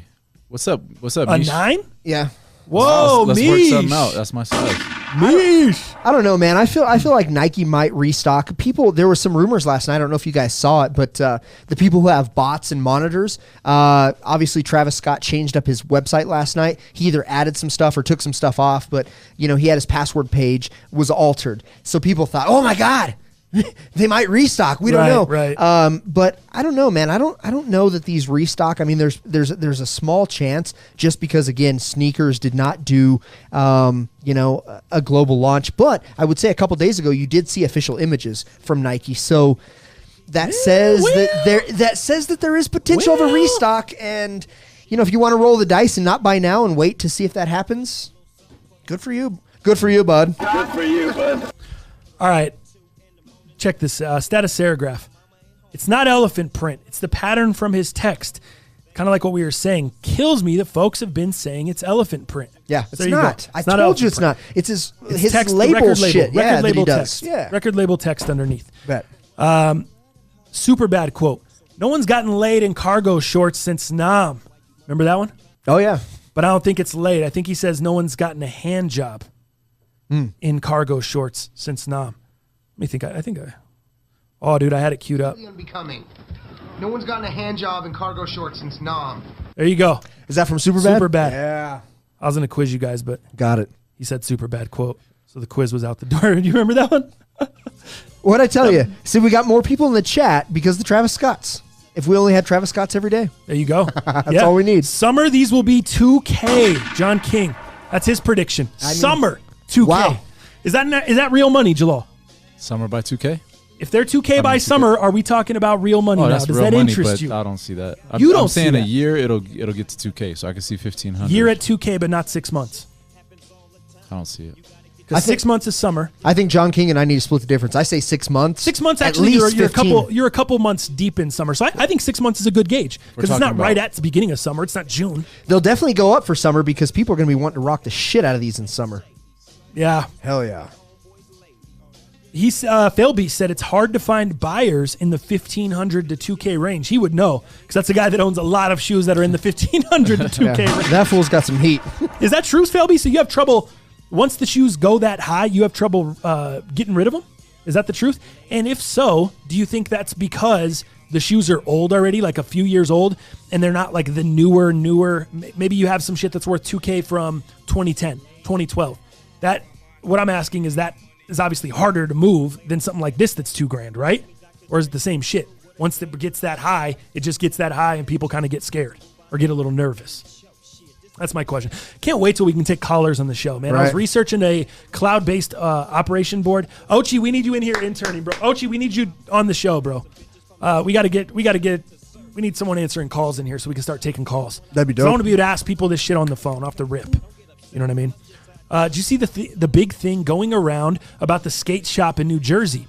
What's up? A Mish? 9? Yeah. Whoa, Let's Mish. work something out. That's my size. Mish. I don't know, man. I feel like Nike might restock. There were some rumors last night. I don't know if you guys saw it, but the people who have bots and monitors, obviously Travis Scott changed up his website last night. He either added some stuff or took some stuff off, but he had his password page was altered. So people thought, oh my God, they might restock. We don't know. Right. But I don't know, man. I don't know that these restock. I mean, there's a small chance just because again, sneakers did not do a global launch. But I would say a couple days ago, you did see official images from Nike. So that says that there is potential of a restock. And if you want to roll the dice and not buy now and wait to see if that happens, good for you. Good for you, bud. Good for you, bud. All right. Check this status serigraph. It's not elephant print. It's the pattern from his text. Kind of like what we were saying. Kills me that folks have been saying it's elephant print. Yeah, So it's there you not. go. I It's not told you elephant it's print. not. It's It's his text, label record shit. label, Yeah, record that label he does. text. Yeah. Record label text underneath. Bet. Super bad quote. No one's gotten laid in cargo shorts since Nam. Remember that one? Oh yeah. But I don't think it's laid. I think he says no one's gotten a hand job in cargo shorts since Nam. Let me think. I think I. Oh, dude, I had it queued up. Gonna be coming. No one's gotten a hand job in cargo shorts since Nam. There you go. Is that from Superbad? Super bad. Yeah. I was going to quiz you guys, but Got it. he said super bad quote. So the quiz was out the door. Do you remember that one? What'd I tell you? See, we got more people in the chat because of the Travis Scotts. If we only had Travis Scotts every day. There you go. That's all we need. Summer, these will be 2K. John King. That's his prediction. Summer, 2K. Wow. Is that real money, Jalal? Summer by 2K? If they're 2K by 2K. summer, are we talking about real money now? That's Does real that money, interest but you? I don't see that. You don't I'm saying see a that. year it'll get to 2K, so I can see 1,500. Year at 2K, but not 6 months. I don't see it. Because 6 months is summer. I think John King and I need to split the difference. I say 6 months. 6 months at actually, least you're 15. a couple months deep in summer. So I think 6 months is a good gauge because it's talking not right about- at the beginning of summer. It's not June. They'll definitely go up for summer because people are going to be wanting to rock the shit out of these in summer. Yeah. Hell yeah. Philby said it's hard to find buyers in the 1,500 to 2K range. He would know because that's a guy that owns a lot of shoes that are in the 1,500 to 2K range. That fool's got some heat. Is that true, Philby? So you have trouble once the shoes go that high. You have trouble getting rid of them. Is that the truth? And if so, do you think that's because the shoes are old already, like a few years old, and they're not like the newer? Maybe you have some shit that's worth 2K from 2010, 2012. That what I'm asking is obviously harder to move than something like this that's $2,000, right? Or is it the same shit? Once it gets that high, it just gets that high and people kind of get scared or get a little nervous. That's my question. Can't wait till we can take callers on the show, man. I was Right. researching a cloud-based operation board. Ochi, we need you in here interning, bro. Ochi, we need you on the show, bro. We need someone answering calls in here so we can start taking calls. That'd be 'Cause I dope. want to be able to ask people this shit on the phone off the rip. You know what I mean? Did you see the big thing going around about the skate shop in New Jersey?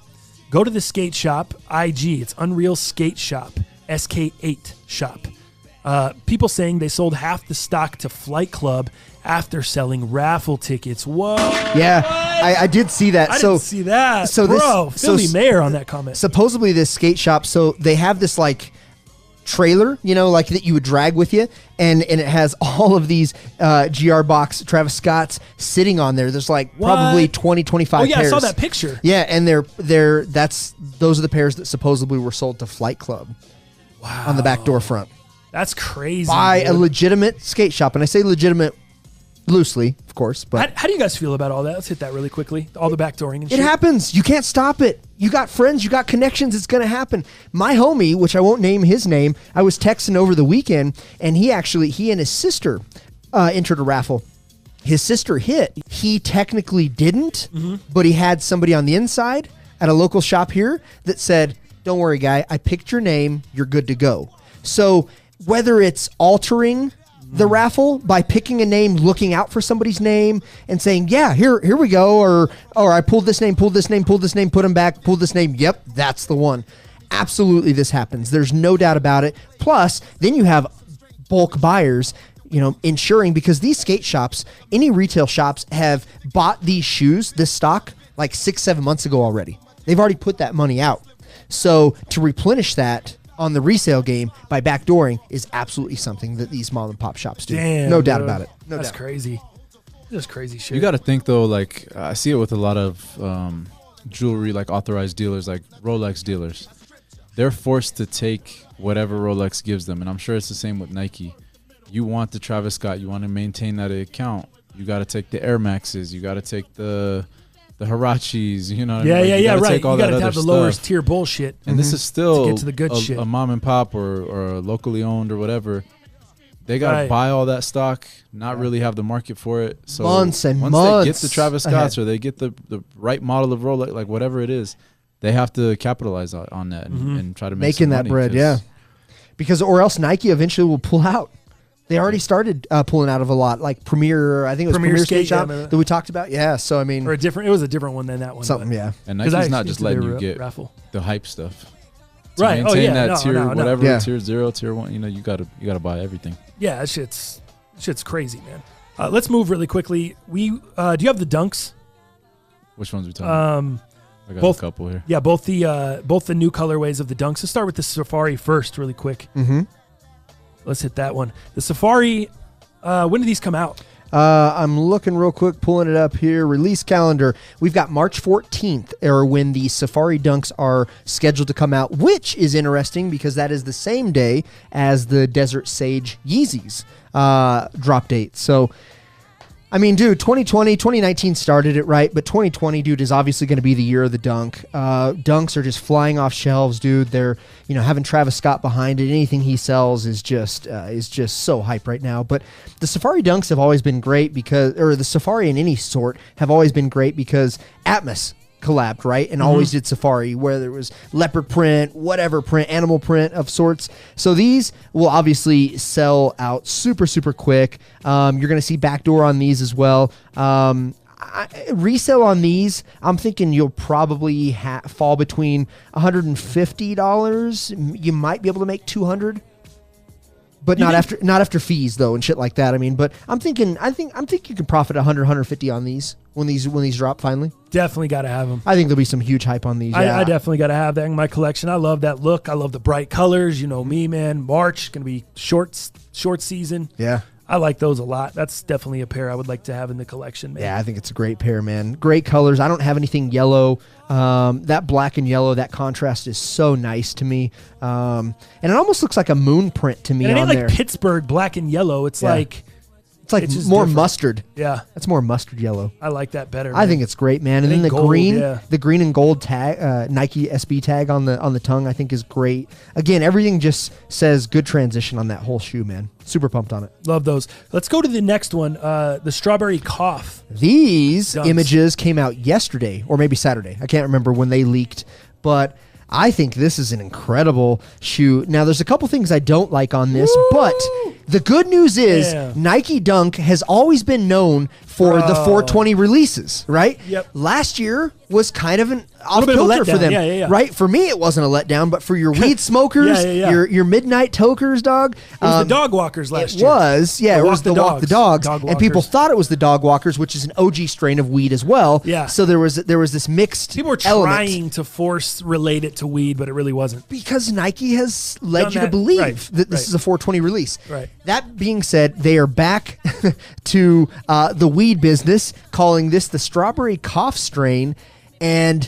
Go to the skate shop, IG. It's Unreal Skate Shop, SK8 shop. People saying they sold half the stock to Flight Club after selling raffle tickets. Whoa. Yeah, I did see that. I so didn't see that. so Bro, this- Philly so- Mayor on that comment. supposedly this skate shop, so they have this like trailer, like that you would drag with you, and it has all of these GR Box Travis Scotts sitting on there. There's like probably What? 20, 25 Oh, yeah, pairs. I saw that picture. Yeah, and those are the pairs that supposedly were sold to Flight Club. Wow. On the back door front. That's crazy. By dude. a legitimate skate shop. And I say legitimate loosely, of course, but How do you guys feel about all that? Let's hit that really quickly. All the backdooring and it shit. happens. You can't stop it. You got friends, you got connections, it's going to happen. My homie, which I won't name his name, I was texting over the weekend, and he and his sister entered a raffle. His sister hit. He technically didn't, but he had somebody on the inside at a local shop here that said, "Don't worry, guy, I picked your name. You're good to go." So whether it's altering the raffle by picking a name, looking out for somebody's name, and saying, "Yeah, here we go," or I pulled this name, put them back, pulled this name. Yep, that's the one. Absolutely, this happens. There's no doubt about it. Plus, then you have bulk buyers, ensuring, because these skate shops, any retail shops have bought these shoes, this stock, like 6-7 months ago already. They've already put that money out. So to replenish that on the resale game by backdooring is absolutely something that these mom and pop shops do. Damn, no doubt dude. about it. No That's doubt. crazy. Just crazy shit. You got to think though, like I see it with a lot of jewelry, like authorized dealers, like Rolex dealers. They're forced to take whatever Rolex gives them, and I'm sure it's the same with Nike. You want the Travis Scott, you want to maintain that account. You got to take the Air Maxes, you got to take the Hirachis, you know what I mean? Like, you gotta right. take all You that got to other have the lower stuff. tier bullshit. And this is still to get to the good shit. a mom and pop or a locally owned or whatever. They got to Right. buy all that stock, not really have the market for it. So Months and once months they get the Travis ahead. Scotts or they get the right model of Rolex, like whatever it is, they have to capitalize on that and try to make Making some that money, bread, 'cause- yeah. Because or else Nike eventually will pull out. They already started pulling out of a lot, like Premier, I think it was Premier Premier Skate, Skate Shop yeah, man. that we talked about. Yeah, so I mean, Or it was a different one than that one. something, but- yeah. And 'Cause Nike's I not just actually letting did you a get raffle. the hype stuff. To Right. Oh, maintain yeah. that No, tier, no. whatever, Yeah. tier 0, tier 1, you gotta buy everything. Yeah, that shit's crazy, man. Let's move really quickly. Do you have the Dunks? Which ones we talking about? I got both- a couple here. Yeah, both the new colorways of the Dunks. Let's start with the Safari first, really quick. Mm-hmm. Let's hit that one. The Safari. When did these come out? I'm looking real quick, pulling it up here. Release calendar. We've got March 14th, or when the Safari Dunks are scheduled to come out, which is interesting because that is the same day as the Desert Sage Yeezys drop date. So, I mean, dude, 2019 started it right, but 2020, dude, is obviously going to be the year of the dunk. Dunks are just flying off shelves, dude. They're, having Travis Scott behind it. Anything he sells is just so hype right now. But the Safari Dunks have always been great or the Safari in any sort have always been great because Atmos collabed, right? And always did Safari, whether it was leopard print, whatever print, animal print of sorts. So these will obviously sell out super, super quick. You're going to see backdoor on these as well. Resale on these, I'm thinking you'll probably fall between $150. You might be able to make $200. But not after fees though and shit like that. I mean, but I think you can profit 100, 150 on these when these drop finally. Definitely got to have them. I think there'll be some huge hype on these. Yeah. I definitely got to have that in my collection. I love that look. I love the bright colors. You know me, man. March going to be short season. Yeah. I like those a lot. That's definitely a pair I would like to have in the collection, man. Yeah, I think it's a great pair, man. Great colors. I don't have anything yellow. That black and yellow, that contrast is so nice to me. And it almost looks like a moon print to me And it on ain't like there. Pittsburgh black and yellow. It's Yeah. like It's like just more different. mustard. Yeah, That's more mustard yellow. I like that better. I think it's great, man. And then the gold, green, yeah. the green and gold tag, Nike SB tag on the tongue, I think is great. Again, everything just says good transition on that whole shoe, man. Super pumped on it. Love those. Let's go to the next one. The strawberry cough. These Dunks. images came out yesterday or maybe Saturday. I can't remember when they leaked, but I think this is an incredible shoe. Now, there's a couple things I don't like on this, but the good news is Nike Dunk has always been known for the 420 releases, right? Yep. Last year was kind of an bit of a off-kilter for letdown. them, Yeah. right? For me, it wasn't a letdown, but for your weed smokers, your midnight tokers, dog. It was the dog walkers last year. It was, yeah. It was the Walk the Dogs. Dog And people walkers. thought it was the Dog Walkers, which is an OG strain of weed as well. Yeah. So there was this mixed People were element. trying to force relate it to weed, but it really wasn't. Because Nike has led Done you to that. believe Right. that this is a 420 release. Right. That being said, they are back to the weed business, calling this the strawberry cough strain. And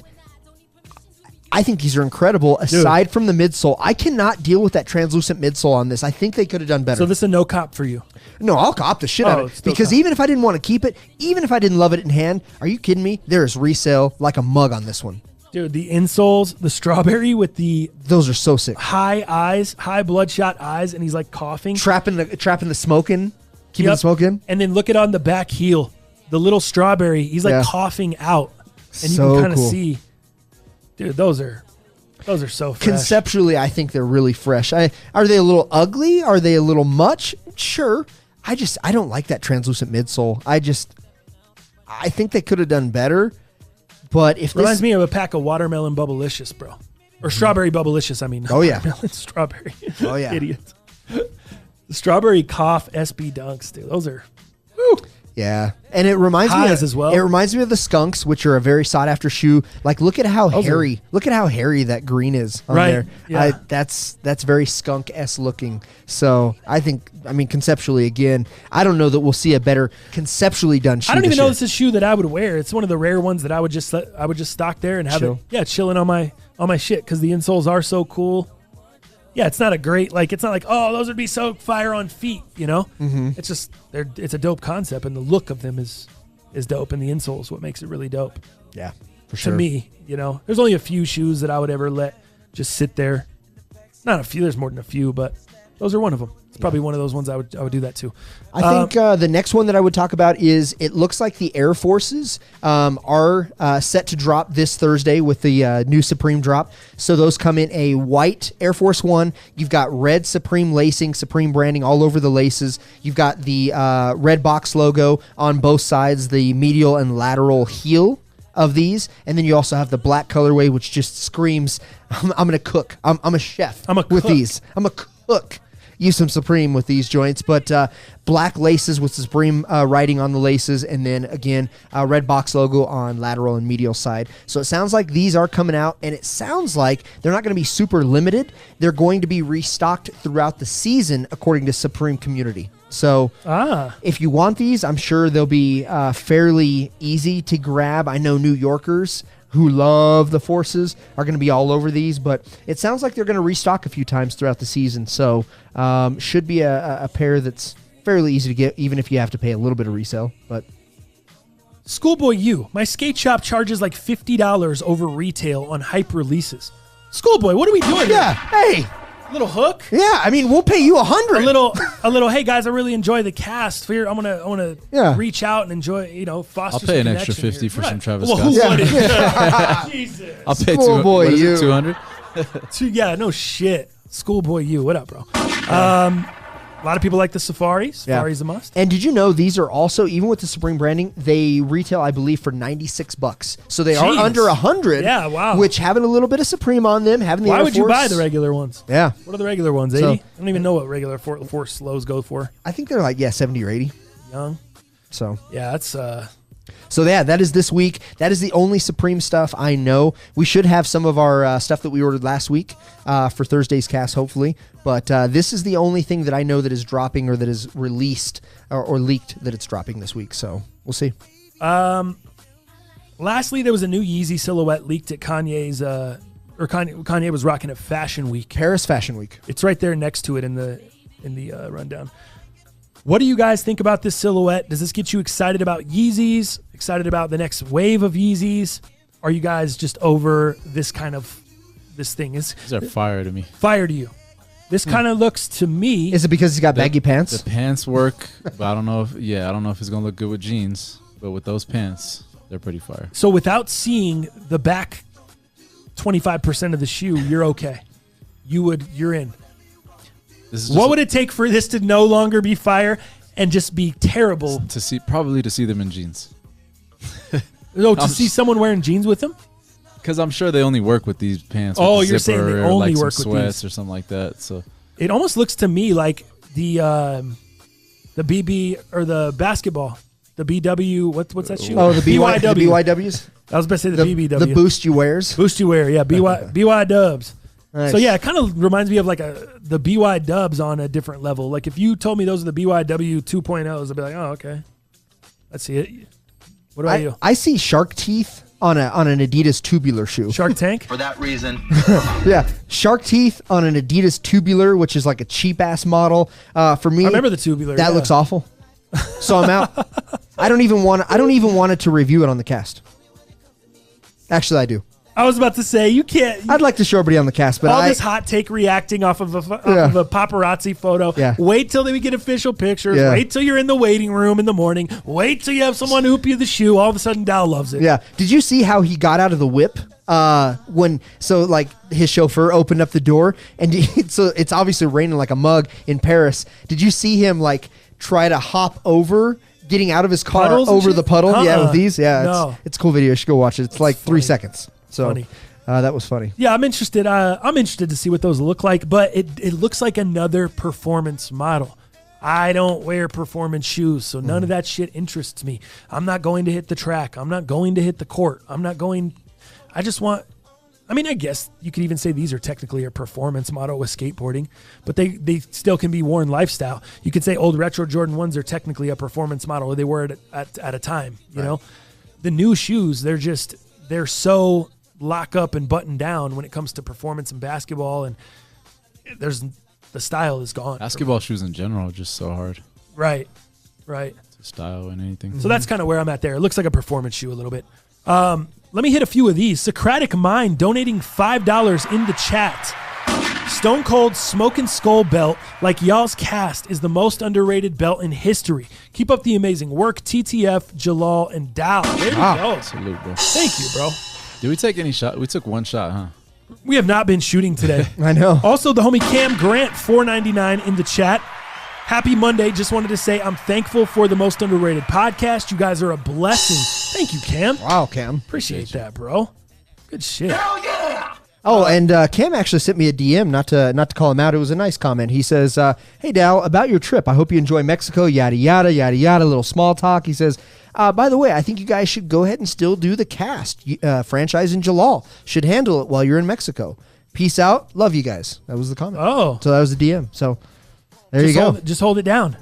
I think these are incredible. Aside from the midsole, I cannot deal with that translucent midsole on this. I think they could have done better. So this is a no cop for you. No, I'll cop the shit out of it. still Because cop. even if I didn't want to keep it, even if I didn't love it in hand, are you kidding me? There is resale like a mug on this one. Dude, the insoles, the strawberry with the Those are so sick. high bloodshot eyes, and he's like coughing. Trapping the smoke in. Keeping the Yep. smoke in. And then look at on the back heel, the little strawberry. He's like Yeah. coughing out, and you So can kind of cool. see. Dude, those are so fresh. Conceptually, I think they're really fresh. Are they a little ugly? Are they a little much? Sure. I don't like that translucent midsole. I think they could have done better. But if Reminds this me of a pack of watermelon Bubblicious, bro, or strawberry Bubblicious. I mean, Oh, yeah. watermelon strawberry. Oh, yeah. Idiot. The strawberry cough SB dunks, dude. Those are. Yeah, and it reminds me Highs of, as well. It reminds me of the skunks, which are a very sought after shoe. Like, look at how hairy. Look at how hairy that green is on Right, there. yeah. That's very skunk-esque looking. So I think, conceptually, again, I don't know that we'll see a better conceptually done shoe. I don't even this know year. this is a shoe that I would wear. It's one of the rare ones that I would just stock there and have Chill. it. Yeah, chilling on my shit because the insoles are so cool. Yeah, it's not a great it's not like, oh, those would be so fire on feet, you know. Mm-hmm. It's just it's a dope concept, and the look of them is dope, and the insole is what makes it really dope. Yeah, for sure. To me, you know, there's only a few shoes that I would ever let just sit there. Not a few. There's more than a few, but those are one of them. It's probably one of those ones I would do that too. I think the next one that I would talk about is it looks like the Air Forces are set to drop this Thursday with the new Supreme drop. So those come in a white Air Force One. You've got red Supreme lacing, Supreme branding all over the laces. You've got the red box logo on both sides, the medial and lateral heel of these. And then you also have the black colorway, which just screams, I'm going to cook. I'm a chef with these. I'm a cook. Use some Supreme with these joints, but black laces with Supreme writing on the laces, and then again, red box logo on lateral and medial side. So it sounds like these are coming out, and it sounds like they're not going to be super limited. They're going to be restocked throughout the season, according to Supreme Community. So if you want these, I'm sure they'll be fairly easy to grab. I know New Yorkers who love the Forces are going to be all over these, but it sounds like they're going to restock a few times throughout the season. So should be a pair that's fairly easy to get, even if you have to pay a little bit of resale. But Schoolboy U, my skate shop charges like $50 over retail on hype releases. Schoolboy, what are we doing? yeah, hey, Little hook. yeah, we'll pay you $100. A little. Hey guys, I really enjoy the cast. Here, I want to reach out and enjoy. Foster. I'll some pay an extra connection 50 here. for Right. some Travis Well, Scott. who wouldn't? Jesus. I'll pay Schoolboy U. 200. Yeah, no shit. Schoolboy U, what up, bro? A lot of people like the Safari. Safari's a must. And did you know these are also, even with the Supreme branding, they retail, I believe, for $96. So they are Jeez. under $100. Yeah, wow. Which having a little bit of Supreme on them, having the Why Air would you Force- buy the regular ones? Yeah, What are the regular ones? 80? So- I don't even know what regular Force lows go for. I think they're like 70 or 80. Young. So Yeah, that's So yeah, that is this week. That is the only Supreme stuff I know. We should have some of our stuff that we ordered last week for Thursday's cast, hopefully. But this is the only thing that I know that is dropping or that is released or leaked that it's dropping this week. So we'll see. Lastly, there was a new Yeezy silhouette leaked at Kanye's Kanye was rocking at Fashion Week. Paris Fashion Week. It's right there next to it in the rundown. What do you guys think about this silhouette? Does this get you excited about Yeezys? Excited about the next wave of Yeezys? Are you guys just over this thing? These are fire to me. Fire to you. This kind of looks to me. Is it because he's got baggy pants? The pants work, but I don't know if it's gonna look good with jeans. But with those pants, they're pretty fire. So without seeing the back 25% of the shoe, you're okay. You're in. What would it take for this to no longer be fire and just be terrible? To see them in jeans. No, to see someone wearing jeans with them? Because I'm sure they only work with these pants. Oh, with you're saying they only work with sweats these. or something like that. So it almost looks to me like the BB or the basketball, the BW. What's that shoe? Oh, the BYW. The BYWs. I was about to say the BBW. The boost you wears. Boost you wear, yeah. BY Dubs. Nice. So yeah, it kind of reminds me of like the BY Dubs on a different level. Like if you told me those are the BYW 2.0s, I'd be like, oh, okay. Let's see it. What about you? I see shark teeth on an Adidas tubular shoe. Shark Tank? For that reason. Yeah. Shark teeth on an Adidas tubular, which is like a cheap ass model. For me, I remember the tubular. That looks awful. So I'm out. I don't even want it to review it on the cast. Actually, I do. I was about to say you can't. I'd like to show everybody on the cast, but all this hot take reacting off of a paparazzi photo. Yeah. Wait till we get official pictures. Yeah. Wait till you're in the waiting room in the morning. Wait till you have someone hoop you the shoe. All of a sudden, Dow loves it. Yeah. Did you see how he got out of the whip? His chauffeur opened up the door, and so it's obviously raining like a mug in Paris. Did you see him try to hop over? Getting out of his car over the puddle, yeah, with these, yeah, No. it's a cool video. You should go watch it. It's like 3 funny. seconds. So Funny. That was funny. Yeah, I'm interested. I'm interested to see what those look like, but it looks like another performance model. I don't wear performance shoes, so none of that shit interests me. I'm not going to hit the track. I'm not going to hit the court. I just want. I mean, I guess you could even say these are technically a performance model with skateboarding, but they still can be worn lifestyle. You could say old retro Jordan 1s are technically a performance model, or they were at a time, you know? The new shoes, they're so lock up and button down when it comes to performance in basketball, and the style is gone. basketball shoes in general are just so hard Right. to style and anything. So that's kind of where I'm at there. It looks like a performance shoe a little bit. Let me hit a few of these. Socratic Mind donating $5 in the chat. Stone Cold Smoke and Skull belt, like y'all's cast, is the most underrated belt in history. Keep up the amazing work, TTF, Jalal, and Dow. There we go. Salute, bro. Thank you, bro. Did we take any shot? We took one shot, huh? We have not been shooting today. I know. Also, the homie Cam Grant, $4.99 in the chat. Happy Monday. Just wanted to say I'm thankful for the most underrated podcast. You guys are a blessing. Thank you, Cam. Wow, Cam. Appreciate that, bro. Good shit. Oh, and Cam actually sent me a DM, not to call him out. It was a nice comment. He says, "Hey, Dal, about your trip. I hope you enjoy Mexico. Yada yada yada yada. Little small talk." He says, "By the way, I think you guys should go ahead and still do the cast. Franchise in Jalal should handle it while you're in Mexico. Peace out. Love you guys." That was the comment. Oh. So that was the DM. So there you go. Just hold it down.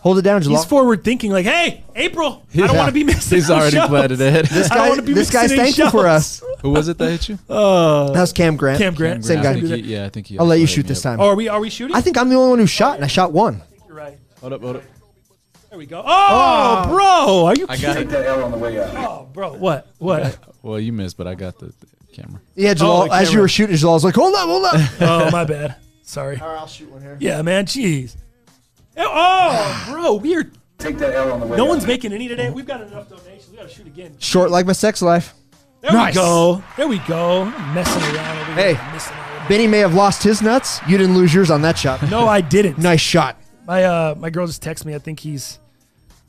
Hold it down, Jalal. He's forward thinking, like, hey, April, I don't want to be missing. He's already planned it ahead. This guy's thankful for us. Who was it that hit you? That was Cam Grant. Cam Grant. Same guy. I think he I'll let you also hit shoot me this up. time. Oh, are we shooting? I think I'm the only one who shot, and I shot one. You're right. Hold up. There we go. Oh, bro, are you I kidding? got Take that L on the way out. Oh, bro, what? Well, you missed, but I got the camera. Yeah, Jalal, the as you camera. were shooting, Jalal was like, hold up. Oh, my bad. Sorry. All right, I'll shoot one here. Yeah, man, jeez. Oh, bro, weird. Take that L on the way No out. one's making any today. We've got enough donations. We got to shoot again. Short like my sex life. There Nice. we go. There we go. I'm messing around over here. Hey. Missing out. Benny may have lost his nuts. You didn't lose yours on that shot. No, I didn't. Nice shot. My girl just texted me. I think he's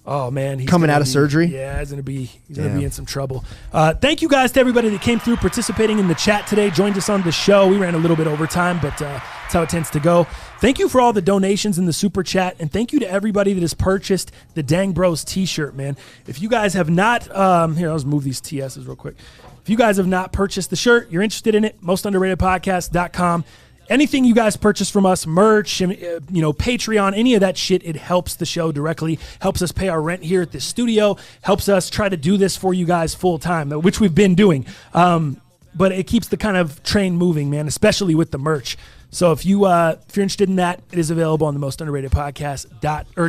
Coming gonna out of be- surgery? Yeah, he's gonna be Damn. in some trouble. Thank you guys to everybody that came through participating in the chat today, joined us on the show. We ran a little bit over time, but that's how it tends to go. Thank you for all the donations in the super chat, and thank you to everybody that has purchased the Dang Bros t-shirt, man. If you guys have not, here, I'll just move these TSs real quick. If you guys have not purchased the shirt, you're interested in it, mostunderratedpodcast.com. Anything you guys purchase from us, merch, Patreon, any of that shit, it helps the show directly, helps us pay our rent here at the studio, helps us try to do this for you guys full time, which we've been doing. But it keeps the kind of train moving, man, especially with the merch. So if you're interested in that, it is available on the most underrated podcast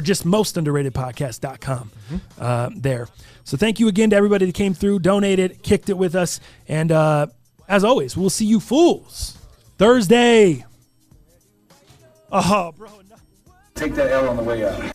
just mostunderratedpodcast.com there. So thank you again to everybody that came through, donated, kicked it with us. And as always, we'll see you fools Thursday. Oh, bro. Take that L on the way out.